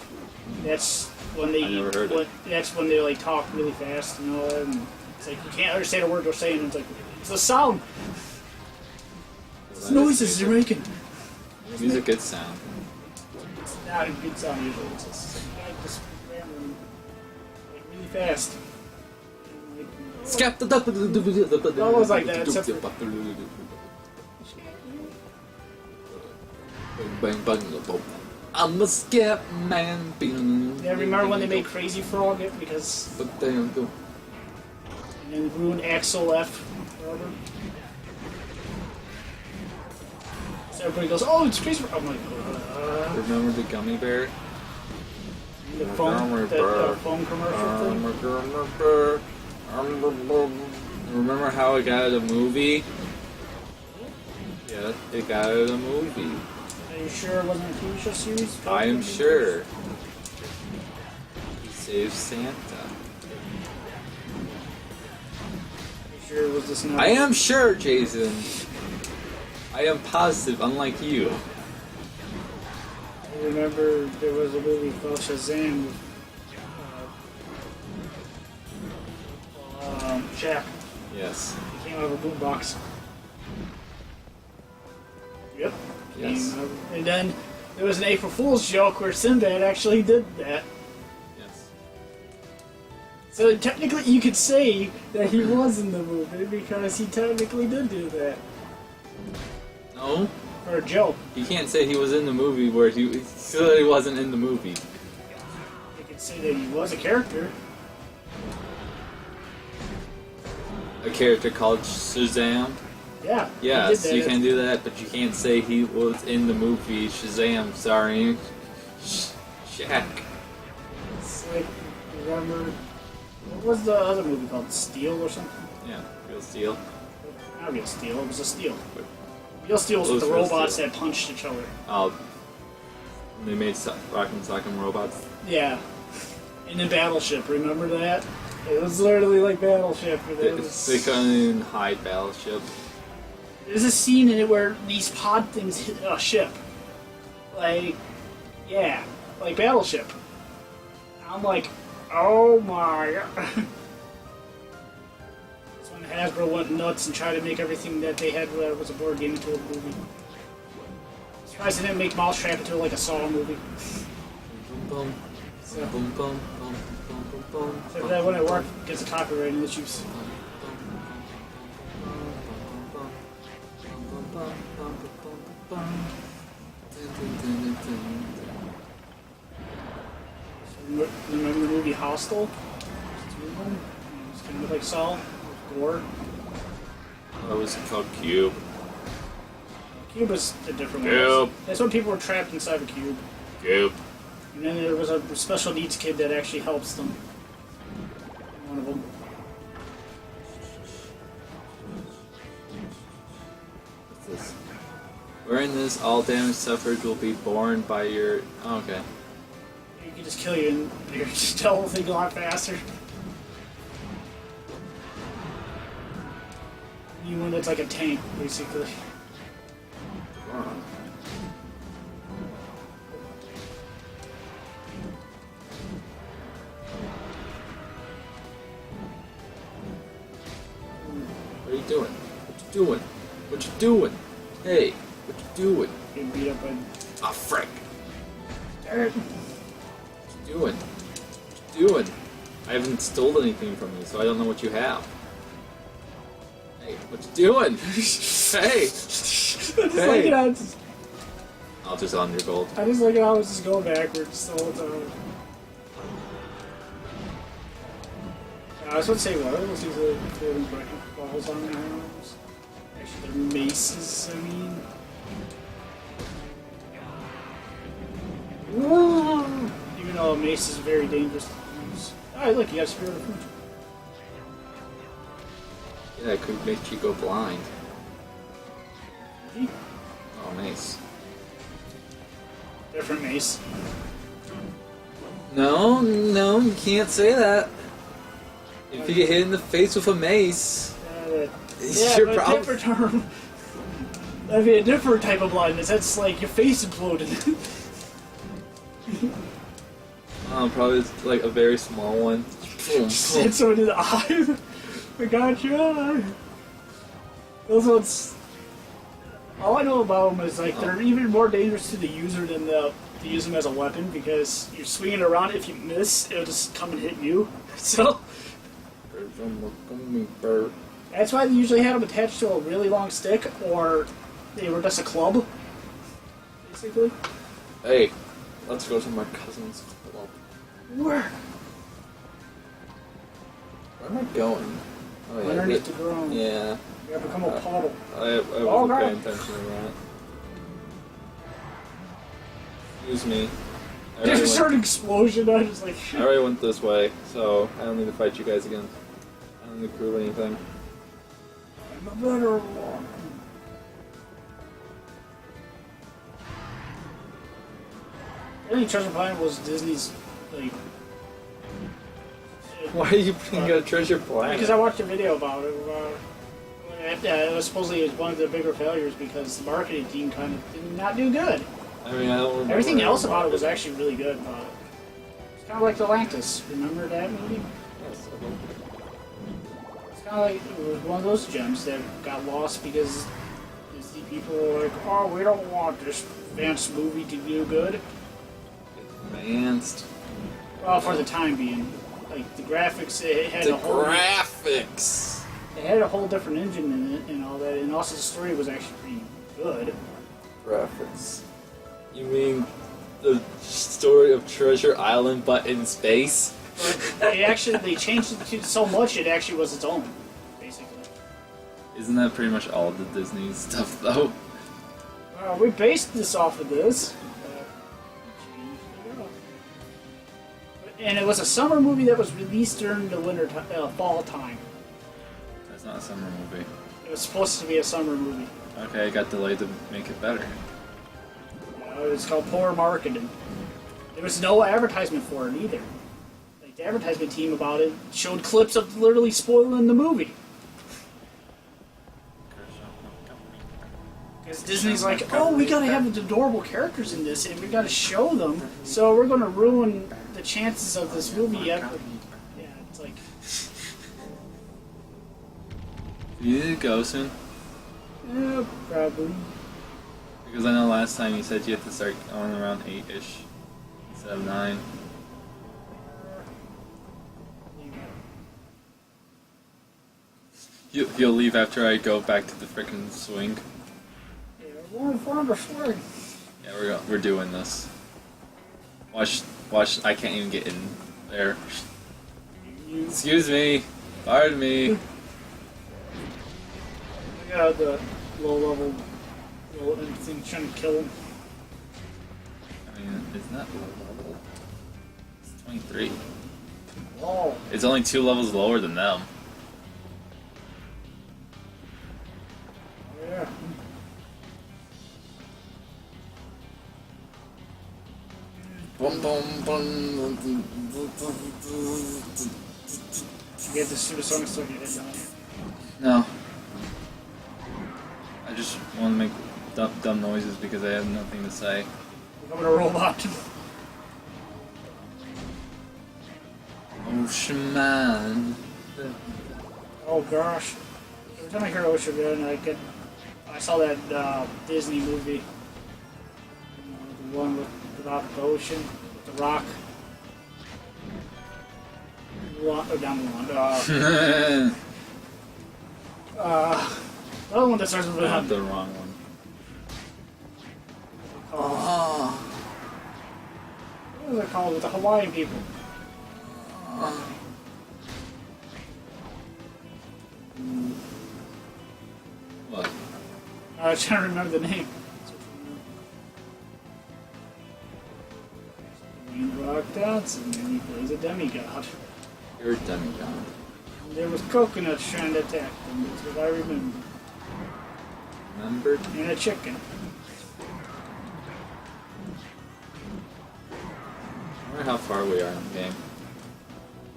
That's when they. I never heard it. That's when they like talk really fast and all that. And it's like you can't understand a word they're saying. And it's like it's the sound. It's noises they're making. Music good sound. It's not a good sound usually. It's just like just rambling like really fast. Almost like that, except for- I'm a scat man. Yeah, remember when they made Crazy Frog it because and then ruined Axel F. Forever? So everybody goes, "Oh, it's Space." I'm like, Remember the gummy bear? the phone commercial thing. Remember how it got out of the movie? Yeah, it got out of the movie. Are you sure it wasn't a TV show series? I am sure. He saved Santa. Are you sure it was this not? I am sure, Jason. I am positive, unlike you. I remember there was a movie called Shazam with Shaq. Yes. He came out of a boombox. Yep. Yes. And then there was an April Fool's joke where Sinbad actually did that. Yes. So technically you could say that he was in the movie because he technically did do that. No. For a joke. You can't say he was in the movie where he clearly wasn't in the movie. You could say that he was a character. A character called Shazam. Yeah. Yes, he did you that. can do that, but you can't say he was in the movie Shazam starring Shaq. It's like, remember, what was the other movie called? Steel or something? Yeah, Real Steel. Not Real Steel, it was a Steel. Real Steel was What with the was Real robots Steel? that punched each other. Oh, they made Rock'em Sock'em Robots. Yeah. And then Battleship, remember that? It was literally like Battleship. They couldn't even hide Battleship. There's a scene in it where these pod things hit a ship. Like, yeah, like Battleship. I'm like, oh my god. That's when Hasbro went nuts and tried to make everything that they had that was a board game into a movie. Surprised they didn't make Mousetrap into like a Saw movie. Boom, So, boom, boom, boom, boom, boom, boom. so that wouldn't work because of copyright issues. Remember the movie Hostel? It's kind of like Saw, with gore. That was called Cube. Cube was a different Cube. one. That's when people were trapped inside a cube. Cube. And then there was a special needs kid that actually helps them. One of them. What's this? Wherein this, all damage suffered will be borne by your... Oh, okay. You can just kill you and you're just tell the thing a lot faster. You one that's like a tank, basically. What are you doing? What you doing? What you doing? Hey, what you doing? Getting beat up by Ah, frick. dirt. What you doing? What you doing? I haven't stolen anything from you, so I don't know what you have. Hey, what you doing? Hey! Like it, I'll just on your gold. I just like it how I was just going backwards the whole time. I was about to say, what? Let's use the golden bracket balls on their arms. Actually, they're maces, I mean. Whoa! Even though a mace is very dangerous to use. Alright, look, you have Spirit of Future. Yeah, it could make you go blind. Hmm? Oh, nice. Different mace. No, you can't say that. If you get hit in the face with a mace, Yeah, your but problem. different term. That'd be a different type of blindness. That's like your face imploded. Probably like a very small one. Boom, Just hit boom. someone in the eye. I got your eye. Those ones. All I know about them is like they're even more dangerous to the user than to use them as a weapon because you're swinging around. If you miss, it'll just come and hit you. So that's why they usually had them attached to a really long stick, or they were just a club, basically. Hey, let's go to my cousin's club. Where? Where am I going? Oh Underneath the ground. Yeah. You have become a puddle. I Oh, wasn't God. paying attention to that. Excuse me. There's a certain explosion. I was like, I already went this way, so I don't need to fight you guys again. I don't need to prove anything. I'm a better one. I think Treasure Planet was Disney's, like... Why are you putting a treasure planet? Because I watched a video about it. It was supposedly one of the bigger failures because the marketing team kind of did not do good. I mean, I don't remember. Everything else about it was actually really good. It's kind of like Atlantis. Remember that movie? Yes, It's kind of like it was one of those gems that got lost because Disney people were like, "Oh, we don't want this advanced movie to do good." Advanced. Well, for the time being, like the graphics, it had The a whole. graphics. It had a whole different engine in it and all that, and also the story was actually pretty good. Graphics. You mean the story of Treasure Island, but in space? But they changed it to so much it actually was its own, basically. Isn't that pretty much all the Disney stuff, though? We based this off of this. And it was a summer movie that was released during the fall time. That's not a summer movie. It was supposed to be a summer movie. Okay, it got delayed to make it better. It's called poor marketing. There was no advertisement for it either. Like the advertisement team about it showed clips of literally spoiling the movie. Because Disney's like, oh, we gotta have the adorable characters in this, and we gotta show them, so we're gonna ruin the chances of this movie ever. Yeah, it's like. You need to go soon? Yeah, probably. Because I know last time you said you had to start going around 8-ish instead of 9. You'll leave after I go back to the frickin' swing? Yeah, we're on the swing. Yeah, we're doing this. Watch, I can't even get in there. Excuse me. Pardon me. I got the low-level thing trying to kill him. I mean, isn't that low level? It's 23. Oh. It's only 2 levels lower than them. Yeah. Boom, boom, boom. You get the supersonic stuff you hit down. No. I just want to make dumb noises because I have nothing to say. Becoming a robot. Ocean Man. Oh gosh. Every time I hear Ocean Man, I saw that Disney movie. The one about the ocean, with the rock. Down the one. The other one that starts with Not the wrong one. What is it called? With the Hawaiian people. What? I was trying to remember the name. Rock dancing, and he plays a demigod. You're a demigod. And there was coconuts trying to attack them. That's what I remember. Remember? And a chicken. I wonder how far we are in the game.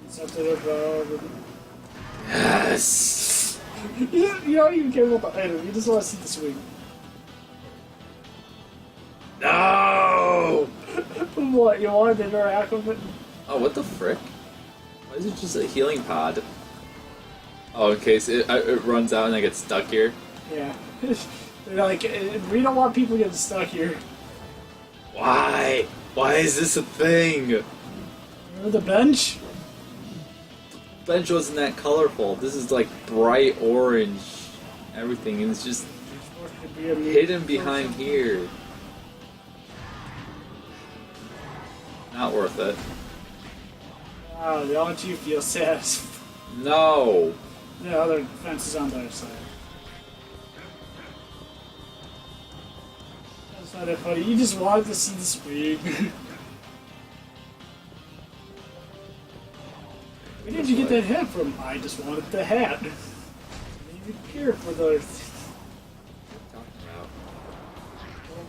Something about. Yes! You don't even care about the item. You just want to see the swing. No! What? You wanted to interact with it? Oh, what the frick? Why is it just a healing pod? Oh, in case it runs out and I get stuck here. Yeah. They're like, we don't want people getting stuck here. Why? Why is this a thing? Remember the bench? The bench wasn't that colorful. This is like bright orange. Everything, and it's just Supposed to be a new hidden behind here. Not worth it. Wow, don't you feel sad? No! The other fence is on the other side. It's not that funny. You just wanted to see the screen. Where did you get that hat from? I just wanted the hat. Didn't even care for the.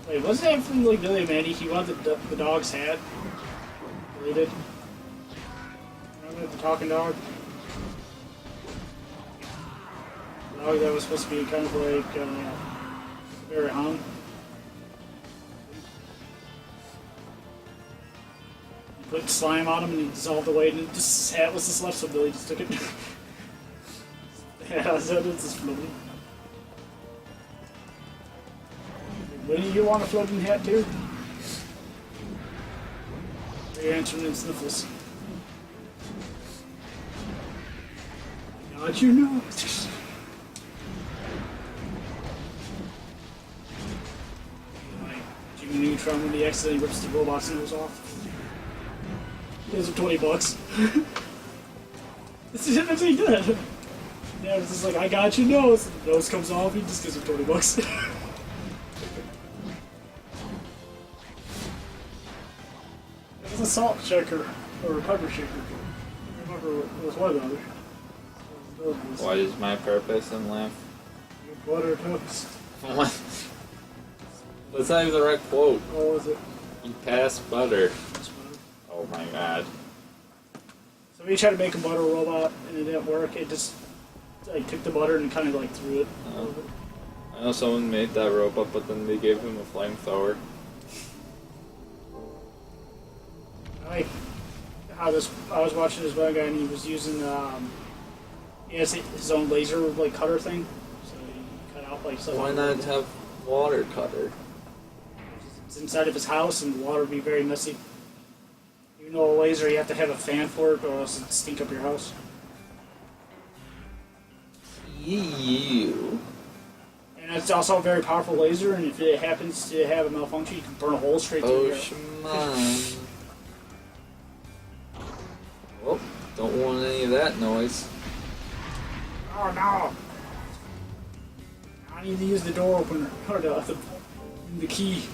Wait, wasn't that from like Billy and Mandy? He wanted the dog's hat. Really did. Remember the talking dog? The dog that was supposed to be kind of like very hung. Put slime on him and he dissolved away, and just his hat was just left, so Billy just took it. Yeah, so it's just floating. What do you want a floating hat too? You're answering in sniffles. How'd you know? Like Jimmy Neutron when he accidentally rips the robot's nose off. Those are $20. This is everything good. Yeah, it's just like, I got your nose. The nose comes off, he just gives him $20. It was a salt shaker, or a pepper shaker. I remember it was one or the other. What is my purpose in life? Your butter toast. What? That's not even the right quote. What was it? You pass butter. Oh my god. So we tried to make a butter robot and it didn't work. It just like took the butter and kind of like threw it. I know someone made that robot, but then they gave him a flamethrower. I like how this. I was watching this one guy and he was using he has his own laser like cutter thing. So he cut out like stuff. Why not have water cutter? It's inside of his house and the water would be very messy. You know, a laser, you have to have a fan for it, or else it'd stink up your house. You. And it's also a very powerful laser, and if it happens to have a malfunction, you can burn a hole straight through your house. Man. Oh, don't want any of that noise. Oh no! I need to use the door opener, or the key.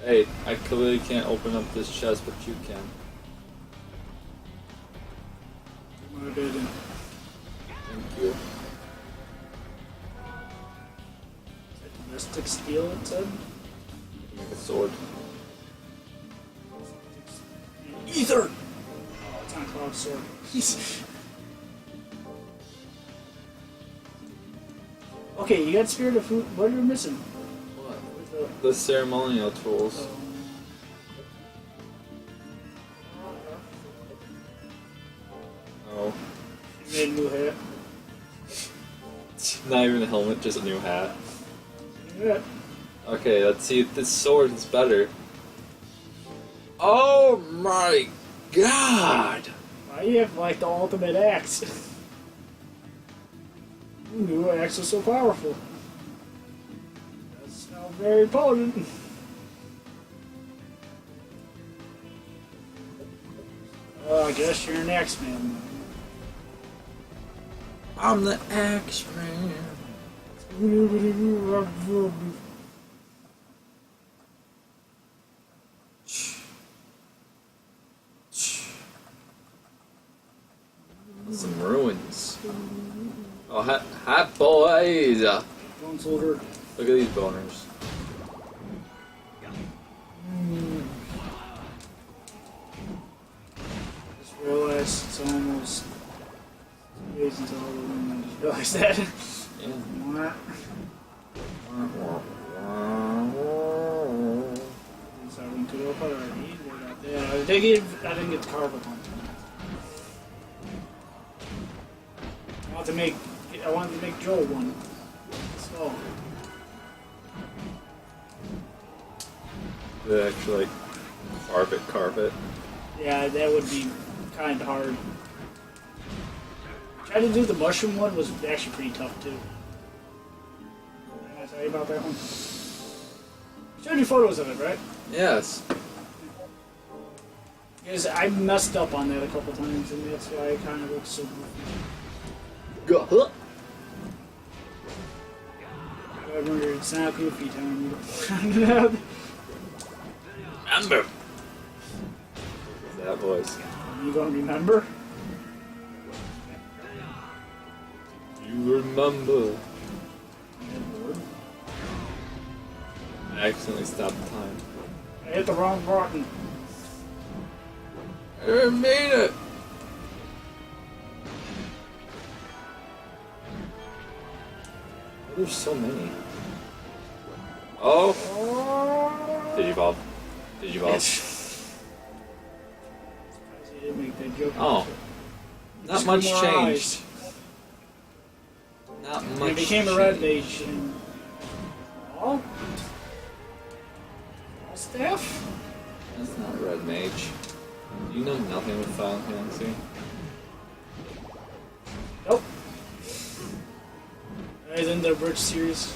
Hey, I clearly can't open up this chest, but you can. My bad. Thank you. Domestic steel, it said? Make a sword. Ether! Oh, it's not Cloud Sword. Okay, you got Spirit of Food. What are you missing? What? The ceremonial tools. Oh. You made a new hat. Not even a helmet, just a new hat. Yeah. Okay, let's see if this sword is better. Oh my god! Why you have like the ultimate axe? New axe is so powerful. That's now very potent. I guess you're an axe man. I'm the axe man. Some ruins. Oh, hi boys! Bone soldier. Look at these boners. Just realized it's almost 2 days until Halloween. I just realized that. Yeah. So I went to go for already. Yeah, I didn't get the carpet on. I wanted to make Joel one. So They actually carpet. yeah, that would be kind of hard. Trying to do the mushroom one was actually pretty tough too. Did I tell you about that one? I showed you photos of it, right? Yes. Because I messed up on that a couple times, and that's why it kind of looks so goofy. Go. I Remember, it's not goofy time. You Remember. That voice. don't remember? You remember. I accidentally stopped the time. I hit the wrong button. I made it! Oh, there's so many. Oh! Digivolve. Digivolve. He didn't make that joke. Oh. Not Just much more changed. eyes. Not And much it became a red changed. mage. And... Oh? Staff? That's not red mage. You know nothing with Final Fantasy. Nope. Alright, then the Bridge series.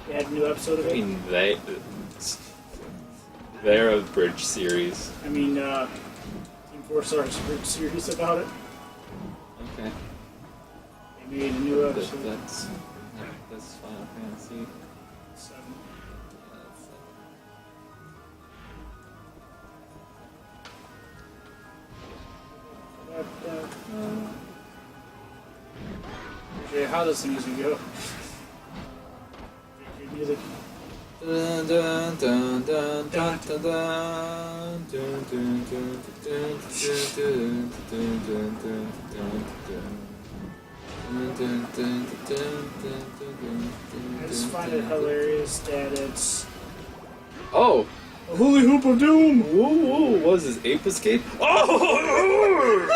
They had a new episode of I it. mean, they're a bridge series. I mean, Team 4 Stars Bridge series about it. Okay. They made a new That, episode. that's Final Fantasy. 7. Yeah, that's, Okay, how does the music go? Good music. Dun, dun, dun, dun, dun, dun, dun, dun, dun, dun, dun, dun, dun, dun, dun, dun. I just find it hilarious that it's Oh! a hula hoop of doom! Whoa, whoa, what was this? Ape Escape? Oh!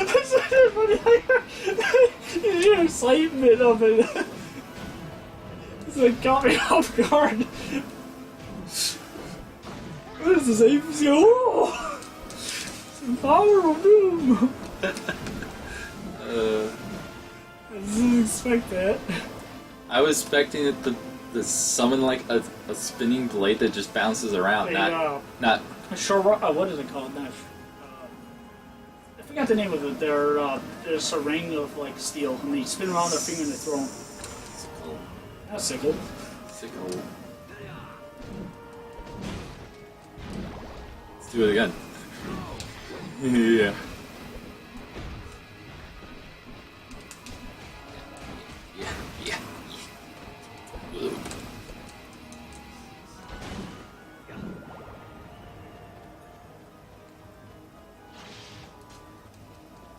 It's so funny. Your excitement of it. It's like caught me off guard. What is this? Ape Escape? Oh! Some power of doom! I didn't expect that. I was expecting it to summon like a spinning blade that just bounces around, not What is it called? Not, I forgot the name of it. There's a ring of like steel, and they spin around their finger and they throw them. sickle. Not sickle. Sickle. Let's do it again. Yeah. Yeah. Ooh.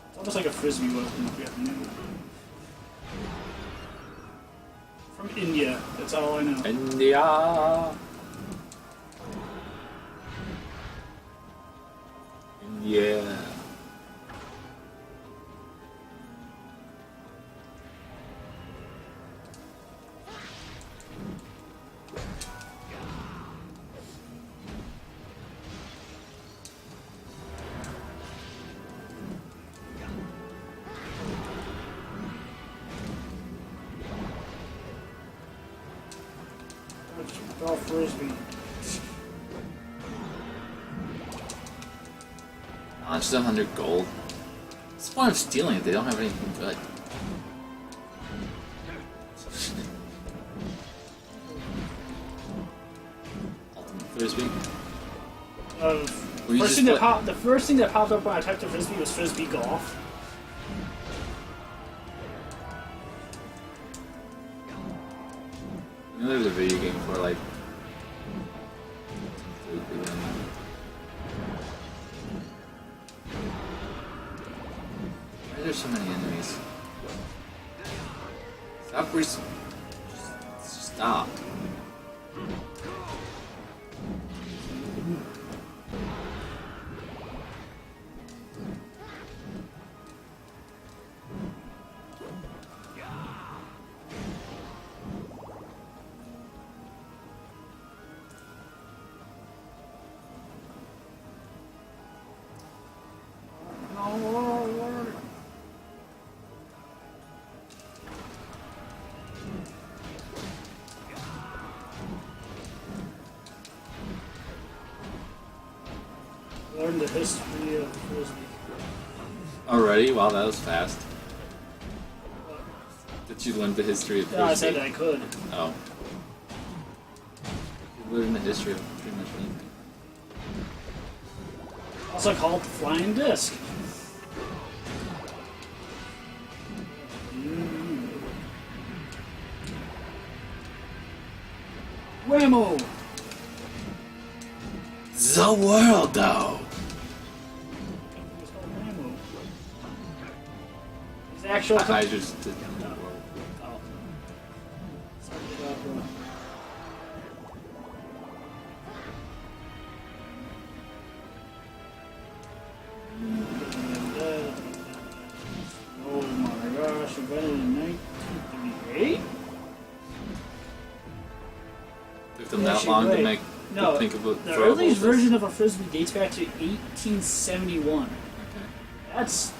It's almost like a frisbee weapon. If you have the name. From India. That's all I know. India. Yeah. It's all frisbee. Oh, it's just 100 gold. What's the point of stealing if they don't have anything good? Ultimate Frisbee? Were you just The first thing that popped up when I typed in frisbee was frisbee golf. You know there's a video game for like... Why are there so many enemies? Stop Just stop. Learn the history of frisbee. Already? Wow, that was fast. That you learned the history of No, I Frisbee. said I could. Oh. You learn the history of pretty much anything. Also called the flying disc. Whammo! The world, though. It's called Whammo. It's actual. I just did the world. Oh. Sorry about that. Oh my gosh, invented in 1938? Took them that Actually, long to wait. make No, to think about the throwables. earliest version of a frisbee dates back to 1871. Okay. That's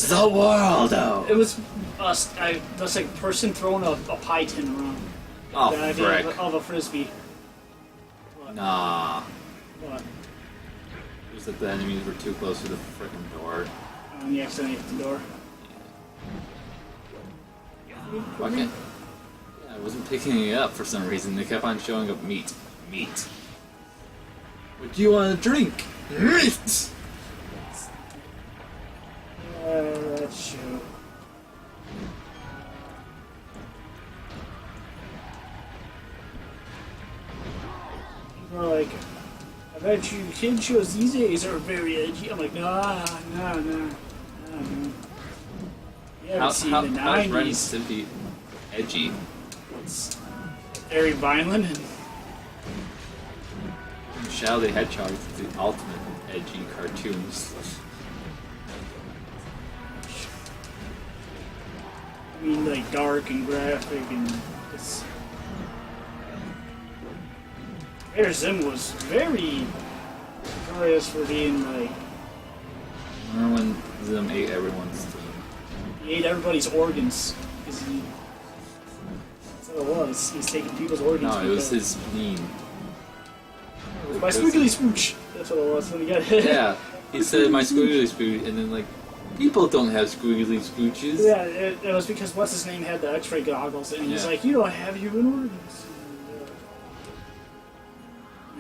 The world, though. it was that's like a person throwing a pie tin around. Oh, The idea frick. of a frisbee. Nah. But It was that the enemies were too close to the freaking door. you accidentally hit the door. Okay. Yeah, I wasn't picking it up for some reason. They kept on showing up meat. Meat. What do you want to drink? Meat! That's true. People are like, I bet you kid shows these days are very edgy. I'm like, nah. You haven't seen the how's Ren 90s. Stimpy edgy? It's very violent and Shadow the Hedgehog is the ultimate edgy cartoons. I mean, like dark and graphic and it's. Air Zim was very notorious for being like Remember when Zim ate everyone's team? he ate everybody's organs because that's what it was. He was taking people's organs. No, it was because- his spleen. It was my squiggly smooch. That's what it was when he got hit. Yeah, he said my squiggly spooch, and then like, people don't have squiggly spooches. Yeah, it was because what's his name had the X-ray goggles, and he's Yeah. like, "You don't have human organs."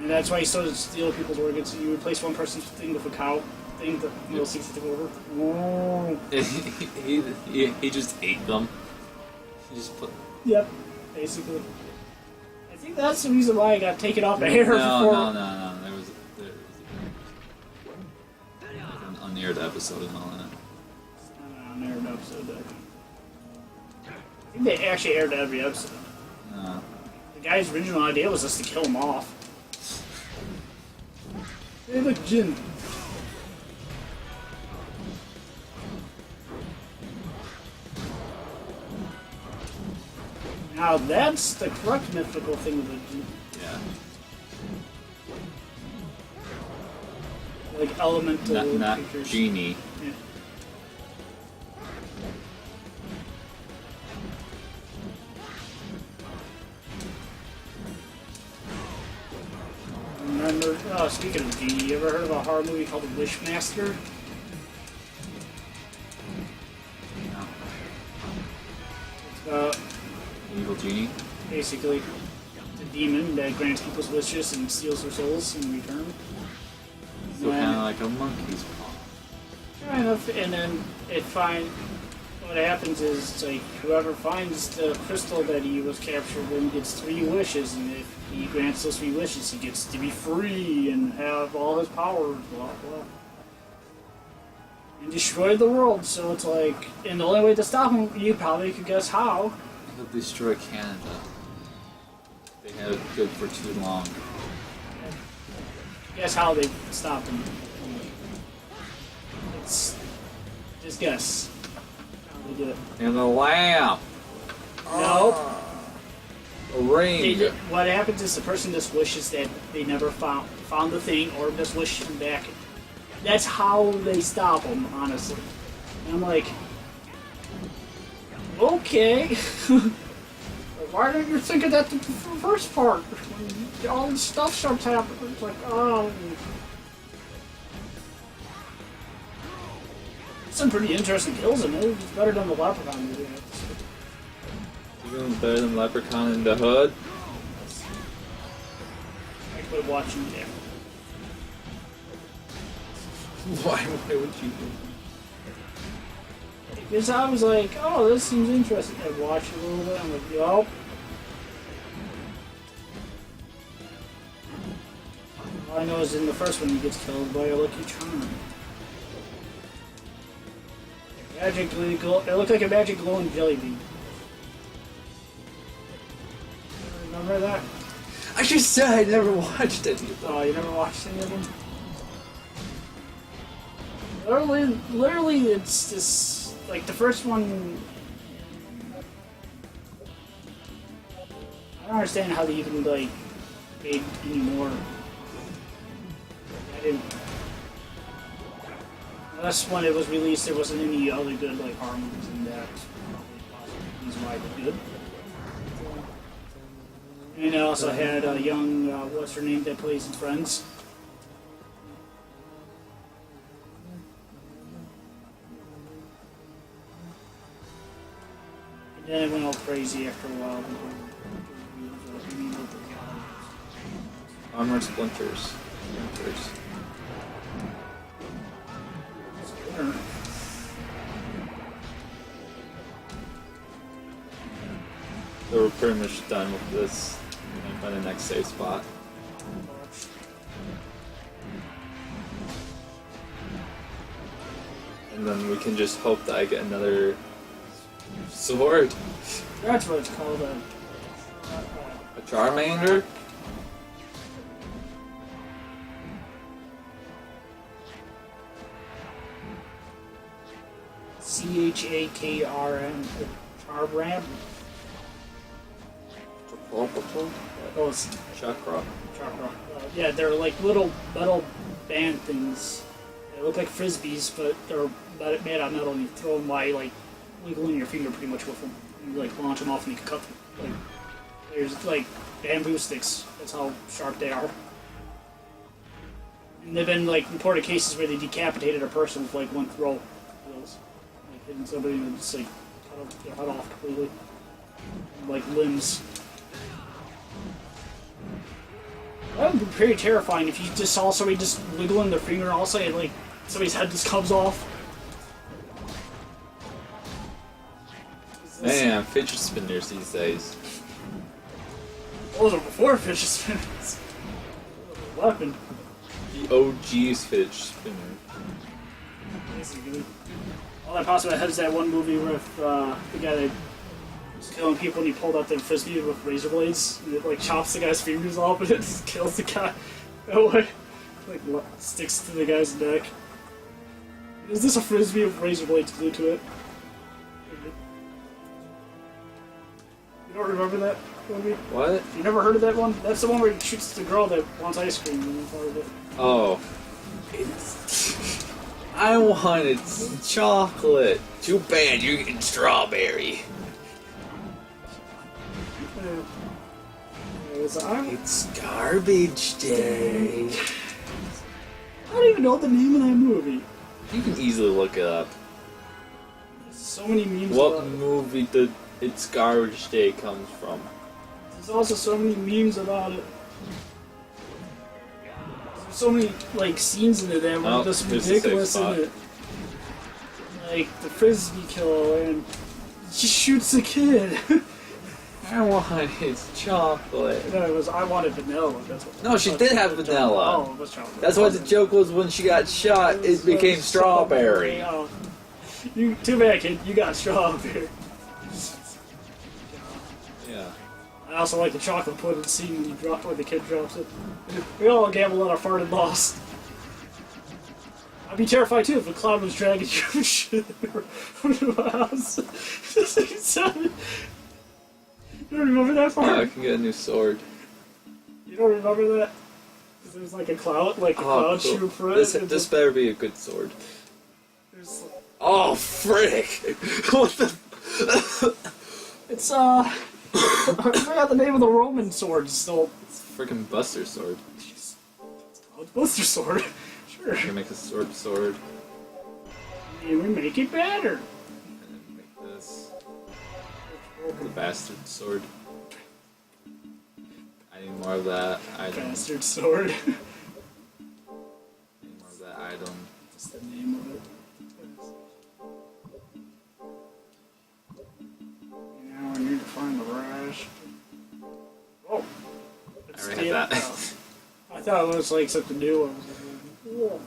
And that's why he started stealing people's organs. You replace one person's thing with a cow thing, the little seats take over. Oh. he just ate them. He just put. Yep, basically. I think that's the reason why I got taken off air before. No. There was like an unaired episode and all that. On aired episode. I think they actually aired every episode. No. The guy's original idea was just to kill him off. Hey, look, Jin. Now that's the correct mythical thing with the Jin. Yeah. Like elemental Not creatures. genie. Yeah. Remember, speaking of genie, you ever heard of a horror movie called The Wishmaster? No. It's about Evil genie. basically the demon that grants people's wishes and steals their souls in return. So Yeah. kind of like a monkey's paw. Kind of, and then what happens is it's like whoever finds the crystal that he was captured in gets 3 wishes, and if he grants those 3 wishes, he gets to be free and have all his powers, blah blah. And destroy the world, so it's like, and the only way to stop him, you probably could guess how. He'll destroy Canada. They had it good for too long. Guess how they stopped him. It's just guess how they did it. And the lamp. Nope. A ring. What happens is the person just wishes that they never found the thing, or just wishes them back. That's how they stop them, honestly. And I'm like, okay. Why didn't you think of that the first part? When all this stuff starts happening, it's like, oh. Some pretty interesting kills in it. It's better than the Leprechaun movie. Even better than Leprechaun in the Hood. I quit watching it. Why would you? Because I was like, oh, this seems interesting. I watched it a little bit. I'm like, yo. All I know is in the first one he gets killed by a Lucky Charm. Magically glow. It looked like a magic glowing jelly bean. Remember that? I just said I never watched any of them. Oh, you never watched any of them? Literally, it's just like the first one. I don't understand how they even like made any more. I didn't. Last when it was released, there wasn't any other good like horror movies in that. Probably reason why they're good. And I also had a young, what's her name, that plays in Friends. And then it went all crazy after a while. Armor splinters. So we're pretty much done with this. And find the next safe spot. And then we can just hope that I get another sword. That's what it's called. A Charmander? CHAKRM. Charram. Oh, it's Chakra. Chakra. Yeah, they're like little metal band things. They look like frisbees, but they're made out of metal. And you throw them by like wiggling your finger pretty much with them. You like launch them off and you can cut them. Like there's like bamboo sticks. That's how sharp they are. And they've been like reported cases where they decapitated a person with like one throw. Like hitting somebody and just like cut their head off completely. Like limbs. That would be pretty terrifying if you just saw somebody just wiggling their finger also and like somebody's head just comes off. Man, fidget spinners these days. Those are before fidget spinners. Weapon. The OG's fidget spinner. Basically. All that pops in my head is that one movie with the guy that was killing people and he pulled out the frisbee with razor blades and it like chops the guy's fingers off and it just kills the guy. That way, like sticks to the guy's neck. Is this a frisbee with razor blades glued to it? You don't remember that movie? What? You never heard of that one? That's the one where he shoots the girl that wants ice cream and part of it. Oh. I wanted chocolate. Too bad you're getting strawberry. It's garbage day. I don't even know the name of that movie. You can easily look it up. There's so many memes What about it. movie did It's Garbage Day comes from? There's also so many memes about it. There's so many like scenes in it that were Oh, just here's the ridiculous safe spot. in it. Like the frisbee kill and she shoots a kid. I wanted chocolate. No, it was I wanted vanilla. That's what, No, she did have vanilla. Oh, it was chocolate. That's what the joke was when she got shot. It became strawberry. Oh. You too bad, kid. You got strawberry. Yeah. I also like the chocolate pudding scene when you drop when the kid drops it. We all gambled on our fart and lost. I'd be terrified too if a cloud was dragging you shit from the house. You don't remember that part? Yeah, I can get a new sword. You don't remember that? There's like a cloud, cloud cool. shoot for it. This better be a good sword. There's, Oh, frick! What the? it's I forgot the name of the Roman sword. Still, It's a freaking Buster sword. it's Buster sword. Sure. I can make a sword. And we make it better. And then make this the bastard sword. I need more of that item. Bastard sword. Need more of that item. That's the name of it. Now I need to find the rest. Oh! I already have that. I thought it was like something new. I was like, whoa.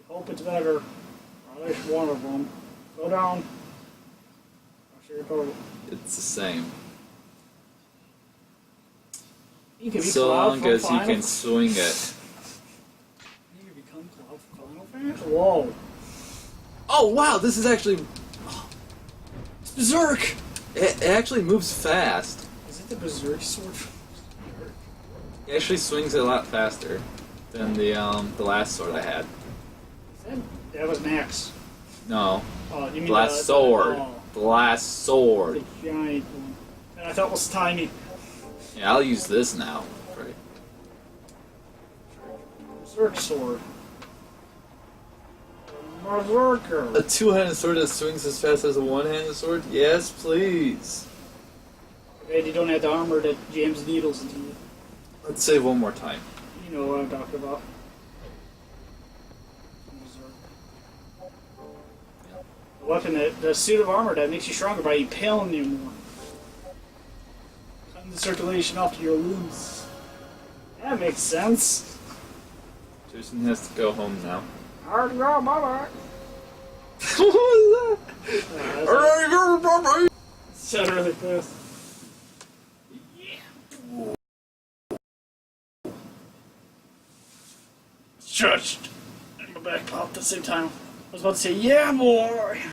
Hope it's better. Or at least one of them. Go down. I'll show you total. It's the same. You can be So Cloud long from as you Final can swing it. You can become Cloud from Final Fantasy? Whoa. Oh wow, this is actually... It's Berserk! It actually moves fast. Is it the Berserk sword from Berserk? It actually swings a lot faster than the last sword I had. That was Max. No. Oh, you mean The last sword. oh, The last sword. the giant one. And I thought it was tiny. Yeah, I'll use this now. Right. Berserk sword. Berserker. A two-handed sword that swings as fast as a one-handed sword? Yes, please. And you don't have the armor that jams needles into you. Let's say one more time. You know what I'm talking about. The weapon, the suit of armor that makes you stronger by impaling you more. Cutting the circulation off to your limbs. That makes sense. Jason has to go home now. Hard to go, bye-bye. What was that? Sound really fast. Stretched. And my back popped at the same time. I was about to say, yeah, boy!